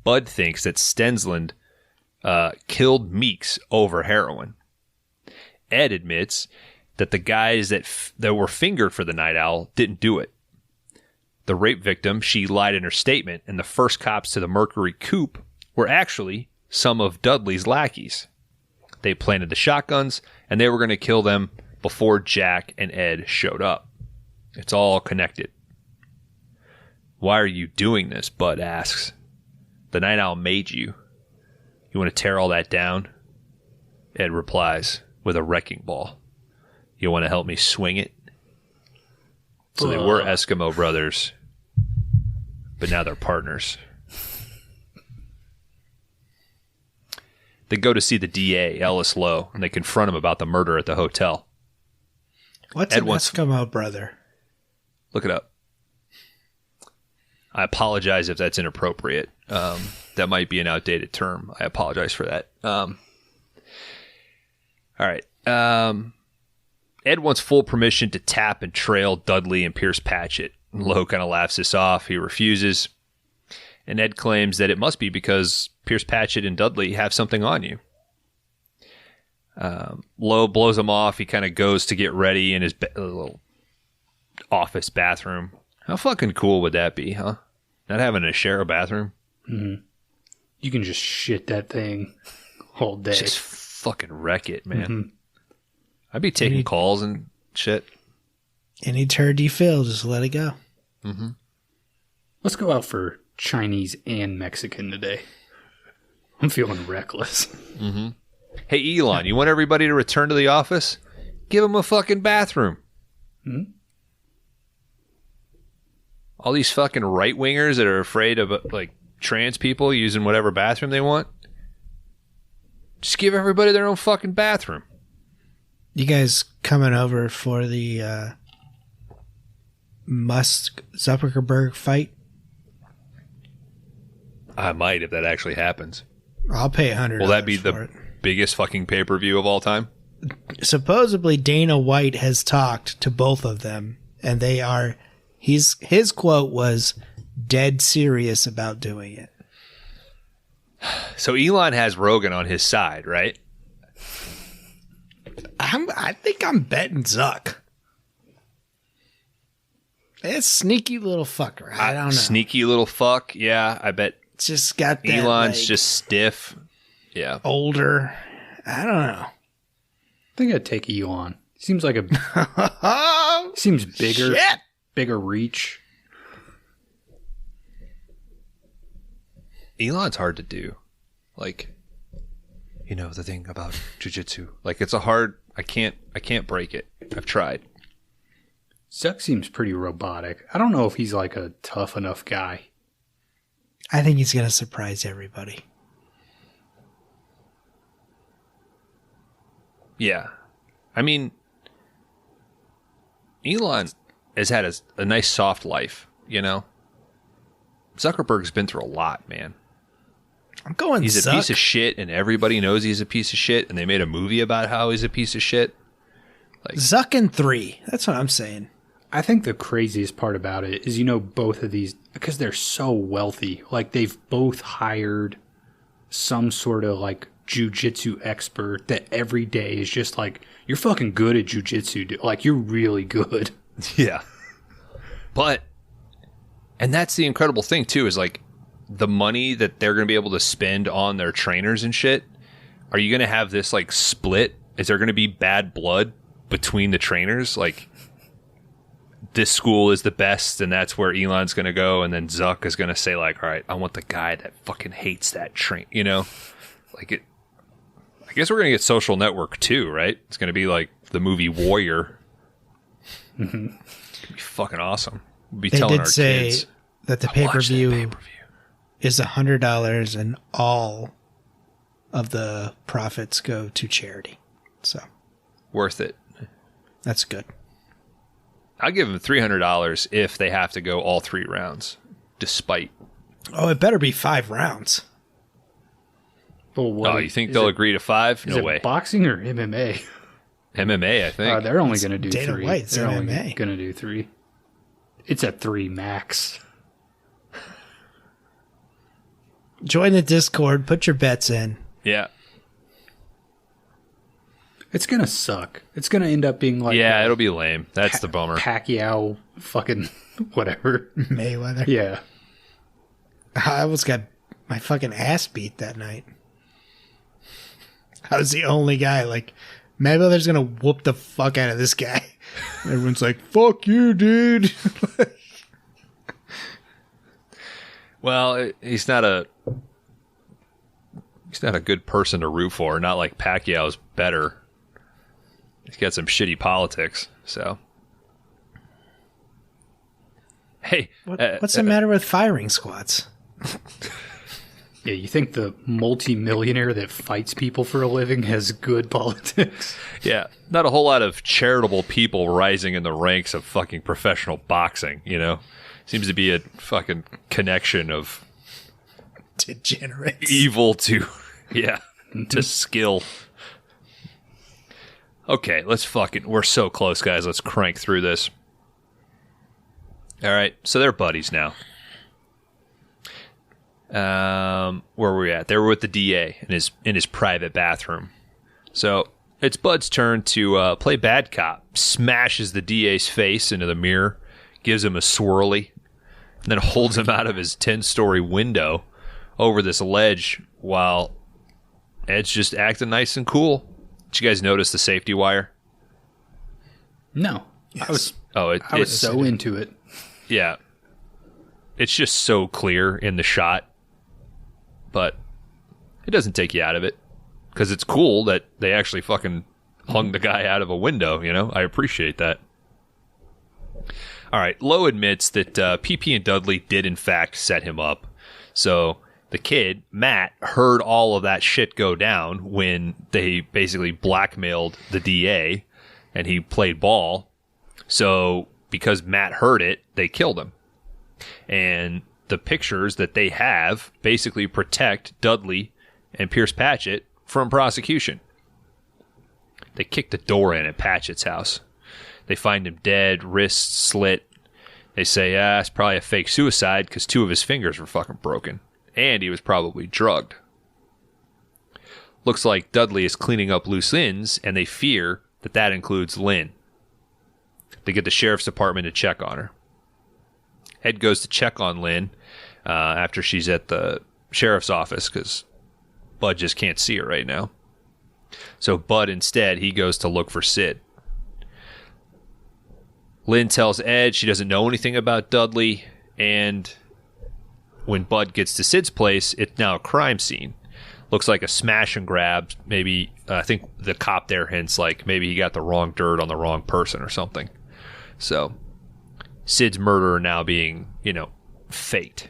Bud thinks that Stensland killed Meeks over heroin. Ed admits that the guys that were fingered for the Night Owl didn't do it. The rape victim, she lied in her statement, and the first cops to the Mercury Coupe were actually some of Dudley's lackeys. They planted the shotguns, and they were going to kill them before Jack and Ed showed up. It's all connected. Why are you doing this? Bud asks. The Night Owl made you. You want to tear all that down? Ed replies with a wrecking ball. You want to help me swing it? So they were Eskimo brothers, but now they're partners. They go to see the DA, Ellis Lowe, and they confront him about the murder at the hotel. What's an Eskimo brother? Look it up. I apologize if that's inappropriate. That might be an outdated term. I apologize for that. All right. Ed wants full permission to tap and trail Dudley and Pierce Patchett. Lowe kind of laughs this off. He refuses. And Ed claims that it must be because Pierce Patchett and Dudley have something on you. Lowe blows him off. He kind of goes to get ready in his little office bathroom. How fucking cool would that be, huh? Not having to share a bathroom. Mm-hmm. You can just shit that thing all day. Just fucking wreck it, man. Mm-hmm. I'd be taking calls and shit. Any turd you feel, just let it go. Mm-hmm. Let's go out for Chinese and Mexican today. I'm feeling reckless. Mm-hmm. Hey, Elon, you want everybody to return to the office? Give them a fucking bathroom. Mm-hmm. All these fucking right-wingers that are afraid of, like, trans people using whatever bathroom they want. Just give everybody their own fucking bathroom. You guys coming over for the Musk-Zuckerberg fight? I might if that actually happens. I'll pay $100. Will that be the biggest fucking pay-per-view of all time? Supposedly Dana White has talked to both of them, and they are... His quote was dead serious about doing it. So Elon has Rogan on his side, right? I think I'm betting Zuck. It's sneaky little fucker. I don't know. Sneaky little fuck. Yeah, I bet. It's just got that. Elon's just stiff. Yeah. Older. I don't know. I think I'd take Elon. Seems like a. Seems bigger. Shit. Bigger reach. Elon's hard to do. Like, you know, the thing about jiu-jitsu. Like, it's a hard... I can't break it. I've tried. Zuck seems pretty robotic. I don't know if he's like a tough enough guy. I think he's going to surprise everybody. Yeah. I mean, Elon has had a nice soft life, you know? Zuckerberg's been through a lot, man. I'm going He's Zuck. a piece of shit, and everybody knows he's a piece of shit, and they made a movie about how he's a piece of shit. Like, Zuck and 3. That's what I'm saying. I think the craziest part about it is, you know, both of these, because they're so wealthy, like they've both hired some sort of like jujitsu expert that every day is just like, you're fucking good at jujitsu, dude. Like, you're really good. yeah. But, and that's the incredible thing too, is like the money that they're going to be able to spend on their trainers and shit. Are you going to have this like split? Is there going to be bad blood between the trainers? Like, this school is the best and that's where Elon's going to go. And then Zuck is going to say like, all right, I want the guy that fucking hates that train, you know, like it. guess we're going to get Social Network 2, right? It's going to be like the movie Warrior. It's going to be fucking awesome. We'll be They telling did our say kids that the "Watch that pay-per-view is $100 and all of the profits go to charity. So Worth it. that's good. I'll give them $300 if they have to go all 3 rounds, despite. Oh, it better be 5 rounds. Well, You think they'll agree to 5? Is No it way. boxing or MMA? MMA, I think. They're only going to do Dana 3. White's They're only MMA. going to do 3. It's a 3 max. Join the Discord. Put your bets in. Yeah. It's going to suck. It's going to end up being like Yeah, it'll be lame. That's the bummer. Pacquiao fucking whatever. Mayweather. Yeah. I almost got my fucking ass beat that night. I was the only guy. Like, Mayweather's gonna whoop the fuck out of this guy. Everyone's like, "Fuck you, dude." Well, he's not a good person to root for. Not like Pacquiao's better. He's got some shitty politics. So, hey, What's the matter with firing squads? Yeah, you think the multi-millionaire that fights people for a living has good politics? yeah, not a whole lot of charitable people rising in the ranks of fucking professional boxing. You know, seems to be a fucking connection of Degenerates. evil to to skill. Okay, we're so close, guys. Let's crank through this. All right, so they're buddies now. Where were we at? They were with the DA in his private bathroom. So it's Bud's turn to play bad cop. Smashes the DA's face into the mirror, gives him a swirly, and then holds him out of his 10-story window over this ledge while Ed's just acting nice and cool. Did you guys notice the safety wire? No. Yes. I was so into it. Yeah. It's just so clear in the shot, but it doesn't take you out of it because it's cool that they actually fucking hung the guy out of a window, you know? I appreciate that. All right, Lowe admits that PP and Dudley did in fact set him up. So the kid, Matt, heard all of that shit go down when they basically blackmailed the DA and he played ball. So because Matt heard it, they killed him. And the pictures that they have basically protect Dudley and Pierce Patchett from prosecution. They kick the door in at Patchett's house. They find him dead, wrists slit. They say, it's probably a fake suicide because 2 of his fingers were fucking broken. And he was probably drugged. Looks like Dudley is cleaning up loose ends, and they fear that includes Lynn. They get the sheriff's department to check on her. Ed goes to check on Lynn after she's at the sheriff's office because Bud just can't see her right now. So Bud instead, he goes to look for Sid. Lynn tells Ed she doesn't know anything about Dudley, and when Bud gets to Sid's place, it's now a crime scene. Looks like a smash and grab. Maybe, I think the cop there hints like maybe he got the wrong dirt on the wrong person or something. So Sid's murder now being, faked.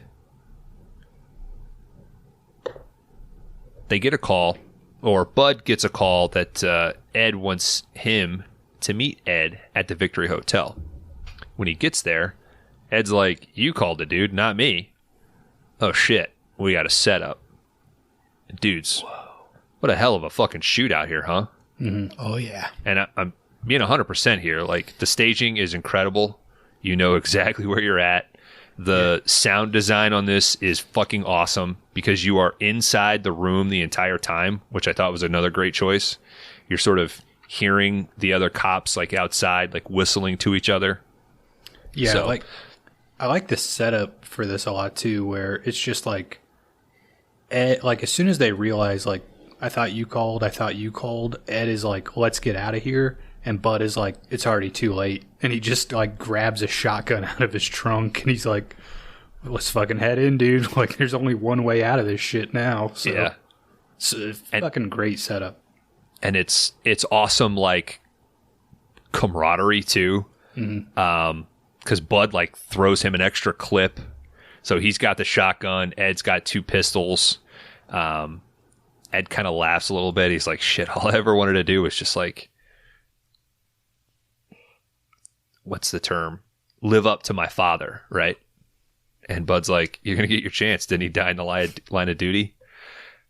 They get a call, or Bud gets a call that Ed wants him to meet Ed at the Victory Hotel. When he gets there, Ed's like, "You called it, dude, not me." Oh shit, we got a setup. Dudes, what a hell of a fucking shootout here, huh? Mm-hmm. Oh yeah. And I'm being 100% here. Like, the staging is incredible. You know exactly where you're at. The sound design on this is fucking awesome because you are inside the room the entire time, which I thought was another great choice. You're sort of hearing the other cops like outside, like whistling to each other. Yeah, So- I like the setup for this a lot too, where it's just like, Ed, like as soon as they realize like, I thought you called, Ed is like, let's get out of here. And Bud is like, it's already too late. And he just like grabs a shotgun out of his trunk and he's like, let's fucking head in, dude. Like there's only one way out of this shit now. So Yeah. it's a fucking great setup. and it's awesome, like camaraderie too. Because Bud like throws him an extra clip, so he's got the shotgun. Ed's got 2 pistols. Ed kind of laughs a little bit. He's like, "Shit, all I ever wanted to do was just like, what's the term? Live up to my father, right?" And Bud's like, "You're gonna get your chance. Didn't he die in the line of duty?"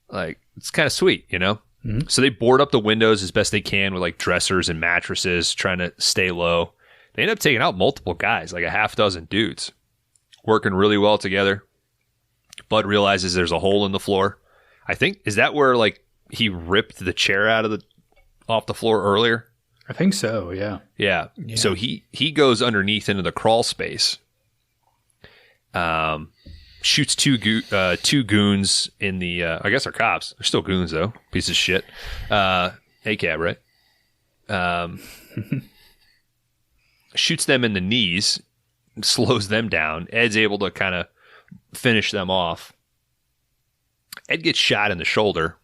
Like, it's kind of sweet, you know. So they board up the windows as best they can with like dressers and mattresses, trying to stay low. They end up taking out multiple guys, like a half dozen dudes, working really well together. Bud realizes there's a hole in the floor. I think, is that where like he ripped the chair off the floor earlier? I think so, yeah. Yeah. So he goes underneath into the crawl space. Shoots two goons in the, I guess they're cops. They're still goons though. Piece of shit. ACAB, right? Shoots them in the knees, slows them down. Ed's able to kind of finish them off. Ed gets shot in the shoulder.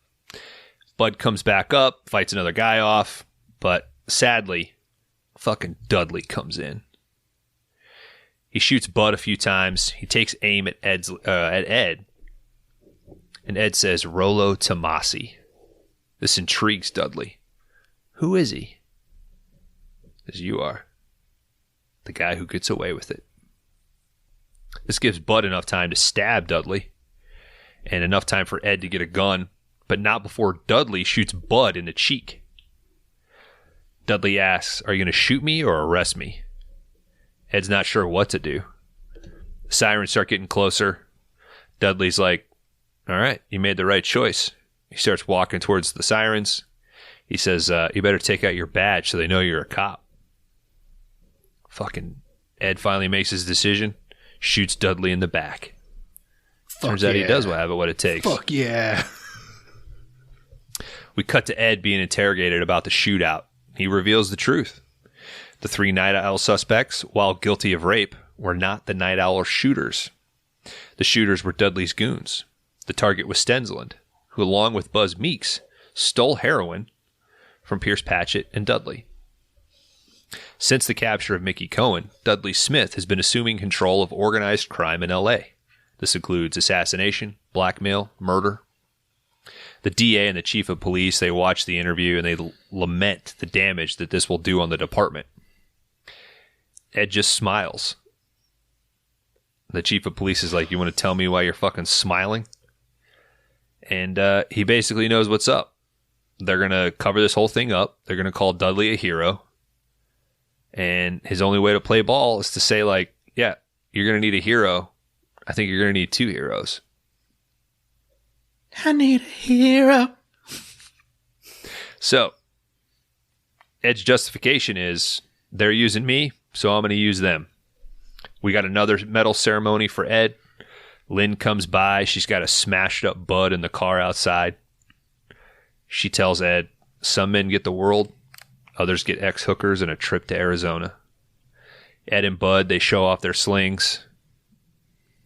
Bud comes back up, fights another guy off, but sadly, fucking Dudley comes in. He shoots Bud a few times. He takes aim at Ed, and Ed says, "Rollo Tomasi." This intrigues Dudley. Who is he? As you are. The guy who gets away with it. This gives Bud enough time to stab Dudley, and enough time for Ed to get a gun, but not before Dudley shoots Bud in the cheek. Dudley asks, "Are you going to shoot me or arrest me?" Ed's not sure what to do. The sirens start getting closer. Dudley's like, "All right, you made the right choice." He starts walking towards the sirens. He says, "You better take out your badge so they know you're a cop." Fucking Ed finally makes his decision, shoots Dudley in the back. Turns out he does have what it takes. Fuck yeah. We cut to Ed being interrogated about the shootout. He reveals the truth. The 3 Night Owl suspects, while guilty of rape, were not the Night Owl shooters. The shooters were Dudley's goons. The target was Stensland, who, along with Buzz Meeks, stole heroin from Pierce Patchett and Dudley. Since the capture of Mickey Cohen, Dudley Smith has been assuming control of organized crime in L.A. This includes assassination, blackmail, murder. The DA and the chief of police, they watch the interview and they lament the damage that this will do on the department. Ed just smiles. The chief of police is like, "You want to tell me why you're fucking smiling?" And he basically knows what's up. They're going to cover this whole thing up. They're going to call Dudley a hero. And his only way to play ball is to say, like, "Yeah, you're going to need a hero. I think you're going to need 2 heroes." I need a hero. So, Ed's justification is, they're using me, so I'm going to use them. We got another medal ceremony for Ed. Lynn comes by. She's got a smashed up Bud in the car outside. She tells Ed, "Some men get the world, others get ex-hookers and a trip to Arizona." Ed and Bud, they show off their slings,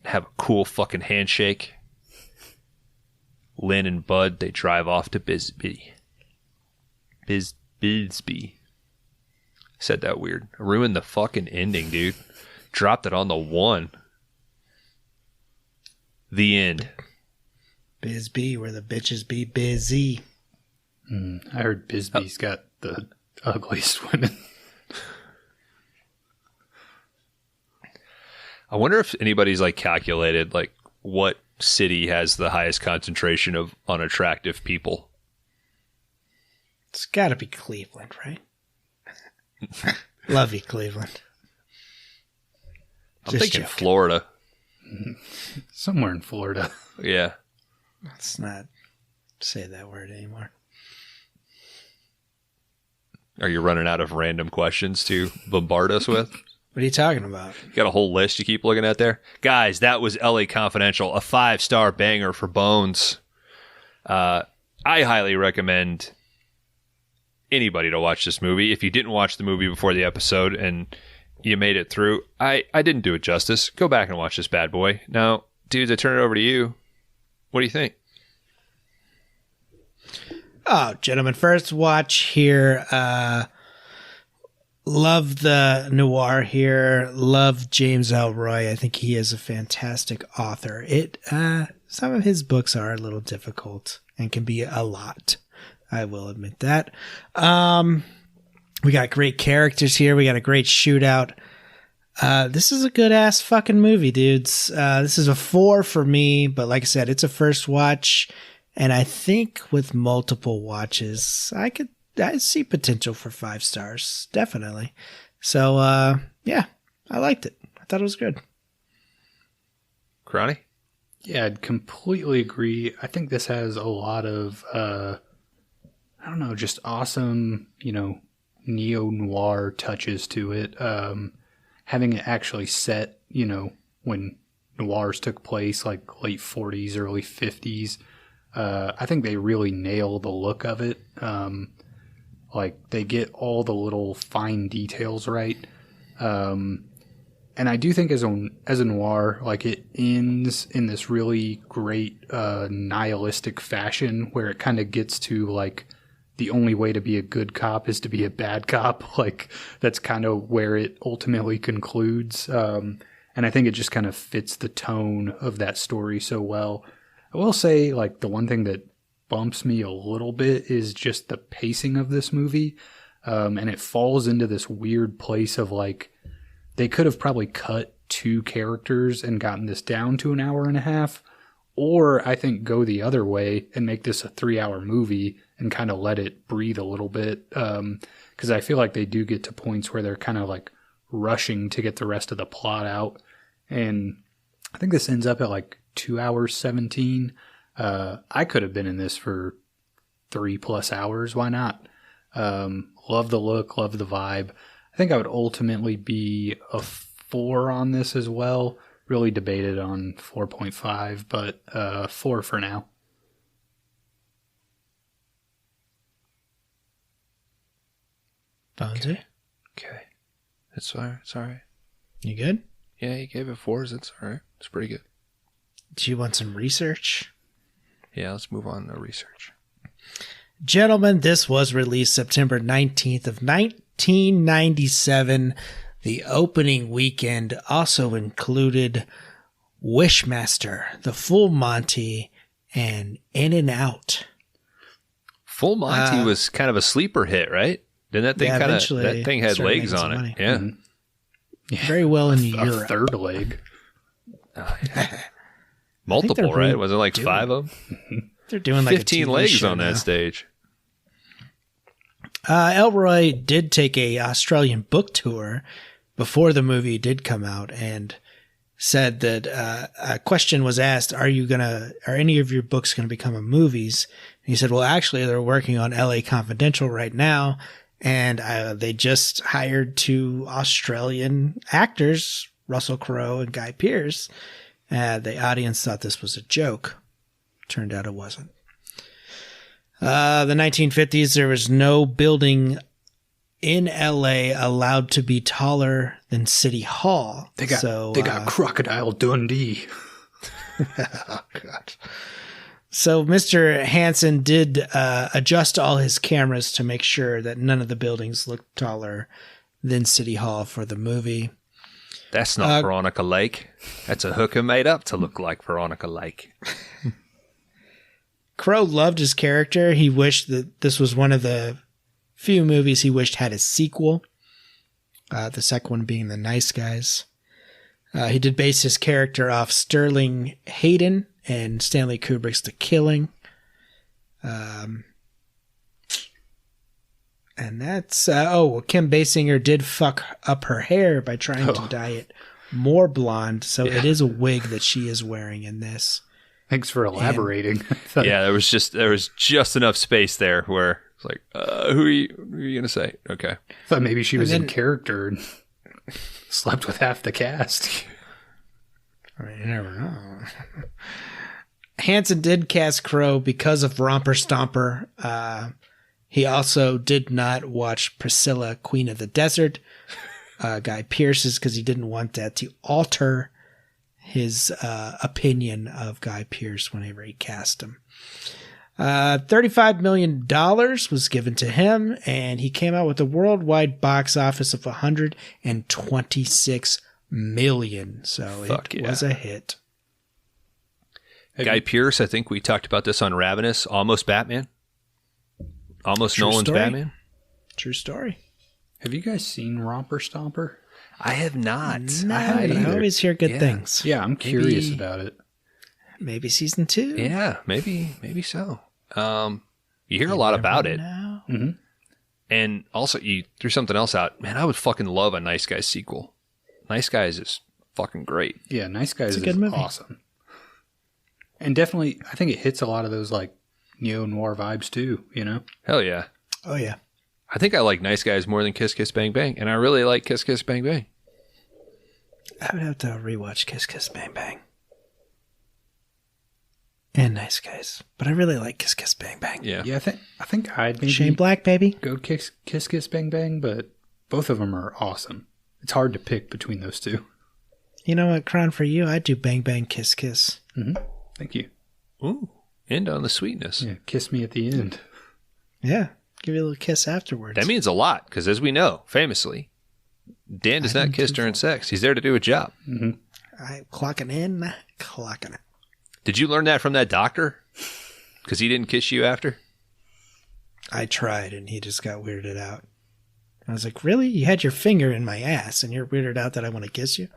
have a cool fucking handshake. Lynn and Bud, they drive off to Bisbee. Bisbee. Said that weird. Ruined the fucking ending, dude. Dropped it on the 1. The end. Bisbee, where the bitches be busy. I heard Bisbee's got the ugliest women. I wonder if anybody's like calculated like what city has the highest concentration of unattractive people. It's got to be Cleveland, right? Love you, Cleveland. I'm thinking joking. Florida. Somewhere in Florida. Yeah. Let's not say that word anymore. Are you running out of random questions to bombard us with? What are you talking about? You got a whole list you keep looking at there? Guys, that was LA Confidential, a 5-star banger for Bones. I highly recommend anybody to watch this movie. If you didn't watch the movie before the episode and you made it through, I didn't do it justice. Go back and watch this bad boy. Now, dudes, I turn it over to you. What do you think? Oh, gentlemen, first watch here. Love the noir here. Love James Ellroy. I think he is a fantastic author. Some of his books are a little difficult and can be a lot. I will admit that. We got great characters here. We got a great shootout. This is a good ass fucking movie, dudes. This is a 4 for me, but like I said, it's a first watch. And I think with multiple watches, I see potential for 5 stars. Definitely. So, yeah, I liked it. I thought it was good. Crony? Yeah, I'd completely agree. I think this has a lot of, just awesome, neo-noir touches to it. Having it actually set, when noirs took place, like late 40s, early 50s. I think they really nail the look of it. They get all the little fine details right. And I do think as a noir, it ends in this really great nihilistic fashion where it kind of gets to the only way to be a good cop is to be a bad cop. That's kind of where it ultimately concludes. And I think it just kind of fits the tone of that story so well. I will say, the one thing that bumps me a little bit is just the pacing of this movie. And it falls into this weird place of, they could have probably cut 2 characters and gotten this down to an hour and a half. Or, I think, go the other way and make this a 3-hour movie and kind of let it breathe a little bit. Because I feel like they do get to points where they're kind of, rushing to get the rest of the plot out. And I think this ends up at, 2 hours 17. I could have been in this for 3+ hours. Why not? Love the look, love the vibe. I think I would ultimately be a 4 on this as well. Really debated on 4.5, but 4 for now. Fonzie? Okay. It's all right. It's all right. You good? Yeah, you gave it 4s. It's all right. It's pretty good. Do you want some research? Yeah, let's move on to research. Gentlemen, this was released September 19th of 1997. The opening weekend also included Wishmaster, The Full Monty, and In and Out. Full Monty was kind of a sleeper hit, right? Didn't that thing that thing had legs on it? Money. Yeah. Mm-hmm. Yeah. Very well in Europe. A third leg. Oh, yeah. Multiple, right? Was it 5 of them? They're doing 15 legs on that stage. Ellroy did take a Australian book tour before the movie did come out and said that a question was asked, are any of your books going to become movies? And he said, well, actually, they're working on LA Confidential right now. And they just hired 2 Australian actors, Russell Crowe and Guy Pearce. The audience thought this was a joke. Turned out it wasn't. The 1950s, there was no building in LA allowed to be taller than City Hall. They got Crocodile Dundee. Oh, God. So Mr. Hansen did adjust all his cameras to make sure that none of the buildings looked taller than City Hall for the movie. That's not Veronica Lake. That's a hooker made up to look like Veronica Lake. Crowe loved his character. He wished that this was one of the few movies he wished had a sequel. The second one being The Nice Guys. He did base his character off Sterling Hayden and Stanley Kubrick's The Killing. And that's... Kim Basinger did fuck up her hair by trying to dye it more blonde. So it is a wig that she is wearing in this. Thanks for elaborating. Yeah, there was just enough space there where it's like, who are you going to say? Okay. I thought maybe she was in character and slept with half the cast. I mean, you never know. Hansen did cast Crowe because of Romper Stomper. He also did not watch Priscilla, Queen of the Desert. Guy Pearce's because he didn't want that to alter his opinion of Guy Pearce whenever he cast him. $35 million was given to him, and he came out with a worldwide box office of $126 million. So it was a hit. Guy Pearce, I think we talked about this on Ravenous. Almost Batman. Almost True Nolan's story. Batman. True story. Have you guys seen Romper Stomper? I have not. No, I always hear good things. Yeah, I'm curious about it. Maybe season 2. Yeah, maybe so. You hear a lot about it. Mm-hmm. And also, you threw something else out. Man, I would fucking love a Nice Guys sequel. Nice Guys is fucking great. Yeah, Nice Guys is a good movie. Awesome. And definitely, I think it hits a lot of those like neo-noir vibes too, you know? Hell yeah. Oh, yeah. I think I like Nice Guys more than Kiss Kiss Bang Bang, and I really like Kiss Kiss Bang Bang. I would have to rewatch Kiss Kiss Bang Bang. And Nice Guys. But I really like Kiss Kiss Bang Bang. Yeah. Yeah, I think I'd maybe Shane Black, baby. go Kiss Kiss Bang Bang, but both of them are awesome. It's hard to pick between those two. You know what, Kron, for you, I'd do Bang Bang Kiss Kiss. Mm-hmm. Thank you. Ooh, end on the sweetness. Yeah, kiss me at the end. Yeah, give you a little kiss afterwards. That means a lot, because as we know, famously, Dan does not kiss during sex. He's there to do a job. Mm-hmm. I'm clocking in, clocking out. Did you learn that from that doctor? Because he didn't kiss you after? I tried, and he just got weirded out. I was like, really? You had your finger in my ass, and you're weirded out that I want to kiss you?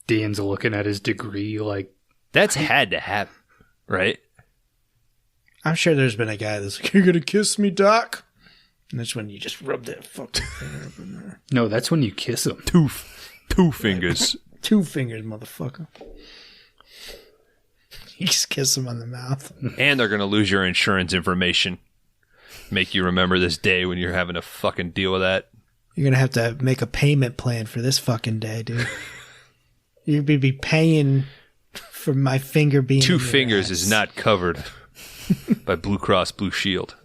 Dan's looking at his degree like... That's had to happen, right? I'm sure there's been a guy that's like, you're going to kiss me, Doc? And that's when you just rub that fucking finger up in there. No, that's when you kiss him. Two fingers. 2 fingers, motherfucker. You just kiss him on the mouth. And they're going to lose your insurance information. Make you remember this day when you're having to fucking deal with that. You're going to have to make a payment plan for this fucking day, dude. You'd be paying for my finger being 2 fingers is not covered by Blue Cross Blue Shield.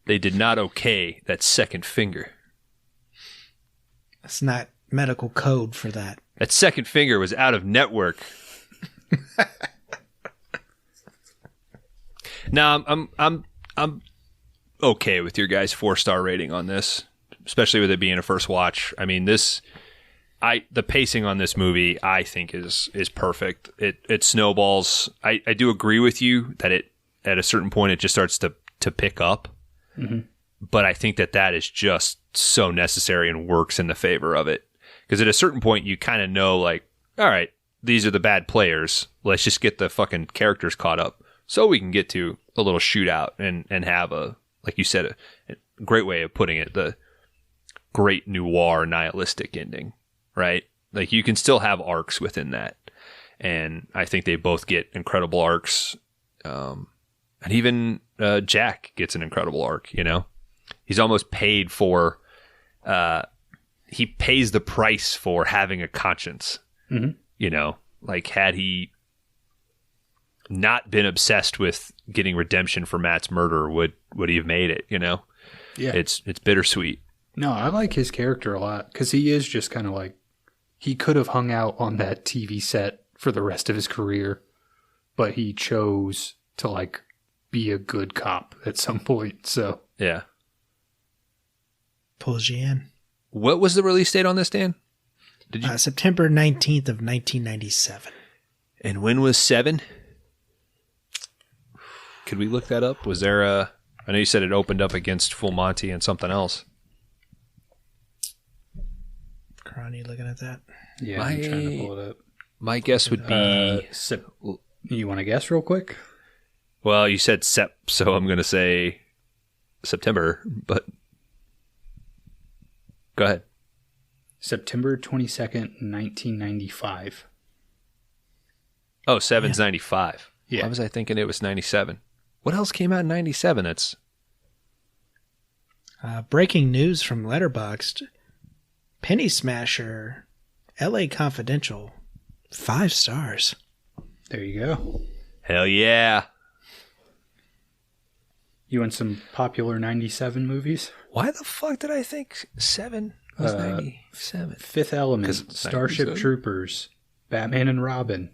They did not okay that second finger. It's not medical code for that. That second finger was out of network. Now I'm okay with your guys' 4-star rating on this, especially with it being a first watch. I mean, the pacing on this movie I think is perfect. It snowballs. I do agree with you that it at a certain point it just starts to pick up. Mm-hmm. But I think that is just so necessary and works in the favor of it. Because at a certain point you kind of know, like, all right, these are the bad players. Let's just get the fucking characters caught up so we can get to a little shootout and have a, like you said, a great way of putting it, the great noir nihilistic ending, right? Like you can still have arcs within that. And I think they both get incredible arcs. And even Jack gets an incredible arc, you know? He's almost paid for, he pays the price for having a conscience. Mm-hmm. You know, like had he not been obsessed with getting redemption for Matt's murder, would he have made it? You know, yeah, it's bittersweet. No, I like his character a lot because he is just kind of like he could have hung out on that TV set for the rest of his career, but he chose to like be a good cop at some point. So yeah, pulls you in. What was the release date on this, Dan? Did you? September 19th of 1997. And when was 7? Could we look that up? Was there a... I know you said it opened up against Full Monty and something else. Kron, you looking at that? Yeah, I'm trying to pull it up. My guess would be... You want to guess real quick? Well, you said Sep, so I'm going to say September, but... Go ahead. September 22nd, 1995. Oh, 7's 95. Yeah. Why was I thinking it was 97? What else came out in 97? That's breaking news from Letterboxd. Penny Smasher, LA Confidential, 5 stars. There you go. hell yeah. You want some popular 97 movies? Why the fuck did I think 7 was 97? Fifth Element, 'Cause Starship 97? Troopers, Batman and Robin,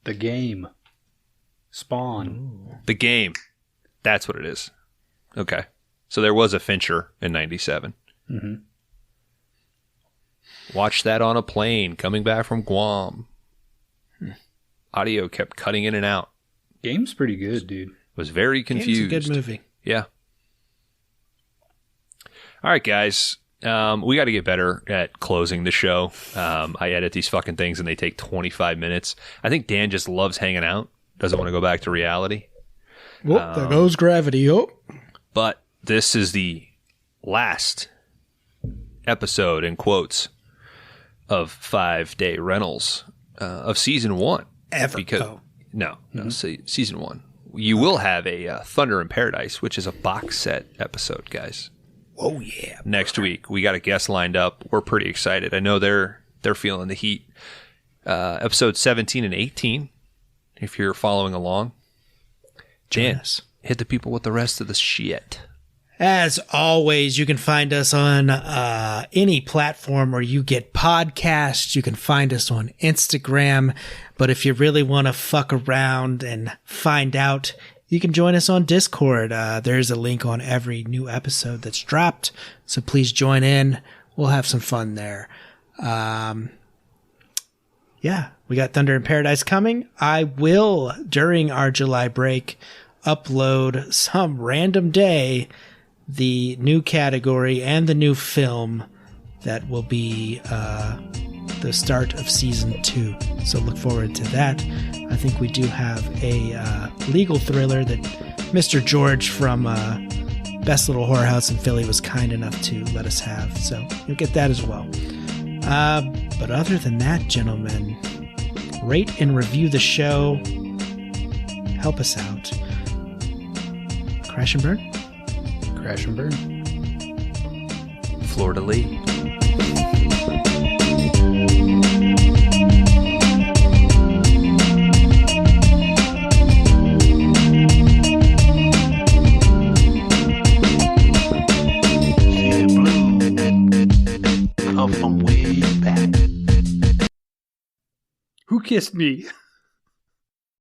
The Game, Spawn. The game. That's what it is. Okay. So there was a Fincher in 97. Mm-hmm. Watched that on a plane coming back from Guam. Audio kept cutting in and out. Game's pretty good, dude. Was very confused. It's a good movie. Yeah. All right, guys. We got to get better at closing the show. I edit these fucking things and they take 25 minutes. I think Dan just loves hanging out. Doesn't want to go back to reality. Whoop, there goes gravity. Oh. But this is the last episode, in quotes, of 5 Day Rentals of season 1. Ever. Because, no, season 1. You will have a Thunder in Paradise, which is a box set episode, guys. Oh, yeah. Next week. We got a guest lined up. We're pretty excited. I know they're feeling the heat. Episode 17 and 18, if you're following along. Jan, hit the people with the rest of the shit. As always, you can find us on any platform where you get podcasts. You can find us on Instagram. But if you really want to fuck around and find out, you can join us on Discord. There's a link on every new episode that's dropped. So please join in. We'll have some fun there. Yeah, we got Thunder in Paradise coming. I will, during our July break, upload some random day the new category and the new film that will be the start of season 2. So look forward to that. I think we do have a legal thriller that Mr. George from Best Little Whorehouse in Philly was kind enough to let us have. So you'll get that as well. But other than that, gentlemen, rate and review the show. Help us out. Crash and burn? Crash and burn. Florida Lee. Who kissed me?